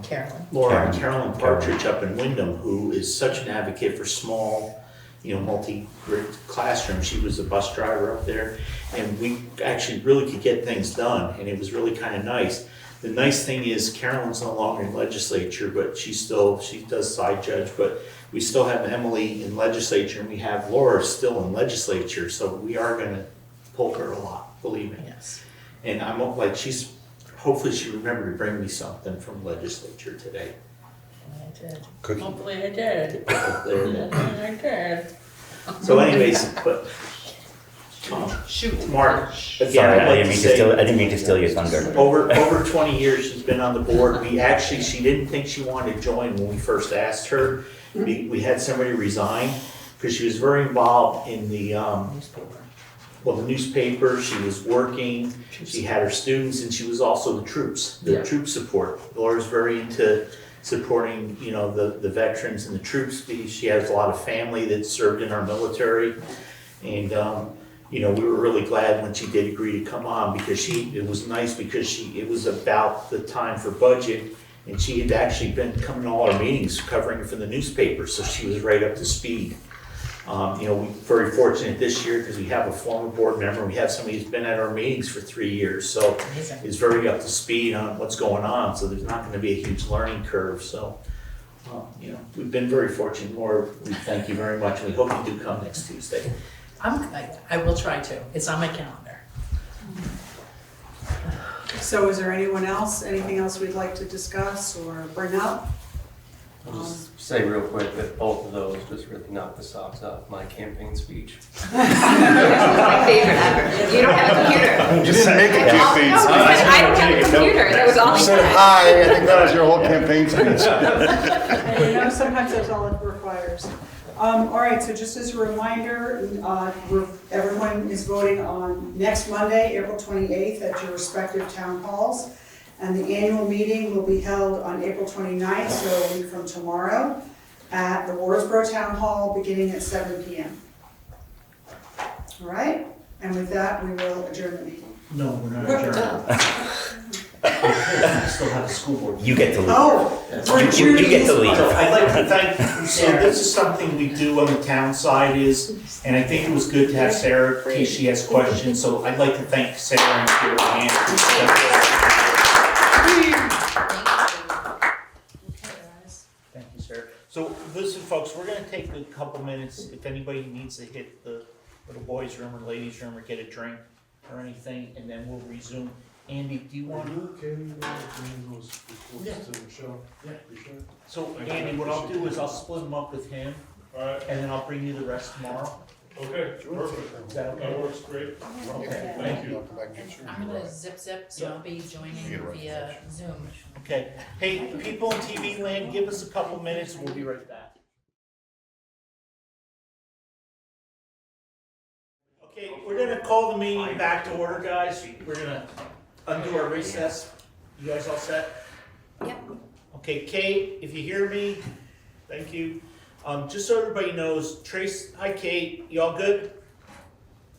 Carolyn Partridge up in Wyndham, who is such an advocate for small, multi-grid classrooms. She was a bus driver up there, and we actually really could get things done, and it was really kind of nice. The nice thing is Carolyn's no longer in legislature, but she does side judge, but we still have Emily in legislature, and we have Laura still in legislature, so we are gonna pull her a lot, believe me. Yes. And I'm like, hopefully she remembered to bring me something from legislature today. I did. Cookie. Hopefully I did. There. I did. So anyways, but, Shoot. Mark, again, Sorry, I'd like to say, I didn't mean to steal your thunder. over 20 years she's been on the board. She didn't think she wanted to join when we first asked her. We had somebody resign because she was very involved in the newspaper. She was working, she had her students, and she was also the troops support. Laura's very into supporting, the veterans and the troops. She has a lot of family that served in our military. And, we were really glad when she did agree to come on because it was nice because it was about the time for budget, and she had actually been coming to all our meetings covering for the newspaper, so she was right up to speed. We're very fortunate this year because we have a former board member. We have somebody who's been at our meetings for 3 years, so is very up to speed on what's going on. So there's not going to be a huge learning curve. So, we've been very fortunate. Laura, we thank you very much. We hope you do come next Tuesday. I will try to. It's on my calendar. So is there anything else we'd like to discuss or bring up? I'll just say real quick that both of those just really knocked the socks off my campaign speech. My favorite ever. You don't have a computer. You didn't make a campaign No, I don't have a computer. That was all You he said said. hi, I think that was your whole campaign speech. Sometimes that's all it requires. All right, so just as a reminder, everyone is voting on next Monday, April 28th at your respective town halls. And the annual meeting will be held on April 29th, so a week from tomorrow, at the Wardsboro Town Hall, beginning at 7 p.m. All right, and with that, we will adjourn the meeting. No, we're not adjourned. We still have a school board. You get to leave. Oh, You get to leave. So I'd like to thank, so this is something we do on the town side and I think it was good to have Sarah in case she has questions, so I'd like to thank Sarah and Carol Ann. Thank you, Sarah. So listen, folks, we're gonna take a couple minutes, if anybody needs to hit the little boys' room or ladies' room or get a drink or anything, and then we'll resume. Andy, do you want to? Okay, bring those reports to Michelle? Yeah. So Andy, what I'll do is I'll split them up with him, Alright, and then I'll bring you the rest tomorrow. okay, perfect. Is that okay? That works great. Okay. Thank you. I'm gonna zip, so I'll be joining via Zoom. Okay. Hey, people in TV land, give us a couple minutes, and we'll be right back. Okay, we're gonna call the meeting back to order, guys. We're gonna undo our recess. You guys all set? Yep. Okay, Kate, if you hear me, thank you. Just so everybody knows, hi Kate, y'all good?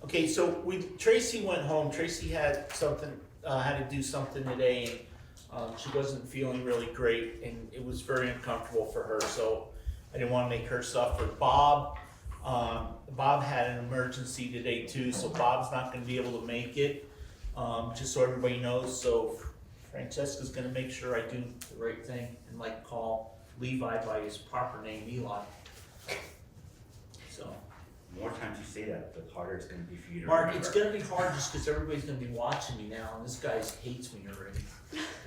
Okay, so Tracy went home. Tracy had to do something today, and she wasn't feeling really great, and it was very uncomfortable for her, so I didn't want to make her suffer. Bob had an emergency today too, so Bob's not going to be able to make it, just so everybody knows. So Francesca's going to make sure I do the right thing and call Levi by his proper name, Eli. So, The more times you say that, the harder it's going to be for you to Mark, remember. it's going to be hard just because everybody's going to be watching me now, and this guy hates me already.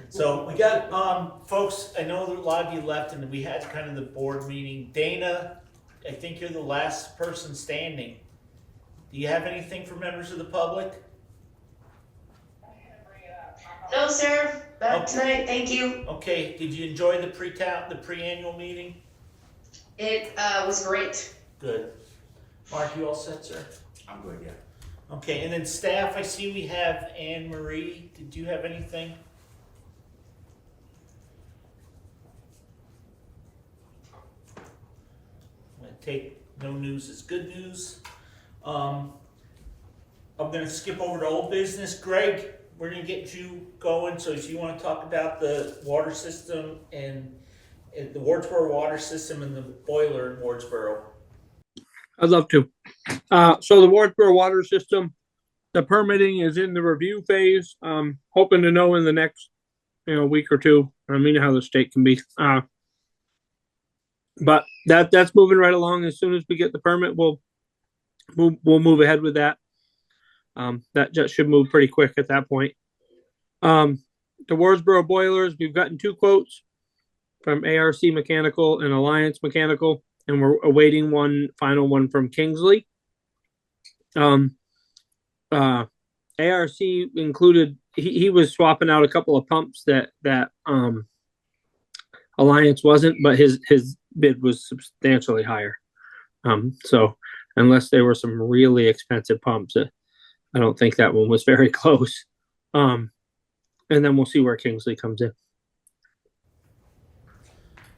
So we got, folks, I know that a lot of you left, and we had kind of the board meeting. Dana, I think you're the last person standing. Do you have anything for members of the public? No, sir. Back tonight. Thank you. Okay. Did you enjoy the pre-annual meeting? It was great. Good. Mark, you all set, sir? I'm good, yeah. Okay, and then staff, I see we have Anne Marie. Did you have anything? I'm gonna take no news as good news. I'm gonna skip over to old business. Greg, we're gonna get you going, so if you wanna talk about the water system and the Wardsboro water system and the boiler in Wardsboro. I'd love to. So the Wardsboro water system, the permitting is in the review phase. Hoping to know in the next, week or two. I mean, how the state can be. But that's moving right along. As soon as we get the permit, we'll move ahead with that. That just should move pretty quick at that point. The Wardsboro boilers, we've gotten 2 quotes from ARC Mechanical and Alliance Mechanical, and we're awaiting one final one from Kingsley. ARC included, he was swapping out a couple of pumps that Alliance wasn't, but his bid was substantially higher. So unless there were some really expensive pumps, I don't think that one was very close. And then we'll see where Kingsley comes in.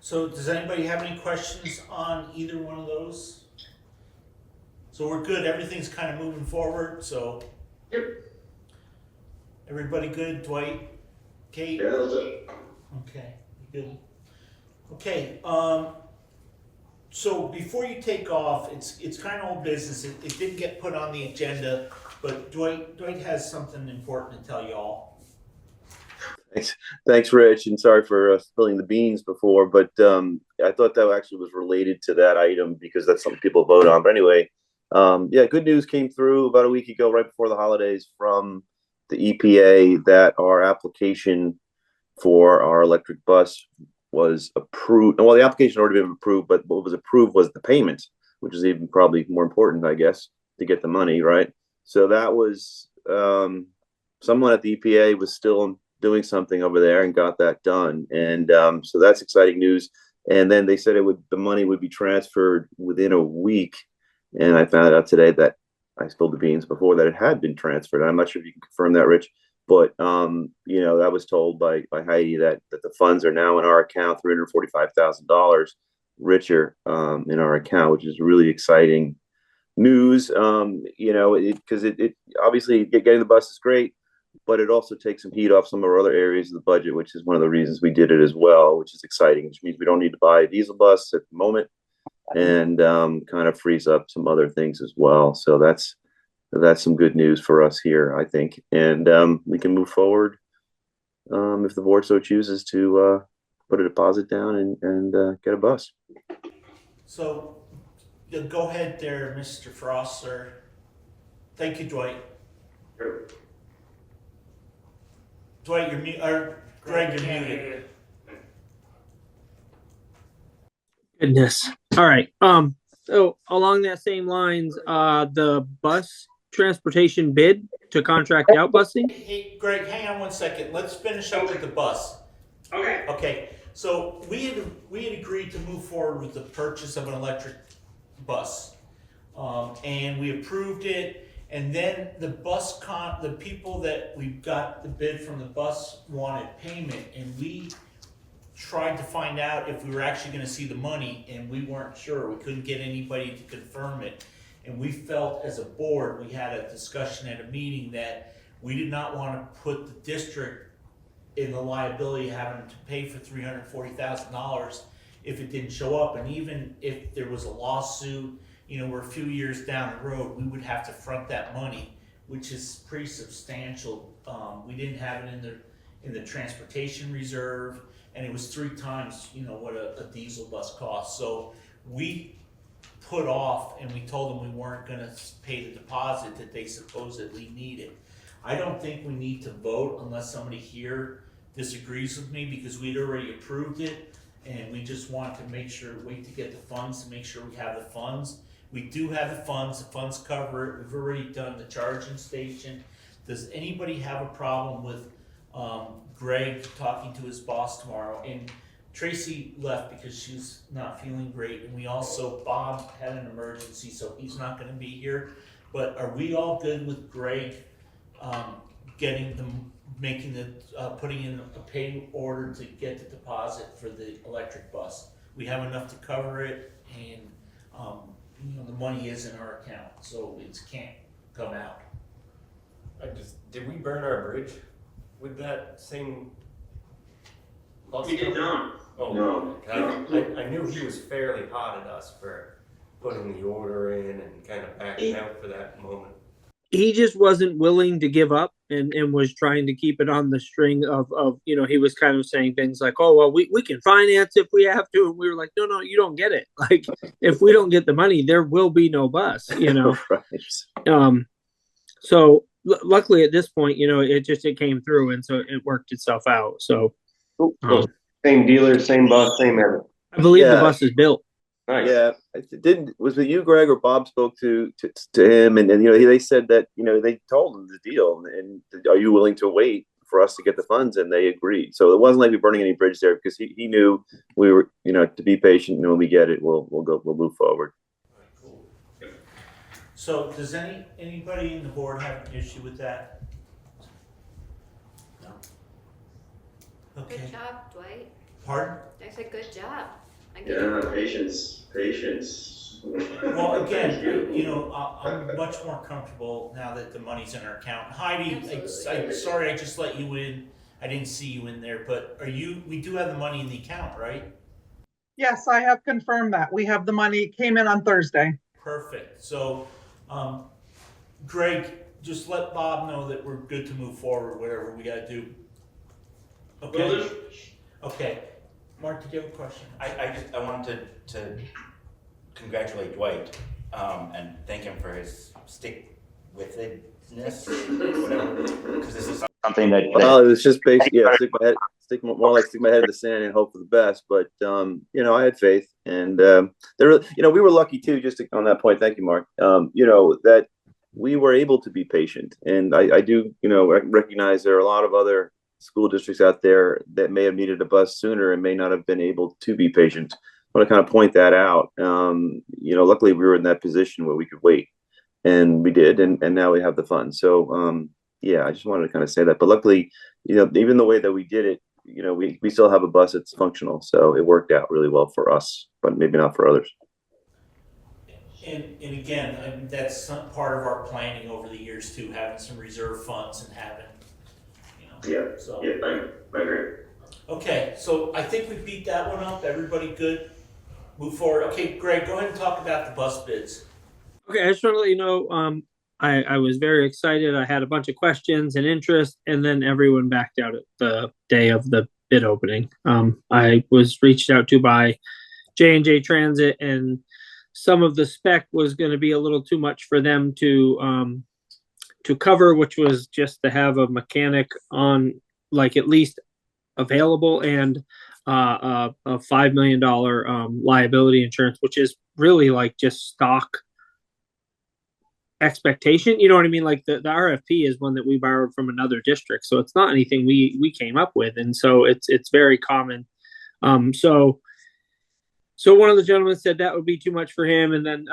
So does anybody have any questions on either one of those? So we're good, everything's kind of moving forward, so. Yep. Everybody good, Dwight, Kate? Yeah, that's it. Okay, good. Okay, so before you take off, it's kind of old business, it didn't get put on the agenda, but Dwight has something important to tell y'all. Thanks, Rich, and sorry for spilling the beans before, but I thought that actually was related to that item because that's something people vote on. But anyway, yeah, good news came through about a week ago, right before the holidays, from the EPA that our application for our electric bus was approved. Well, the application had already been approved, but what was approved was the payment, which is even probably more important, I guess, to get the money, right? So that was someone at the EPA was still doing something over there and got that done, and so that's exciting news. And then they said the money would be transferred within a week, and I found out today that I spilled the beans before that it had been transferred. I'm not sure if you can confirm that, Rich, but I was told by Heidi that the funds are now in our account, $345,000 richer in our account, which is really exciting news. Because it obviously getting the bus is great, but it also takes some heat off some of our other areas of the budget, which is one of the reasons we did it as well, which is exciting, which means we don't need to buy a diesel bus at the moment, and kind of frees up some other things as well. So that's some good news for us here, I think. And we can move forward if the board so chooses to put a deposit down and get a bus. So go ahead there, Mr. Frost, sir. Thank you, Dwight. Sure. Dwight, you're muted. Greg, you're muted. Goodness. All right. So along that same lines, the bus transportation bid to contract out busing. Hey, Greg, hang on one second. Let's finish up with the bus. Okay. Okay. So we had agreed to move forward with the purchase of an electric bus, and we approved it. And then the people that we got the bid from the bus wanted payment, and we tried to find out if we were actually gonna see the money, and we weren't sure. We couldn't get anybody to confirm it. And we felt as a board, we had a discussion at a meeting that we did not wanna put the district in the liability of having to pay for $340,000 if it didn't show up. And even if there was a lawsuit, we're a few years down the road, we would have to front that money, which is pretty substantial. We didn't have it in the transportation reserve, and it was 3 times, what a diesel bus costs. So we put off, and we told them we weren't gonna pay the deposit that they supposedly needed. I don't think we need to vote unless somebody here disagrees with me, because we'd already approved it, and we just want to wait to get the funds to make sure we have the funds. We do have the funds cover it. We've already done the charging station. Does anybody have a problem with Greg talking to his boss tomorrow? And Tracy left because she's not feeling great, and Bob had an emergency, so he's not gonna be here. But are we all good with Greg putting in a pay order to get the deposit for the electric bus? We have enough to cover it, and the money is in our account, so it can't come out. Did we burn our bridge? With that same bus We did company? not. Oh, No. I knew he was fairly hot at us for putting the order in and kind of backing out for that moment. He just wasn't willing to give up and was trying to keep it on the string of, he was kind of saying things like, oh, well, we can finance if we have to. And we were like, no, you don't get it. Like, if we don't get the money, there will be no bus, Right. So luckily at this point, it came through. And so it worked itself out. So Same dealer, same bus, same everything. I believe the Yeah. bus is built. Nice. Yeah, was it you, Greg, or Bob spoke to him, and they said that they told him the deal, and are you willing to wait for us to get the funds, and they agreed. So it wasn't like we were burning any bridges there, because he knew we were to be patient, and when we get it, we'll move forward. So does anybody in the board have an issue with that? No. Okay. Good job, Dwight. Pardon? I said good job. Yeah, patience. Well, again, I'm much more comfortable now that the money's in our account. Heidi, I'm sorry I just let you in. I didn't see you in there, but we do have the money in the account, right? Yes, I have confirmed that. We have the money, came in on Thursday. Perfect. So, Greg, just let Bob know that we're good to move forward, whatever we gotta do. Okay? Okay. Mark, did you have a question? I wanted to congratulate Dwight and thank him for his stick-with-itness, whatever, because this is something that. Well, it was just basically stick my head in the sand and hope for the best. But I had faith, and we were lucky too. Just on that point, thank you, Mark. That we were able to be patient, and I do recognize there are a lot of other school districts out there that may have needed a bus sooner and may not have been able to be patient. I want to kind of point that out. Luckily we were in that position where we could wait, and we did, and now we have the funds. So I just wanted to kind of say that. But luckily, even the way that we did it, we still have a bus that's functional. So it worked out really well for us, but maybe not for others. And again, that's part of our planning over the years too, having some reserve funds and having. I agree. Okay, so I think we beat that one up. Everybody good? Move forward. Okay, Greg, go ahead and talk about the bus bids. Okay, I just want to let you know, I was very excited. I had a bunch of questions and interest, and then everyone backed out at the day of the bid opening. I was reached out to by J&J Transit, and some of the spec was going to be a little too much for them to cover, which was just to have a mechanic on, like, at least available, and a $5 million liability insurance, which is really like just stock expectation. You know what I mean? Like the RFP is one that we borrowed from another district, so it's not anything we came up with, and so it's very common. So one of the gentlemen said that would be too much for him, and then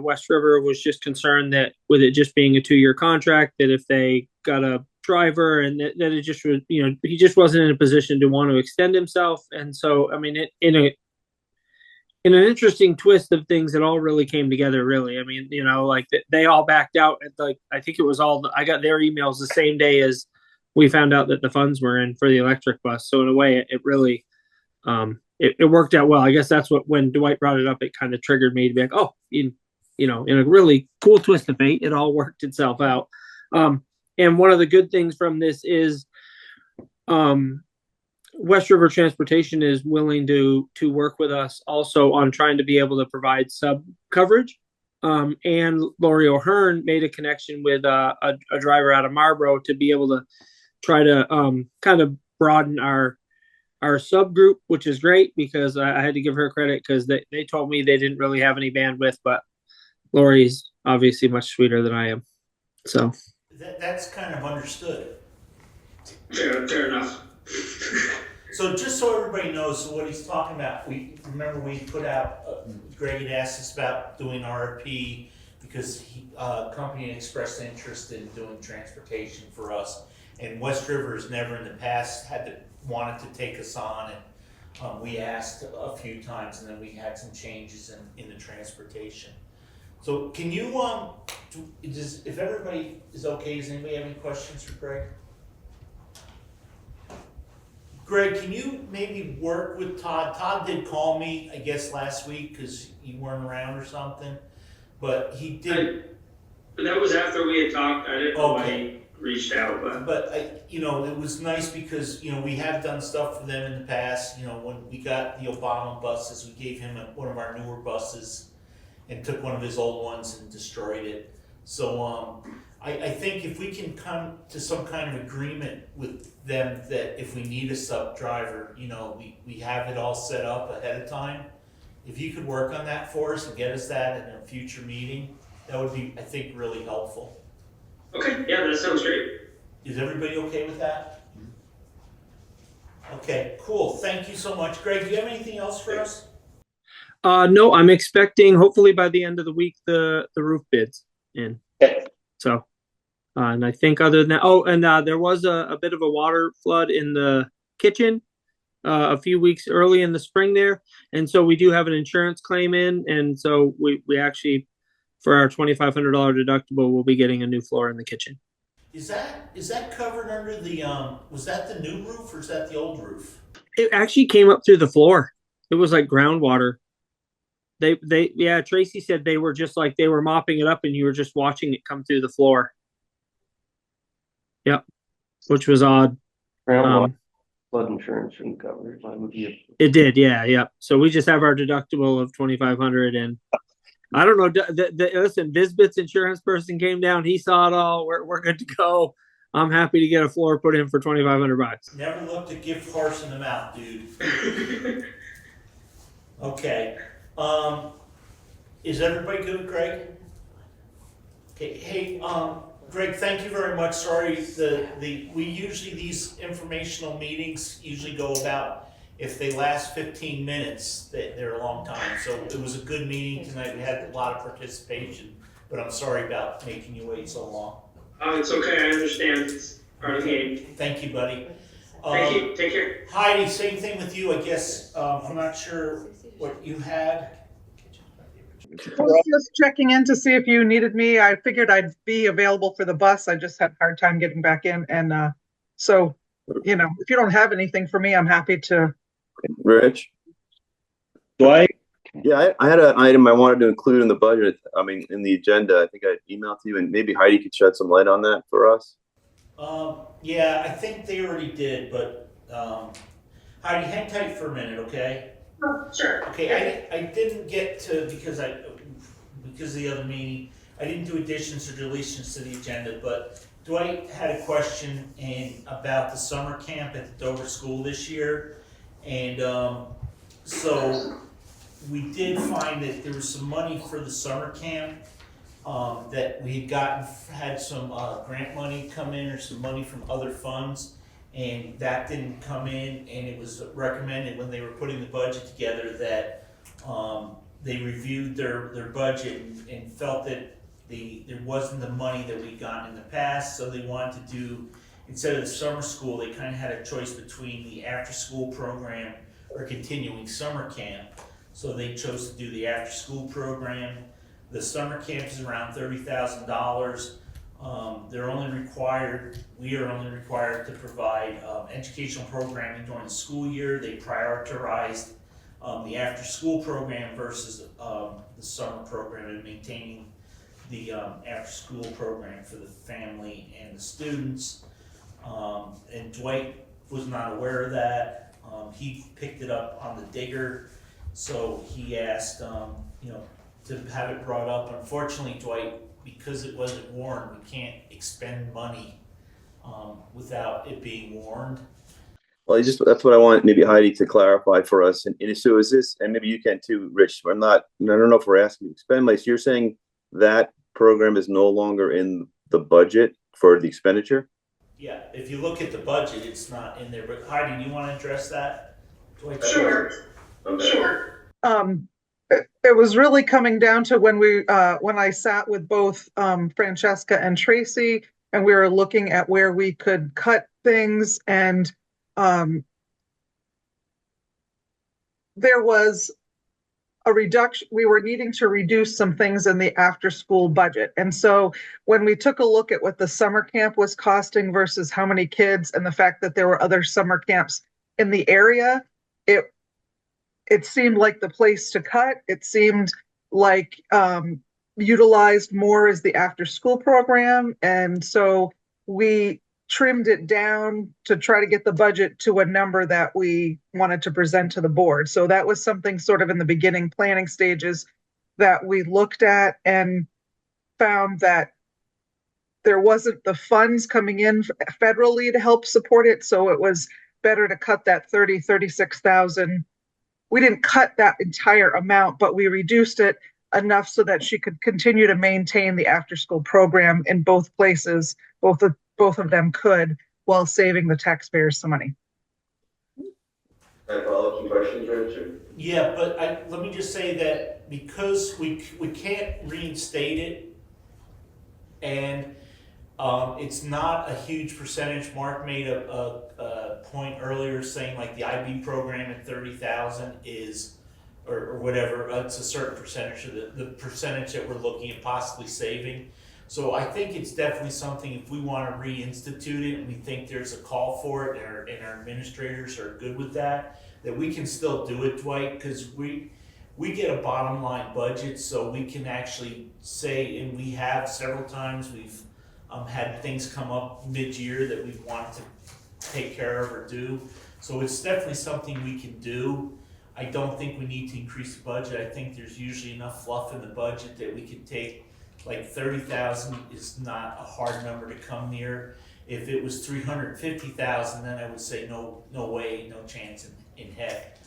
West River was just concerned that with it just being a 2-year contract, that if they got a driver and that it just was, he just wasn't in a position to want to extend himself. And so, I mean, in an interesting twist of things, it all really came together, really. I mean, like they all backed out at, like, I think it was I got their emails the same day as we found out that the funds were in for the electric bus. So in a way, it really, it worked out well. I guess that's when Dwight brought it up, it kind of triggered me to be like, oh, in a really cool twist of fate, it all worked itself out. And one of the good things from this is West River Transportation is willing to work with us also on trying to be able to provide sub coverage. And Lori O'Hearn made a connection with a driver out of Marlboro to be able to try to kind of broaden our subgroup, which is great, because I had to give her credit, because they told me they didn't really have any bandwidth, but Lori's obviously much sweeter than I am. So that's kind of understood. Fair enough. So just so everybody knows, so what he's talking about, we put out, Greg had asked us about doing RFP because company had expressed interest in doing transportation for us, and West River has never in the past wanted to take us on, and we asked a few times, and then we had some changes in the transportation. So can you, if everybody is okay, does anybody have any questions for Greg? Greg, can you maybe work with Todd? Todd did call me, I guess, last week because you weren't around or something, but he did. But that was after we had talked. I didn't know why Okay. he reached out, but It was nice because, we have done stuff for them in the past. When we got the Obama buses, we gave him one of our newer buses and took one of his old ones and destroyed it. So, I think if we can come to some kind of agreement with them that if we need a sub driver, we have it all set up ahead of time. If you could work on that for us and get us that in a future meeting, that would be, I think, really helpful. okay, yeah, that sounds great. Is everybody okay with that? Okay, cool. Thank you so much. Greg, do you have anything else for us? No, I'm expecting hopefully by the end of the week the roof bids in. So, and I think other than that, there was a bit of a water flood in the kitchen a few weeks early in the spring there, and so we do have an insurance claim in, and so we actually, for our $2,500 deductible, we'll be getting a new floor in the kitchen. Is that covered under the was that the new roof or is that the old roof? It actually came up through the floor. It was like groundwater. Tracy said they were just like they were mopping it up and you were just watching it come through the floor. Yep. Which was odd. Flood insurance shouldn't cover it. Mine would be It did, yeah. So we just have our deductible of $2,500, and I don't know. Listen, Visbit's insurance person came down. He saw it all. We're good to go. I'm happy to get a floor put in for $2,500. Never looked a gift horse in the mouth, dude. Okay. Is everybody good, Greg? Okay. Hey, Greg, thank you very much. Sorry, we usually, these informational meetings usually go about, if they last 15 minutes, they're a long time. So it was a good meeting tonight. We had a lot of participation, but I'm sorry about making you wait so long. It's okay. I understand. It's part of the game. Thank you, buddy. Thank you. Take care. Heidi, same thing with you, I guess. I'm not sure what you had. I was just checking in to see if you needed me. I figured I'd be available for the bus. I just had a hard time getting back in. And so, if you don't have anything for me, I'm happy to. Rich? Yeah, I had an item I wanted to include in the budget. In the agenda. I think I emailed to you, and maybe Heidi could shed some light on that for us. Yeah, I think they already did, but Heidi, hang tight for a minute, okay? Oh, sure. Okay, I didn't get to, because of the other meeting, I didn't do additions or deletions to the agenda, but Dwight had a question about the summer camp at the Dover School this year. And so we did find that there was some money for the summer camp that we had some grant money come in or some money from other funds. And that didn't come in, and it was recommended when they were putting the budget together that they reviewed their budget and felt that there wasn't the money that we'd gotten in the past, so they wanted to do, instead of the summer school, they kind of had a choice between the after-school program or continuing summer camp. So they chose to do the after-school program. The summer camp is around $30,000. We are only required to provide educational programming during the school year. They prioritized the after-school program versus the summer program and maintaining the after-school program for the family and the students. And Dwight was not aware of that. He picked it up on the digger, so he asked to have it brought up. Unfortunately, Dwight, because it wasn't warned, we can't expend money without it being warned. Well, that's what I want maybe Heidi to clarify for us. And so is this, and maybe you can too, Rich, I don't know if we're asking you to expend money. So you're saying that program is no longer in the budget for the expenditure? Yeah, if you look at the budget, it's not in there, but Heidi, do you want to address that? Sure. Sure. It was really coming down to when I sat with both Francesca and Tracy, and we were looking at where we could cut things, and there was a reduction. We were needing to reduce some things in the after-school budget. And so when we took a look at what the summer camp was costing versus how many kids, and the fact that there were other summer camps in the area, it seemed like the place to cut. It seemed like utilized more as the after-school program. And so we trimmed it down to try to get the budget to a number that we wanted to present to the board. So that was something sort of in the beginning planning stages that we looked at and found that there wasn't the funds coming in federally to help support it. So it was better to cut that 36,000. We didn't cut that entire amount, but we reduced it enough so that she could continue to maintain the after-school program in both places. Both of them could, while saving the taxpayers some money. Can I follow up some questions, Richard? Yeah, but let me just say that because we can't reinstate it, and it's not a huge percentage. Mark made a point earlier saying like the IB program at 30,000 is, or whatever, it's a certain percentage of the percentage that we're looking at possibly saving. So I think it's definitely something, if we want to reinstitute it and we think there's a call for it and our administrators are good with that we can still do it, Dwight, because we get a bottom line budget, so we can actually say, and we have several times, we've had things come up mid-year that we've wanted to take care of or do. So it's definitely something we can do. I don't think we need to increase the budget. I think there's usually enough fluff in the budget that we can take, like 30,000 is not a hard number to come near. If it was 350,000, then I would say no way, no chance in heck.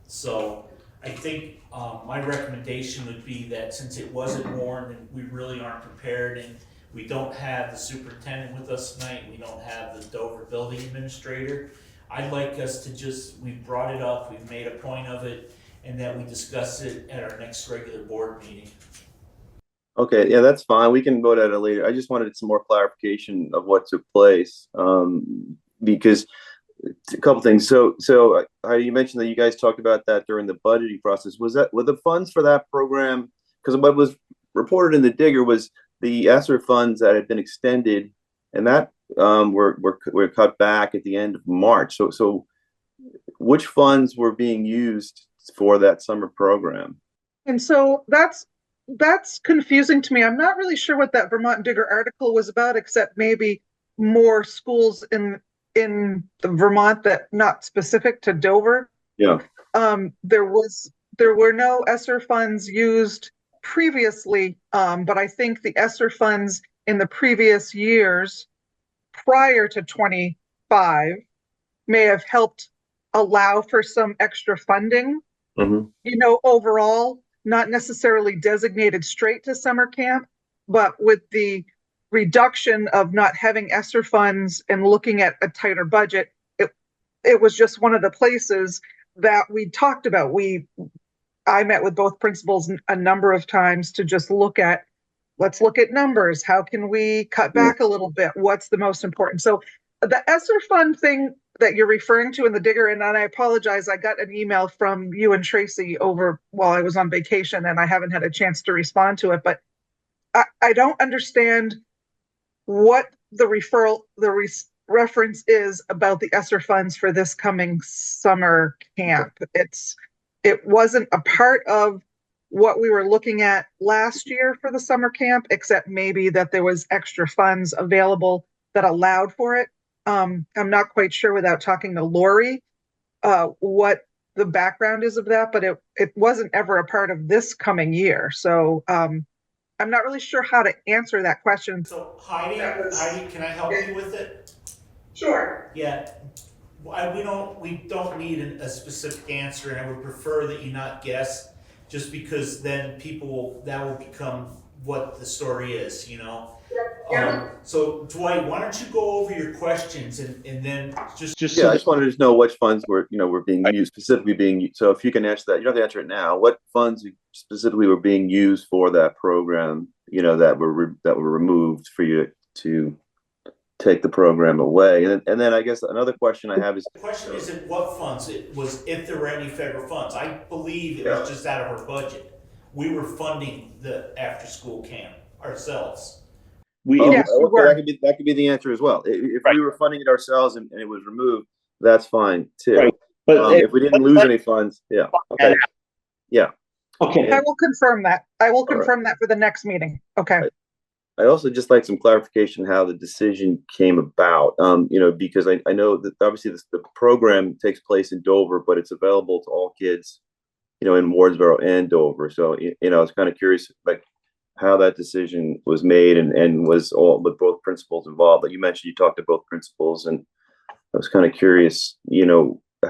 So I think my recommendation would be that since it wasn't warned and we really aren't prepared, and we don't have the superintendent with us tonight, we don't have the Dover building administrator, I'd like us to we've brought it up, we've made a point of it, and that we discuss it at our next regular board meeting. Okay, yeah, that's fine. We can vote at it later. I just wanted some more clarification of what took place, because a couple things. So Heidi, you mentioned that you guys talked about that during the budgeting process. Were the funds for that program? Because what was reported in the Digger was the ESSER funds that had been extended, and that were cut back at the end of March. So which funds were being used for that summer program? And so that's confusing to me. I'm not really sure what that Vermont Digger article was about, except maybe more schools in the Vermont that not specific to Dover. Yeah. There were no ESSER funds used previously, but I think the ESSER funds in the previous years prior to 25 may have helped allow for some extra funding. Mm-hmm. Overall, not necessarily designated straight to summer camp, but with the reduction of not having ESSER funds and looking at a tighter budget, it was just one of the places that we talked about. I met with both principals a number of times to just let's look at numbers. How can we cut back a little bit? What's the most important? So the ESSER fund thing that you're referring to in the Digger, and I apologize, I got an email from you and Tracy over while I was on vacation, and I haven't had a chance to respond to it, but I don't understand what the reference is about the ESSER funds for this coming summer camp. It wasn't a part of what we were looking at last year for the summer camp, except maybe that there was extra funds available that allowed for it. I'm not quite sure without talking to Lori what the background is of that, but it wasn't ever a part of this coming year. So I'm not really sure how to answer that question. So Heidi, can I help you with it? Sure. Yeah. We don't need a specific answer, and I would prefer that you not guess, just because then that will become what the story is, Yeah. So Dwight, why don't you go over your questions and then just yeah, I just wanted to know which funds were being used, specifically being used. So if you can answer that, you don't have to answer it now. What funds specifically were being used for that program, that were removed for you to take the program away? And then I guess another question I have is, the question isn't what funds, it was if there were any federal funds. I believe it was just out of our budget. We were funding the after school camp ourselves. That could be the answer as well. If we were funding it ourselves and it was removed, that's fine too. Right. But If we didn't lose any funds, yeah, okay, yeah. Okay. I will confirm that. I will All right. confirm that for the next meeting. Okay. I'd also just like some clarification how the decision came about. Because I know that obviously the program takes place in Dover, but it's available to all kids, in Wardsboro and Dover. So, I was kind of curious, like, how that decision was made and was all with both principals involved. But you mentioned you talked to both principals, and I was kind of curious,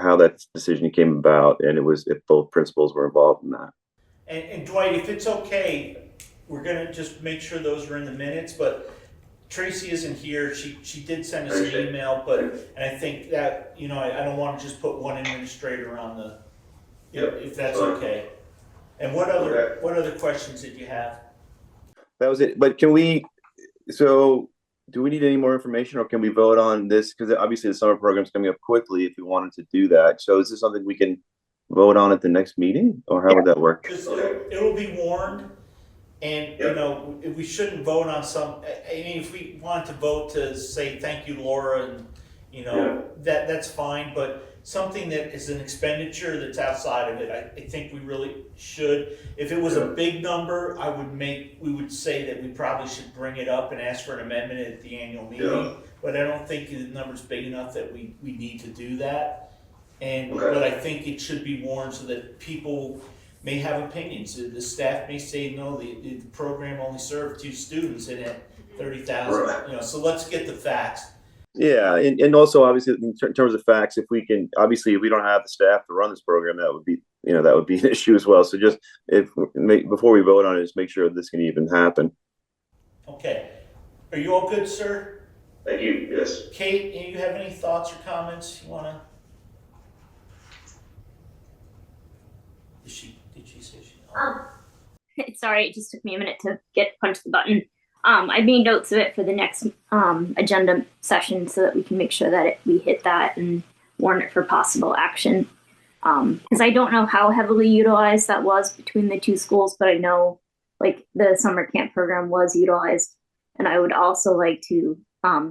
how that decision came about, and it was if both principals were involved in that. And Dwight, if it's okay, we're gonna just make sure those are in the minutes, but Tracy isn't here. She did send us an email, and I think that, I don't want to just put one administrator on the, if that's okay. And what other questions did you have? That was it. But do we need any more information, or can we vote on this? Because obviously the summer program's coming up quickly if we wanted to do that. So is this something we can vote on at the next meeting, or how would that work? It'll be warned, and we shouldn't vote on some. I mean, if we want to vote to say thank you, Laura, and that's fine. But something that is an expenditure that's outside of it, I think we really should. If it was a big number, we would say that we probably should bring it up and ask for an amendment at the annual meeting. Yeah. But I don't think the number's big enough that we need to do that. But I think it should be warned so that people may have opinions. The staff may say, no, the program only served 2 students and at 30,000. Right. So let's get the facts. Yeah, and also obviously in terms of facts, if we don't have the staff to run this program, that would be an issue as well. So just before we vote on it, just make sure this can even happen. Okay, are you all good, sir? Thank you. Yes. Kate, do you have any thoughts or comments you want to? Did she say she? Sorry, it just took me a minute to punch the button. I made notes of it for the next agenda session so that we can make sure that we hit that and warn it for possible action. Because I don't know how heavily utilized that was between the 2 schools, but I know like the summer camp program was utilized. And I would also like to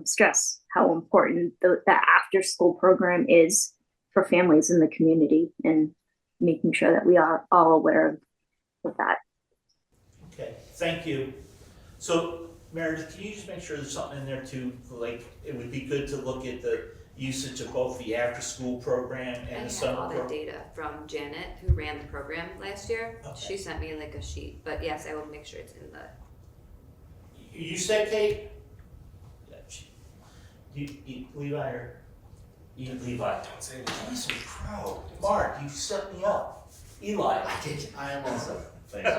stress how important the after school program is for families in the community, and making sure that we are all aware of that. Okay, thank you. So, Meredith, can you just make sure there's something in there too? Like, it would be good to look at the usage of both the after-school program and the summer program. I have all the data from Janet, who ran the program last year. Okay. She sent me like a sheet, but yes, I will make sure it's in the. You said, Kate? Levi or? Levi. Don't say anything. He's a pro. Mark, you set me up. Eli. I am also. Thanks.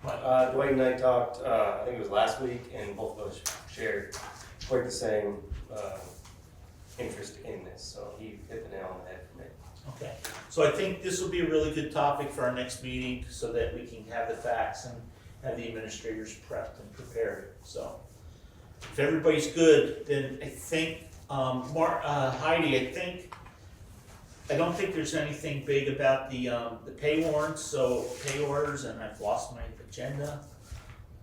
Dwight and I talked, I think it was last week, and both of us shared quite the same interest in this. So he hit the nail on the head for me. Okay. So I think this will be a really good topic for our next meeting so that we can have the facts and have the administrators prepped and prepared. So if everybody's good, then I think, Heidi, I don't think there's anything big about the pay warrants, so pay orders, and I've lost my agenda,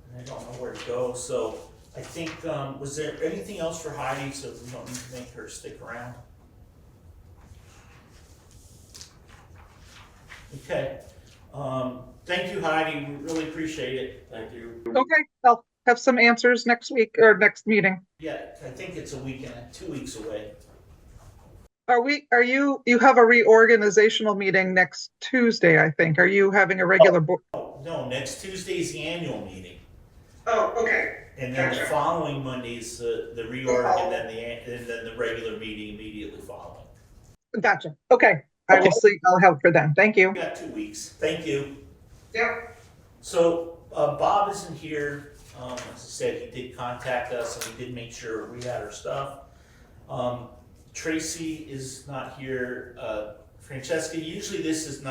and I don't know where to go. So I think, was there anything else for Heidi, so we don't need to make her stick around? Okay. Thank you, Heidi. We really appreciate it. Thank you. Okay, I'll have some answers next week or next meeting. Yeah, I think it's a week and 2 weeks away. You have a reorganizational meeting next Tuesday, I think. Are you having a regular board? No, next Tuesday is the annual meeting. Oh, okay. And then the following Monday is the reorg, and then the regular meeting immediately following. Gotcha. Okay. I will see. I'll help for them. Thank you. We got 2 weeks. Thank you. Yeah. So Bob isn't here. As I said, he did contact us, and we did make sure we had our stuff. Tracy is not here. Francesca, usually this is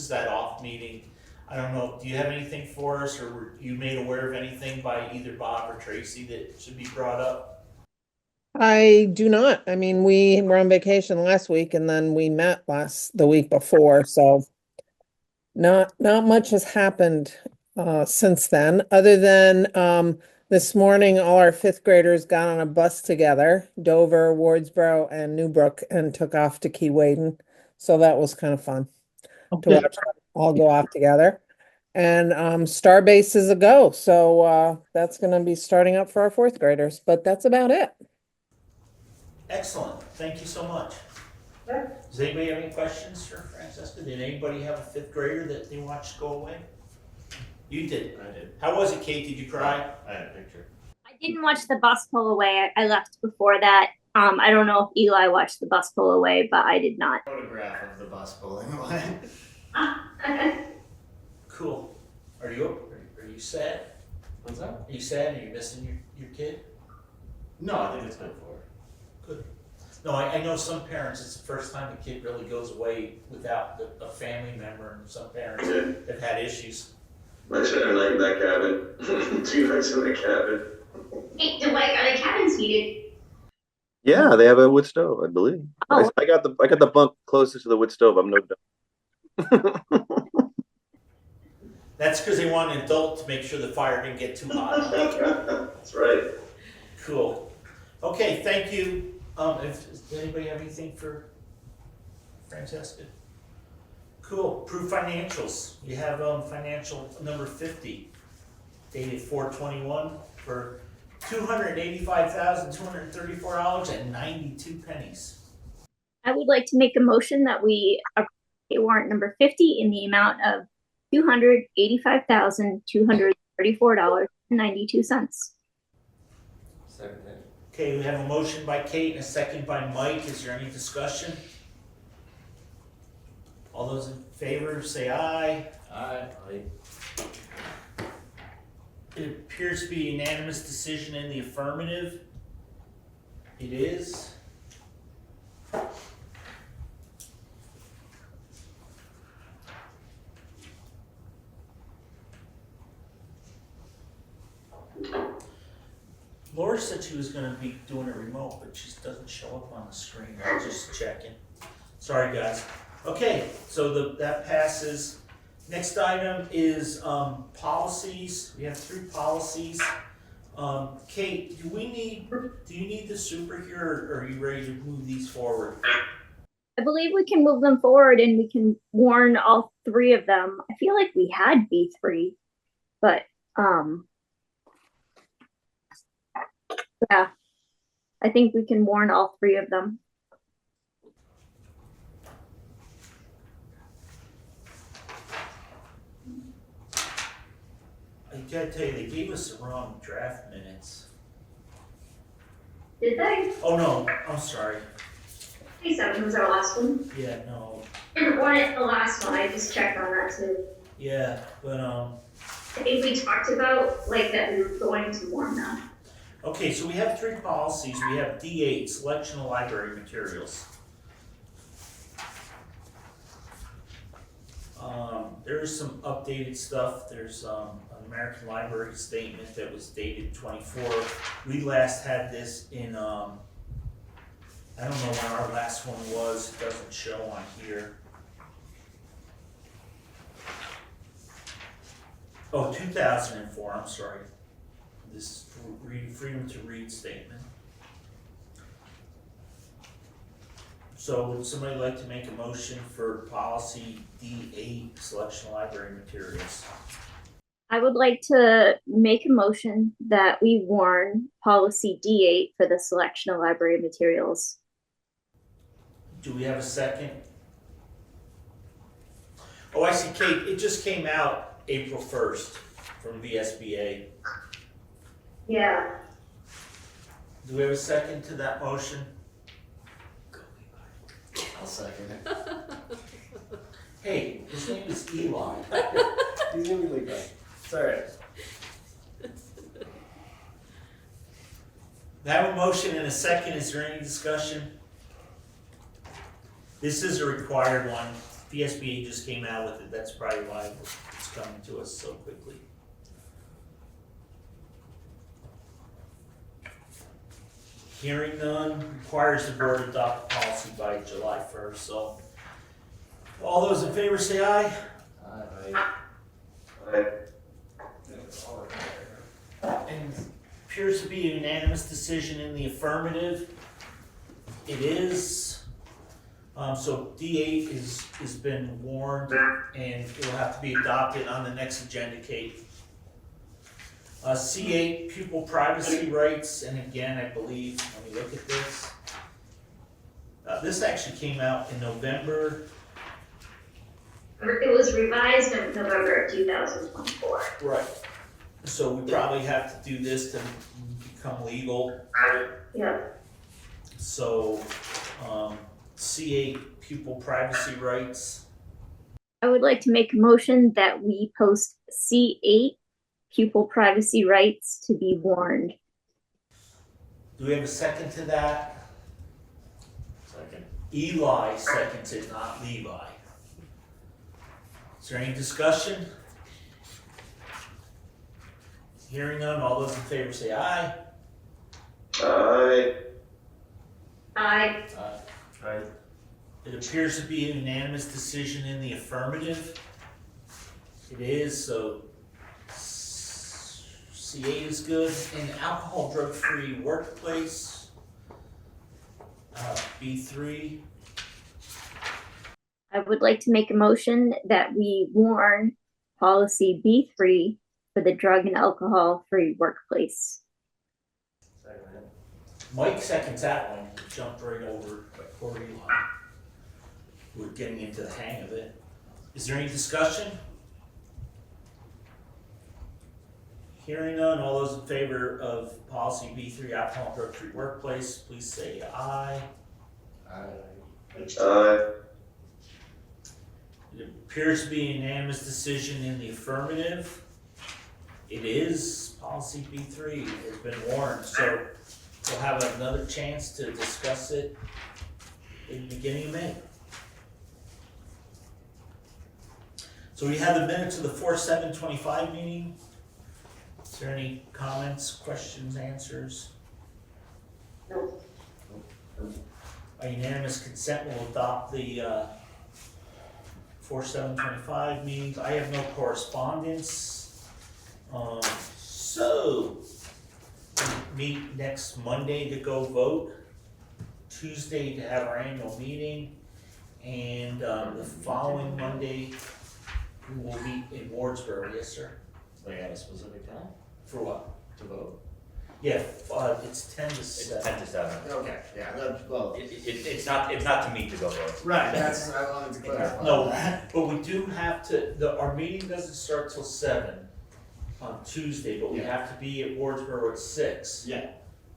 that off meeting. I don't know, do you have anything for us, or were you made aware of anything by either Bob or Tracy that should be brought up? I do not. I mean, we were on vacation last week and then we met the week before, so not much has happened since then, other than This morning, all our fifth graders got on a bus together, Dover, Wardsboro, and Newbrook, and took off to Key Waden. So that was kind of fun to watch them all go off together. And Starbase is a go. So that's going to be starting up for our fourth graders, but that's about it. Excellent, thank you so much. Does anybody have any questions for Francesca? Did anybody have a fifth grader that they watched go away? You did? I did. How was it, Kate? Did you cry? I had a picture. I didn't watch the bus pull away. I left before that. I don't know if Eli watched the bus pull away, but I did not. Photograph of the bus pulling away. Cool. Are you sad? What's that? Are you sad? Are you missing your kid? No, I think it's good for her. Good. No, I know some parents, it's the first time a kid really goes away without a family member, and some parents have had issues. I spent a night in that cabin. 2 nights in the cabin. Hey, are the cabins heated? Yeah, they have a wood stove, I believe. Oh. I got the bunk closest to the wood stove. I'm no doubt. That's because they want an adult to make sure the fire didn't get too hot. That's right. Cool. Okay, thank you. Does anybody have anything for Francesca? Cool. Approved financials. You have financial number 50, dated 4/21 for $285,234.92. I would like to make a motion that we approve warrant number 50 in the amount of $285,234.92. Second thing. Okay, we have a motion by Kate and a second by Mike. Is there any discussion? All those in favor say aye. Aye. It appears to be a unanimous decision in the affirmative. It is. Laura said she was gonna be doing a remote, but she doesn't show up on the screen. I'm just checking. Sorry, guys. Okay, so that passes. Next item is policies. We have 3 policies. Kate, do you need the super here, or are you ready to move these forward? I believe we can move them forward and we can warn all 3 of them. I feel like we had B3, but yeah, I think we can warn all 3 of them. I gotta tell you, they gave us the wrong draft minutes. Did they? Oh no, I'm sorry. 27 was our last one. Yeah, no. Didn't want it the last one, I just checked on that too. Yeah, but I think we talked about like that we were going to warn them. okay, so we have 3 policies. We have D8, selection of library materials. There's some updated stuff. There's an American Library statement that was dated 24. We last had this in, I don't know when our last one was. It doesn't show on here. Oh, 2004, I'm sorry. This is freedom to read statement. So would somebody like to make a motion for policy D8, selection of library materials? I would like to make a motion that we warn policy D8 for the selection of library materials. Do we have a second? Oh, I see, Kate, it just came out April 1st from VSBA. Yeah. Do we have a second to that motion? I'll second it. Hey, his name is Eli. He's gonna be Levi. It's alright. I have a motion and a second. Is there any discussion? This is a required one. VSBA just came out with it. That's probably why it's coming to us so quickly. Hearing none, requires the board to adopt the policy by July 1st. So all those in favor say aye. Aye. And appears to be a unanimous decision in the affirmative. It is. So D8 has been warned and it will have to be adopted on the next agenda, Kate. C8, pupil privacy rights, and again, I believe, let me look at this. This actually came out in November. It was revised in November of 2024. Right. So we probably have to do this to become legal. Yeah. So, C8, pupil privacy rights. I would like to make a motion that we post C8 pupil privacy rights to be warned. Do we have a second to that? Second. Eli seconds it, not Levi. Is there any discussion? Hearing none, all those in favor say aye. Aye. Aye. Aye. It appears to be a unanimous decision in the affirmative. It is, so C8 is good. And alcohol drug-free workplace, B3. I would like to make a motion that we warn policy B3 for the drug and alcohol free workplace. Mike seconds that one. He jumped right over poor Eli. We're getting into the hang of it. Is there any discussion? Hearing none, all those in favor of policy B3, alcohol drug-free workplace, please say aye. Aye. It appears to be a unanimous decision in the affirmative. It is, policy B3 has been warned, so we'll have another chance to discuss it in the beginning of May. So we have the minutes of the 4/7/25 meeting. Is there any comments, questions, answers? No. By unanimous consent, we'll adopt the 4/7/25 meetings. I have no correspondence. So, we meet next Monday to go vote, Tuesday to have our annual meeting, and the following Monday, we will meet in Wardsboro. Yes, sir. They had a specific time For what? to vote? Yeah, it's 10 to 7. 10 to 7. Okay, yeah, that, well, It's not to meet to go vote. right, that's, I wanted to clarify. No, but we do have to, our meeting doesn't start till 7 on Tuesday, but we Yeah. have to be at Wardsboro at 6 Yeah,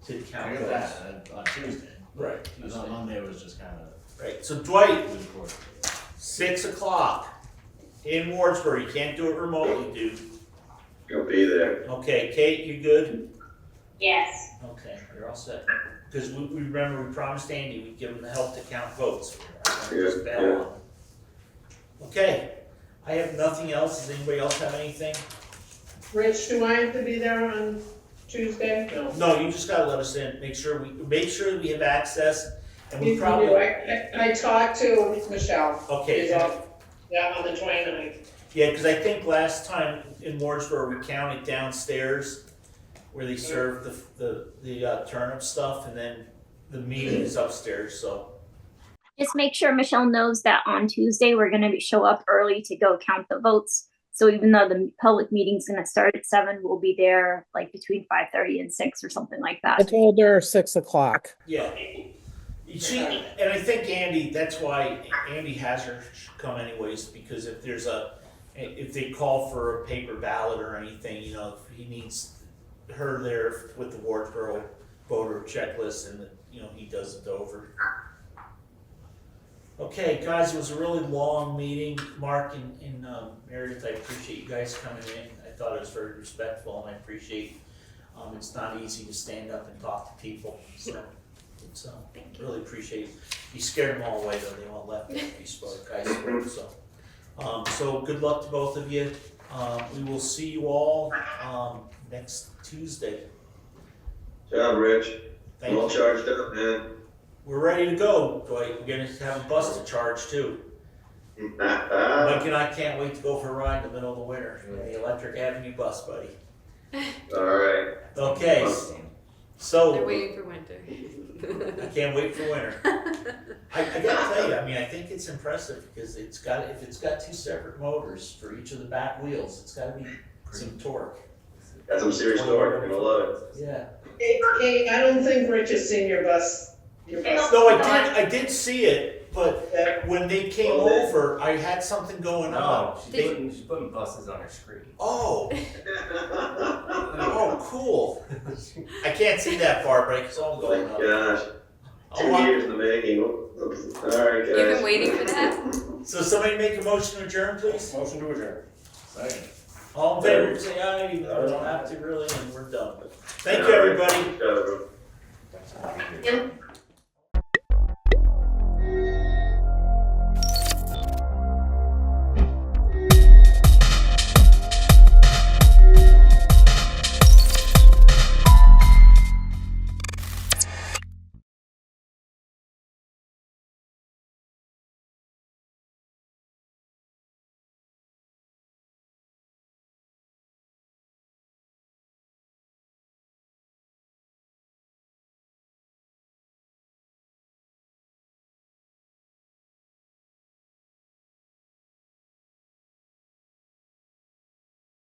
to I count got those. that on Tuesday. Right, And Tuesday. on Monday was just kind of Right, so Dwight, important. 6 o'clock in Wardsboro, you can't do it remotely, dude. You'll be there. Okay, Kate, you good? Yes. Okay, you're all set. Because we remember, we promised Andy we'd give him the help to count votes. Just bail on him. Okay, I have nothing else. Does anybody else have anything? Rich, do I have to be there on Tuesday? No. No, you just gotta let us in. Make sure we have access, and we You probably. do. I talked to Michelle. Okay. She's off, yeah, on the 29th. Yeah, because I think last time in Wardsboro, we counted downstairs where they served the turnip stuff, and then the meeting is upstairs, so. Just make sure Michelle knows that on Tuesday, we're gonna show up early to go count the votes. So even though the public meeting's gonna start at 7, we'll be there like between 5:30 and 6 or something like I that. told her 6 o'clock. Yeah. She, and I think Andy, that's why Andy has her come anyways, because if they call for a paper ballot or anything, you know, he needs her there with the Wardsboro voter checklist, and he does it over. Okay, guys, it was a really long meeting. Mark and Meredith, I appreciate you guys coming in. I thought it was very respectful, and I appreciate, it's not easy to stand up and talk to people, so it's, really appreciate it. You scared them all away, though. They all left after you spoke, guys, so good luck to both of you. We will see you all, next Tuesday. Job, Rich. Thank All you. charged up, man. We're ready to go, Dwight. We're gonna have a bus to charge too. Mike and I can't wait to go for a ride in the middle of the winter in the Electric Avenue bus, buddy. All right. Okay, They're so, waiting for winter. I can't wait for winter. I gotta tell you, I mean, I think it's impressive because if it's got two separate motors for each of the back wheels, it's gotta be some torque. Got some serious torque, you're gonna love it. Yeah. Hey, I don't think Rich has seen your bus. No, I did see it, but when they came over, I had something going on. She's putting buses on her screen. Oh. Oh, cool. I can't see that far, but it's all going on. Gosh, 2 years in the making. All right, guys. You've been waiting for that? So somebody make a motion to adjourn, please? Motion to adjourn. Second. All in favor, say aye, even though we don't have to really, and we're done. Thank you, everybody. Good job, everyone. Yep.